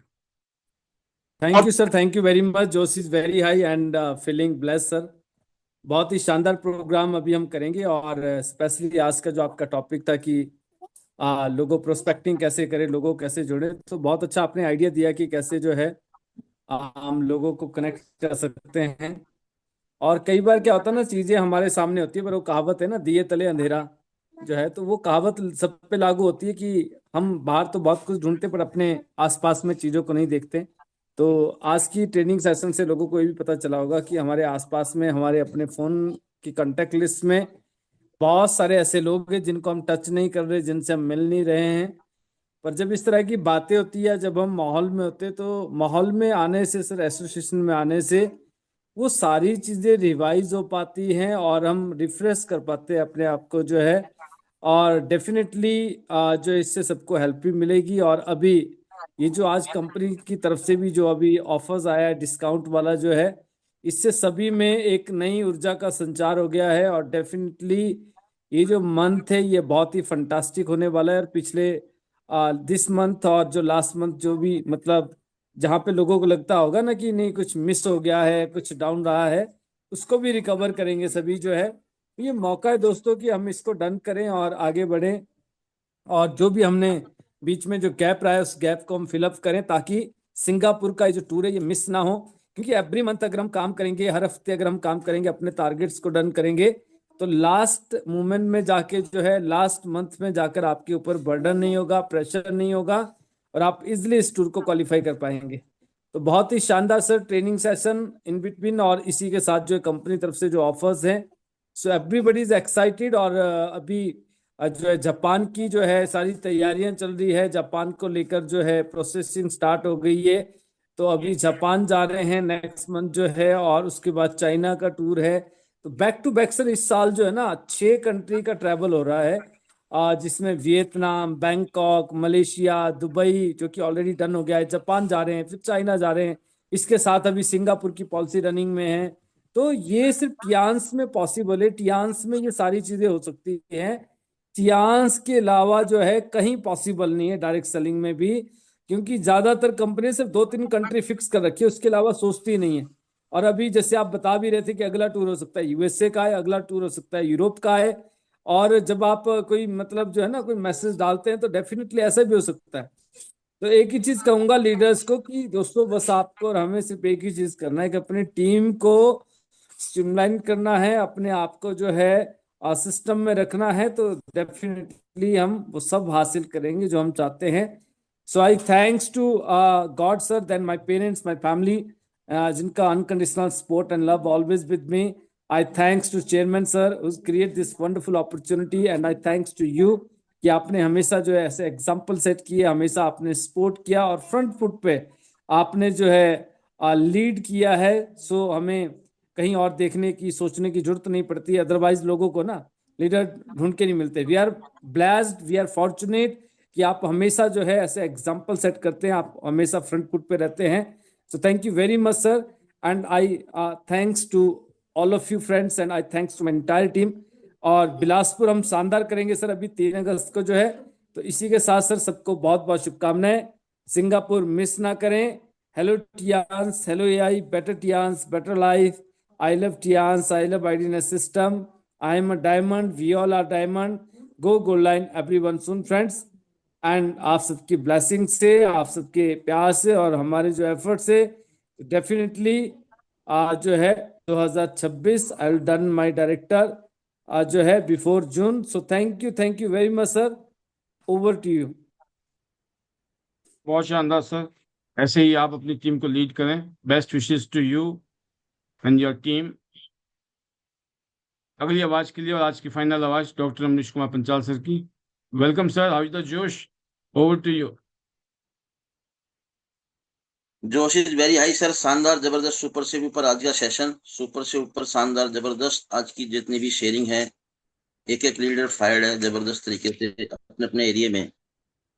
Thank you sir, thank you very much. जोश is very high and feeling blessed sir. बहुत ही शानदार programme अभी हम करेंगे और specially आज का जो आपका टॉपिक था कि लोगो प्रोस्पेक्टिंग कैसे करें, लोगों कैसे जुड़े, तो बहुत अच्छा आपने आइडिया दिया कि कैसे जो है हम लोगों को कनेक्ट कर सकते हैं। और कई बार क्या होता है ना, चीजें हमारे सामने होती है पर वो कहावत है ना, दिए तले अंधेरा जो है, तो वो कहावत सब पे लागू होती है कि हम बाहर तो बहुत कुछ ढूंढते पर अपने आसपास में चीजों को नहीं देखते। तो आज की ट्रेनिंग सेशन से लोगों को ये भी पता चला होगा कि हमारे आसपास में, हमारे अपने फोन की कांटेक्ट लिस्ट में बहुत सारे ऐसे लोग हैं जिनको हम टच नहीं कर रहे, जिनसे हम मिल नहीं रहे हैं। पर जब इस तरह की बातें होती है, जब हम माहौल में होते हैं, तो माहौल में आने से सर, एसोसिएशन में आने से वो सारी चीजें रिवाइज हो पाती हैं और हम रिफ्रेश कर पाते हैं अपने आप को जो है। और डेफिनेटली जो इससे सबको हेल्प भी मिलेगी। और अभी ये जो आज कंपनी की तरफ से भी जो अभी ऑफर्स आया है डिस्काउंट वाला जो है, इससे सभी में एक नई ऊर्जा का संचार हो गया है। और डेफिनेटली ये जो मंथ है ये बहुत ही फंटास्टिक होने वाला है। और पिछले दिस मंथ और जो लास्ट मंथ जो भी, मतलब जहाँ पे लोगों को लगता होगा ना कि नहीं कुछ मिस हो गया है, कुछ डाउन रहा है, उसको भी रिकवर करेंगे सभी जो है। ये मौका है दोस्तों कि हम इसको डन करें और आगे बढ़ें। और जो भी हमने बीच में जो गैप रहा है उस गैप को हम फिलअप करें, ताकि सिंगापुर का जो टूर है ये मिस ना हो। क्योंकि एवरी मंथ अगर हम काम करेंगे, हर हफ्ते अगर हम काम करेंगे, अपने टारगेट्स को डन करेंगे, तो लास्ट मोमेंट में जाके जो है, लास्ट मंथ में जाकर आपके ऊपर बर्डन नहीं होगा, प्रेशर नहीं होगा और आप इजिली इस टूर को क्वालिफाई कर पाएंगे। तो बहुत ही शानदार sir training session in between, और इसी के साथ जो कंपनी तरफ से जो ऑफर्स हैं, सो एवरीबडी इज एक्साइटेड। और अभी जो है जापान की जो है सारी तैयारियां चल रही है, जापान को लेकर जो है प्रोसेसिंग स्टार्ट हो गई है। तो अभी जापान जा रहे हैं नेक्स्ट मंथ जो है, और उसके बाद चाइना का टूर है। तो बैक टू बैक सर इस साल जो है ना 6 कंट्री का ट्रैवल हो रहा है, जिसमें वियतनाम, बैंकॉक, मलेशिया, दुबई जो कि ऑलरेडी डन हो गया है, जापान जा रहे हैं, फिर चाइना जा रहे हैं, इसके साथ अभी सिंगापुर की पॉलिसी रनिंग में है। तो ये सिर्फ टियांस में पॉसिबल है, टियांस में ये सारी चीजें हो सकती हैं। टियांस के अलावा जो है कहीं पॉसिबल नहीं है डायरेक्ट सेलिंग में भी, क्योंकि ज्यादातर कंपनी सिर्फ 2-3 कंट्री फिक्स कर रखी है, उसके अलावा सोचती नहीं है। और अभी जैसे आप बता भी रहे थे कि अगला टूर हो सकता है यूएसए का है, अगला टूर हो सकता है यूरोप का है। और जब आप कोई मतलब जो है ना कोई मैसेज डालते हैं तो डेफिनेटली ऐसा भी हो सकता है। तो एक ही चीज कहूंगा लीडर्स को कि दोस्तों बस आपको और हमें सिर्फ एक ही चीज करना है कि अपनी टीम को स्ट्रीमलाइन करना है, अपने आप को जो है सिस्टम में रखना है, तो डेफिनेटली हम वो सब हासिल करेंगे जो हम चाहते हैं। So I thanks to God sir, then my parents, my family, जिनका unconditional support and love always with me. I thanks to chairman sir who create this wonderful opportunity, and I thanks to you कि आपने हमेशा जो है ऐसे example set किए, हमेशा आपने सपोर्ट किया और फ्रंट फुट पे आपने जो है लीड किया है। सो हमें कहीं और देखने की सोचने की जरूरत नहीं पड़ती, अदरवाइज लोगों को ना लीडर ढूंढ के नहीं मिलते। We are blessed, we are fortunate कि आप हमेशा जो है ऐसे एग्जाम्पल सेट करते हैं, आप हमेशा फ्रंट फुट पे रहते हैं। So thank you very much sir, and I thanks to all of you friends, and I thanks to my entire team. और बिलासपुर हम शानदार करेंगे सर अभी 3 अगस्त को जो है। तो इसी के साथ सर सबको बहुत बहुत शुभकामनाएं। सिंगापुर मिस ना करें। Hello Tiens, hello AI, better Tiens, better life. I love Tiens, I love Idinet system, I am a diamond, we all are diamond, go gold line everyone soon friends. And आप सबकी blessing से, आप सबके प्यार से और हमारे जो एफर्ट से डेफिनेटली जो है 2026 I will done my director जो है before June. So thank you very much sir, over to you. बहुत शानदार सर, ऐसे ही आप अपनी टीम को लीड करें। Best wishes to you and your team. अगली आवाज के लिए और आज की फाइनल आवाज डॉक्टर अमरीश कुमार पंचाल सर की। Welcome sir, how is the जोश, over to you. Josh is very high sir, शानदार, जबरदस्त, सुपर से ऊपर आज का सेशन, सुपर से ऊपर, शानदार, जबरदस्त। आज की जितनी भी शेयरिंग है, एक एक लीडर फायर्ड है जबरदस्त तरीके से, अपने अपने एरिया में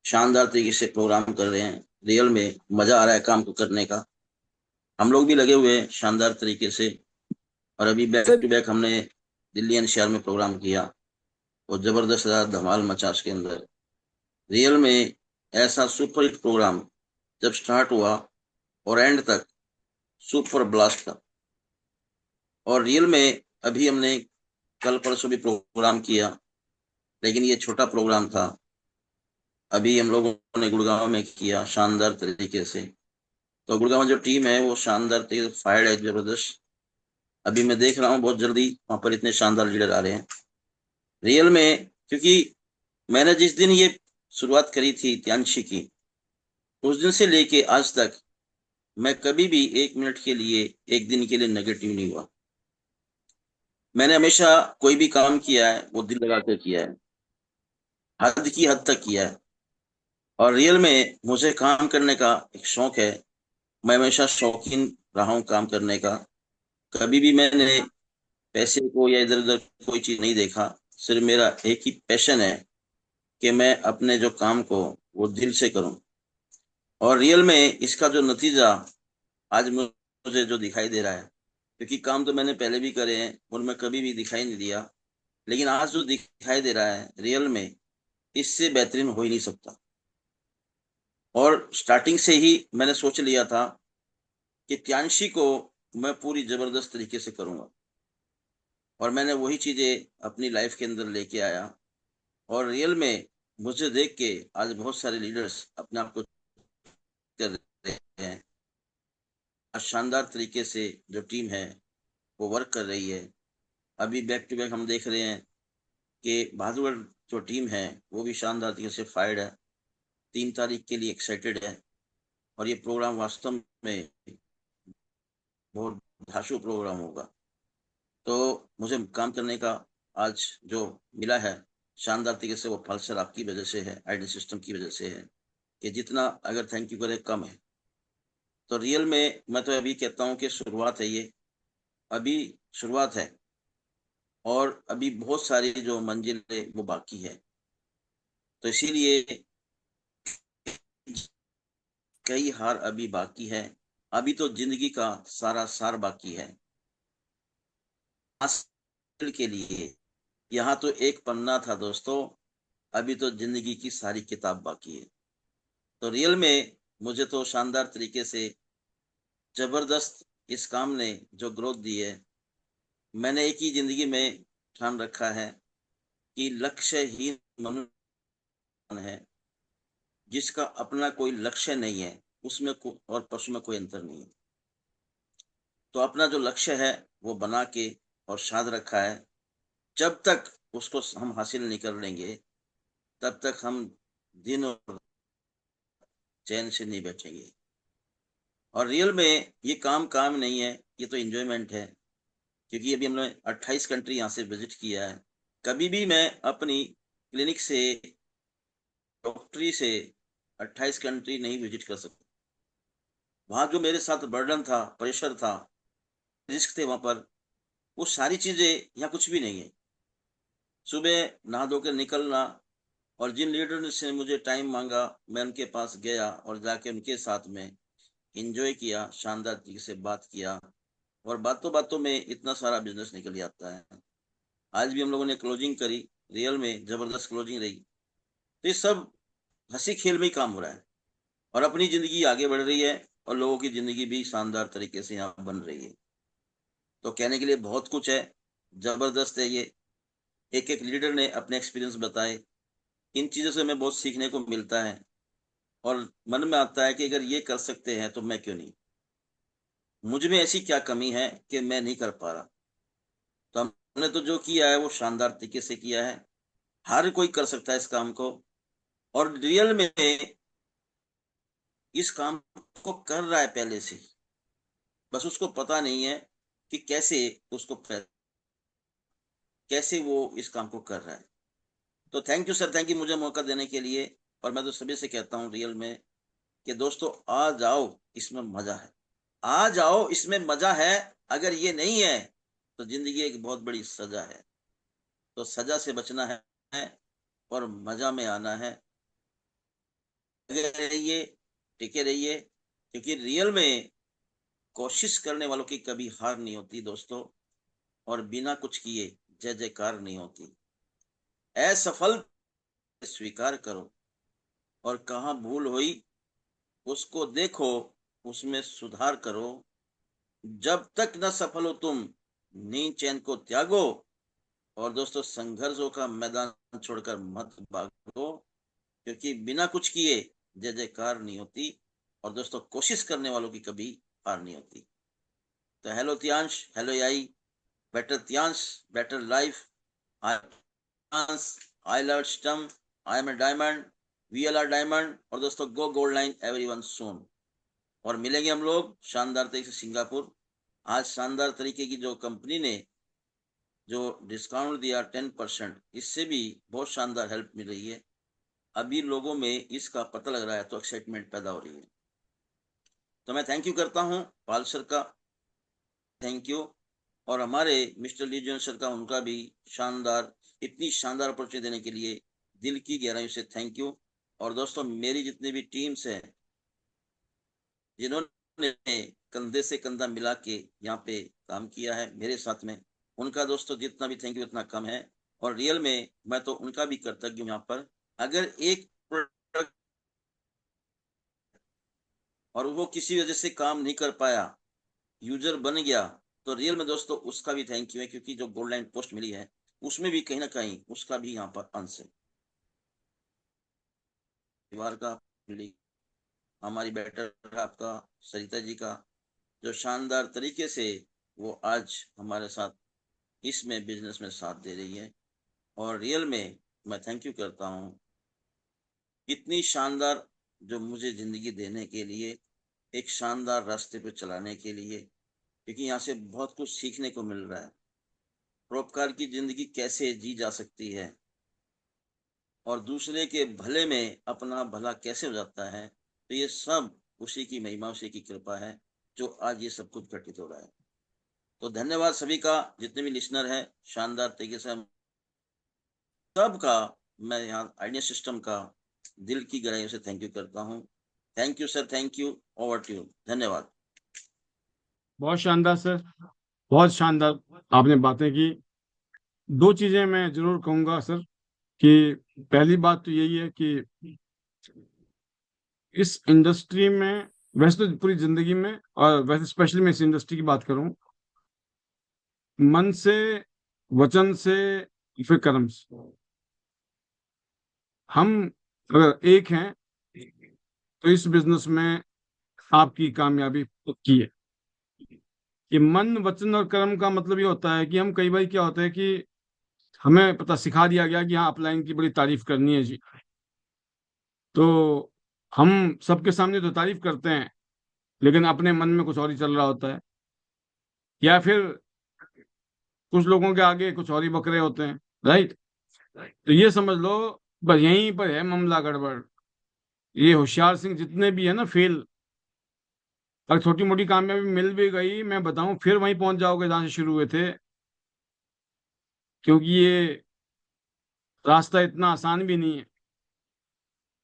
शानदार तरीके से प्रोग्राम कर रहे हैं। रियल में मजा आ रहा है काम को करने का। हम लोग भी लगे हुए हैं शानदार तरीके से। और अभी बैक टू बैक हमने दिल्ली एनसीआर में प्रोग्राम किया और जबरदस्त धमाल मचा उसके अंदर। रियल में ऐसा सुपर हिट प्रोग्राम जब स्टार्ट हुआ और एंड तक सुपर ब्लास्ट था। और रियल में अभी हमने कल परसों भी प्रोग्राम किया, लेकिन ये छोटा प्रोग्राम था। अभी हम लोगों ने गुड़गांव में किया शानदार तरीके से। तो गुड़गांव जो टीम है वो शानदार तरीके से फायर्ड है, जबरदस्त। अभी मैं देख रहा हूँ बहुत जल्दी वहां पर इतने शानदार लीडर आ रहे हैं रियल में। क्योंकि मैंने जिस दिन ये शुरुआत करी थी त्यांशी की, उस दिन से लेके आज तक मैं कभी भी 1 मिनट के लिए, 1 दिन के लिए नेगेटिव नहीं हुआ। मैंने हमेशा कोई भी काम किया है वो दिल लगा कर किया है, हद की हद तक किया है। और रियल में मुझे काम करने का एक शौक है। मैं हमेशा शौकीन रहा हूँ काम करने का। कभी भी मैंने पैसे को या इधर उधर कोई चीज नहीं देखा। सिर्फ मेरा एक ही पैशन है कि मैं अपने जो काम को वो दिल से करूं। और रियल में इसका जो नतीजा आज मुझे जो दिखाई दे रहा है, क्योंकि काम तो मैंने पहले भी करे हैं और मैं कभी भी दिखाई नहीं दिया, लेकिन आज जो दिखाई दे रहा है रियल में, इससे बेहतरीन हो ही नहीं सकता। और स्टार्टिंग से ही मैंने सोच लिया था कि त्यांशी को मैं पूरी जबरदस्त तरीके से करूंगा, और मैंने वही चीजें अपनी लाइफ के अंदर लेके आया। और रियल में मुझे देख के आज बहुत सारे लीडर्स अपने आप को कर रहे हैं। आज शानदार तरीके से जो टीम है वो वर्क कर रही है। अभी बैक टू बैक हम देख रहे हैं कि बहादुर जो टीम है वो भी शानदार तरीके से फायर्ड है, 3 तारीख के लिए एक्साइटेड है। और ये प्रोग्राम वास्तव में बहुत धांसू प्रोग्राम होगा। तो मुझे काम करने का आज जो मिला है शानदार तरीके से, वो फल सर आपकी वजह से है, आईडी सिस्टम की वजह से है, कि जितना अगर थैंक यू करे कम है। तो रियल में मैं तो अभी कहता हूँ कि शुरुआत है, ये अभी शुरुआत है, और अभी बहुत सारी जो मंजिल है वो बाकी है। तो इसीलिए कई हार अभी बाकी है। अभी तो जिंदगी का सारा सार बाकी है। हासिल के लिए यहाँ तो एक पन्ना था दोस्तों, अभी तो जिंदगी की सारी किताब बाकी है। तो रियल में मुझे तो शानदार तरीके से जबरदस्त इस काम ने जो ग्रोथ दी है। मैंने एक ही जिंदगी में ठान रखा है कि लक्ष्यहीन मनुष्य है, जिसका अपना कोई लक्ष्य नहीं है, उसमें और पशु में कोई अंतर नहीं है। तो अपना जो लक्ष्य है वो बना के और साध रखा है, जब तक उसको हम हासिल नहीं कर लेंगे तब तक हम दिन और चैन से नहीं बैठेंगे। और रियल में ये काम नहीं है, ये तो एंजॉयमेंट है। क्योंकि अभी हमने 28 कंट्री यहाँ से विजिट किया है। कभी भी मैं अपनी क्लिनिक से, डॉक्टरी से 28 कंट्री नहीं विजिट कर सकता। वहां जो मेरे साथ बर्डन था, प्रेशर था, रिस्क थे वहां पर, वो सारी चीजें यहाँ कुछ भी नहीं है। सुबह नहा धोकर निकलना, और जिन लीडर ने से मुझे टाइम मांगा मैं उनके पास गया और जाके उनके साथ में एंजॉय किया, शानदार तरीके से बात किया, और बातों बातों में इतना सारा बिजनेस निकल जाता है। आज भी हम लोगों ने क्लोजिंग करी, रियल में जबरदस्त क्लोजिंग रही। तो ये सब हंसी खेल में ही काम हो रहा है, और अपनी जिंदगी आगे बढ़ रही है और लोगों की जिंदगी भी शानदार तरीके से यहाँ बन रही है। तो कहने के लिए बहुत कुछ है, जबरदस्त है ये। एक एक लीडर ने अपने एक्सपीरियंस बताए, इन चीजों से हमें बहुत सीखने को मिलता है, और मन में आता है कि अगर ये कर सकते हैं तो मैं क्यों नहीं, मुझ में ऐसी क्या कमी है कि मैं नहीं कर पा रहा। तो हमने तो जो किया है वो शानदार तरीके से किया है। हर कोई कर सकता है इस काम को, और रियल में इस काम को कर रहा है पहले से, बस उसको पता नहीं है कि कैसे वो इस काम को कर रहा है। तो thank you sir, thank you मुझे मौका देने के लिए। और मैं तो सभी से कहता हूँ रियल में कि दोस्तों आ जाओ, इसमें मजा है, आ जाओ इसमें मजा है। अगर ये नहीं है तो जिंदगी एक बहुत बड़ी सजा है। तो सजा से बचना है और मजा में आना है। लगे रहिए, टिके रहिए, क्योंकि रियल में कोशिश करने वालों की कभी हार नहीं होती दोस्तों, और बिना कुछ किए जय जयकार नहीं होती। असफल स्वीकार करो, और कहाँ भूल हुई उसको देखो, उसमें सुधार करो। जब तक न सफल हो तुम, नींद चैन को त्यागो। और दोस्तों संघर्षों का मैदान छोड़कर मत भागो, क्योंकि बिना कुछ किए जय जयकार नहीं होती। और दोस्तों कोशिश करने वालों की कभी हार नहीं होती। तो hello Tiens, hello AI, better Tiens, better life. I love system, I am a diamond, we are diamond. और दोस्तों go gold line everyone soon. और मिलेंगे हम लोग शानदार तरीके से सिंगापुर। आज शानदार तरीके की जो कंपनी ने जो डिस्काउंट दिया 10%, इससे भी बहुत शानदार हेल्प मिल रही है। अभी लोगों में इसका पता लग रहा है, तो एक्साइटमेंट पैदा हो रही है। तो मैं थैंक यू करता हूँ पाल सर का, थैंक यू। और हमारे मिस्टर लीजन सर का, उनका भी शानदार, इतनी शानदार अपॉर्चुनिटी देने के लिए दिल की गहराई से थैंक यू। और दोस्तों मेरी जितनी भी टीम्स है जिन्होंने कंधे से कंधा मिला के यहाँ पे काम किया है मेरे साथ में, उनका दोस्तों जितना भी थैंक यू उतना कम है। और रियल में मैं तो उनका भी कृतज्ञ हूँ यहाँ पर। अगर एक प्रोडक्ट और वो किसी वजह से काम नहीं कर पाया, यूजर बन गया, तो रियल में दोस्तों उसका भी थैंक यू है, क्योंकि जो गोल्ड लाइन पोस्ट मिली है उसमें भी कहीं ना कहीं उसका भी यहाँ पर अंश है। परिवार का, हमारी बेटर आपका, सरिता जी का, जो शानदार तरीके से वो आज हमारे साथ इसमें बिजनेस में साथ दे रही है। और रियल में मैं थैंक यू करता हूँ इतनी शानदार जो मुझे जिंदगी देने के लिए, एक शानदार रास्ते पे चलाने के लिए, क्योंकि यहाँ से बहुत कुछ सीखने को मिल रहा है। परोपकार की जिंदगी कैसे जी जा सकती है, और दूसरे के भले में अपना भला कैसे हो जाता है, तो ये सब उसी की महिमा, उसी की कृपा है जो आज ये सब कुछ घटित हो रहा है। तो धन्यवाद सभी का, जितने भी लिसनर हैं, शानदार तरीके से सबका मैं यहाँ आइडिया सिस्टम का दिल की गहराइयों से थैंक यू करता हूँ। Thank you sir, thank you, over to you, धन्यवाद। बहुत शानदार सर, बहुत शानदार आपने बातें की। दो चीजें मैं जरूर कहूंगा सर, कि पहली बात तो यही है कि इस इंडस्ट्री में, वैसे तो पूरी जिंदगी में, और वैसे स्पेशली मैं इस इंडस्ट्री की बात करूं, मन से, वचन से, फिर कर्म से, हम अगर एक हैं तो इस बिजनेस में आपकी कामयाबी पक्की है। कि मन, वचन और कर्म का मतलब ये होता है कि हम कई बार क्या होता है कि हमें पता सिखा दिया गया कि हाँ अपलाइन की बड़ी तारीफ करनी है जी, तो हम सबके सामने तो तारीफ करते हैं लेकिन अपने मन में कुछ और ही चल रहा होता है, या फिर कुछ लोगों के आगे कुछ और ही बकरे होते हैं, राइट। तो ये समझ लो बस यहीं पर है मामला गड़बड़। ये होशियार सिंह जितने भी है ना फेल, अगर छोटी मोटी कामयाबी मिल भी गई, मैं बताऊं फिर वहीं पहुंच जाओगे जहां से शुरू हुए थे, क्योंकि ये रास्ता इतना आसान भी नहीं है।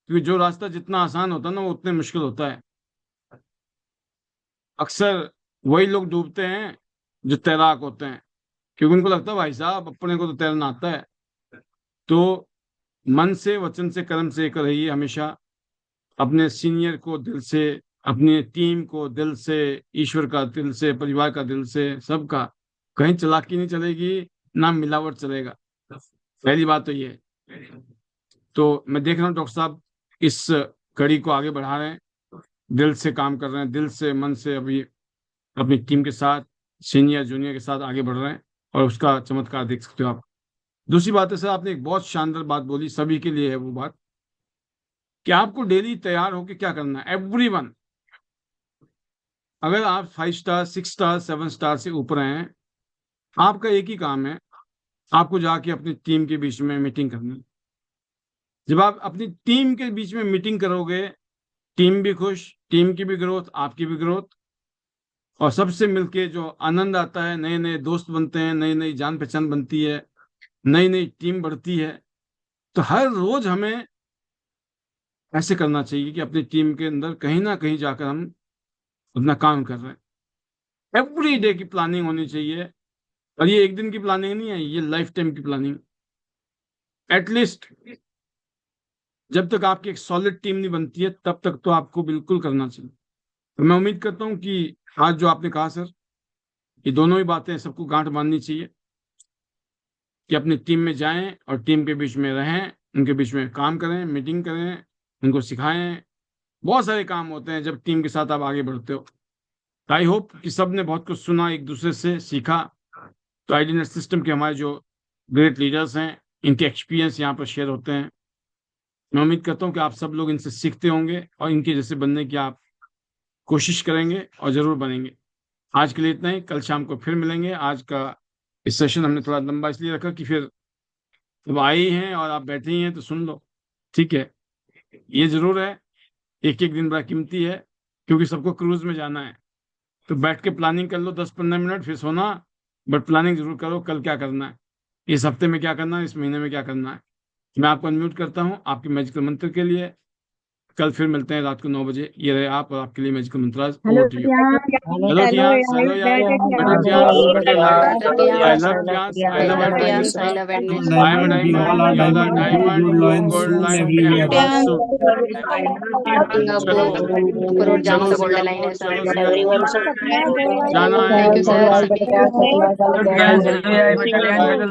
क्योंकि जो रास्ता जितना आसान होता है ना वो उतने मुश्किल होता है। अक्सर वही लोग डूबते हैं जो तैराक होते हैं, क्योंकि उनको लगता है भाई साहब अपने को तो तैरना आता है। तो मन से, वचन से, कर्म से एक रहिए हमेशा। अपने सीनियर को दिल से, अपनी टीम को दिल से, ईश्वर का दिल से, परिवार का दिल से, सबका। कहीं चालाकी नहीं चलेगी, ना मिलावट चलेगा। पहली बात तो ये है। तो मैं देख रहा हूँ डॉक्टर साहब इस कड़ी को आगे बढ़ा रहे हैं, दिल से काम कर रहे हैं, दिल से, मन से अभी अपनी टीम के साथ, सीनियर जूनियर के साथ आगे बढ़ रहे हैं, और उसका चमत्कार देख सकते हो आप। दूसरी बात है सर, आपने एक बहुत शानदार बात बोली, सभी के लिए है वो बात, कि आपको डेली तैयार होकर क्या करना है। एवरीवन, अगर आप 5 स्टार, 6 स्टार, 7 स्टार से ऊपर हैं, आपका एक ही काम है, आपको जाके अपनी टीम के बीच में मीटिंग करनी है। जब आप अपनी टीम के बीच में मीटिंग करोगे, टीम भी खुश, टीम की भी ग्रोथ, आपकी भी ग्रोथ, और सबसे मिलके जो आनंद आता है, नए नए दोस्त बनते हैं, नई नई जान पहचान बनती है, नई नई टीम बढ़ती है। तो हर रोज हमें ऐसे करना चाहिए कि अपनी टीम के अंदर कहीं ना कहीं जाकर हम अपना काम कर रहे हैं। एवरी डे की प्लानिंग होनी चाहिए, और ये एक दिन की प्लानिंग नहीं है, ये लाइफ टाइम की प्लानिंग। एटलीस्ट जब तक आपकी एक सॉलिड टीम नहीं बनती है तब तक तो आपको बिल्कुल करना चाहिए। तो मैं उम्मीद करता हूं कि आज जो आपने कहा सर, ये दोनों ही बातें सबको गांठ बांधनी चाहिए, कि अपनी टीम में जाएं और टीम के बीच में रहें, उनके बीच में काम करें, मीटिंग करें, उनको सिखाएं। बहुत सारे काम होते हैं जब टीम के साथ आप आगे बढ़ते हो। आई होप कि सब ने बहुत कुछ सुना, एक दूसरे से सीखा। तो आईडी सिस्टम के हमारे जो ग्रेट लीडर्स हैं, इनके एक्सपीरियंस यहाँ पर शेयर होते हैं। मैं उम्मीद करता हूँ कि आप सब लोग इनसे सीखते होंगे और इनके जैसे बनने की आप कोशिश करेंगे और जरूर बनेंगे। आज के लिए इतना ही, कल शाम को फिर मिलेंगे। आज का इस सेशन हमने थोड़ा लंबा इसलिए रखा कि फिर जब आए ही हैं और आप बैठे ही हैं तो सुन लो, ठीक है। ये जरूर है, एक एक दिन बड़ा कीमती है, क्योंकि सबको क्रूज में जाना है। तो बैठ के प्लानिंग कर लो 10-15 मिनट, फिर सोना, बट प्लानिंग जरूर करो कल क्या करना है, इस हफ्ते में क्या करना है, इस महीने में क्या करना है। मैं आपको अनम्यूट करता हूँ आपके मैजिकल मंत्र के लिए। कल फिर मिलते हैं रात को 9 बजे। ये रहे आप और आपके लिए मैजिकल मंत्र। Over to you. Hello Tiens, हेलो यार, hello Tiens, I love Tiens, I love advance, I am diamond, you are diamond, gold line, चलो चलो जाना है।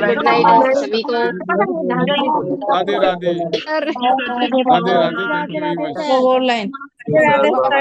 गुड नाइट सभी को। Radhe Radhe, Radhe Radhe, thank you very much.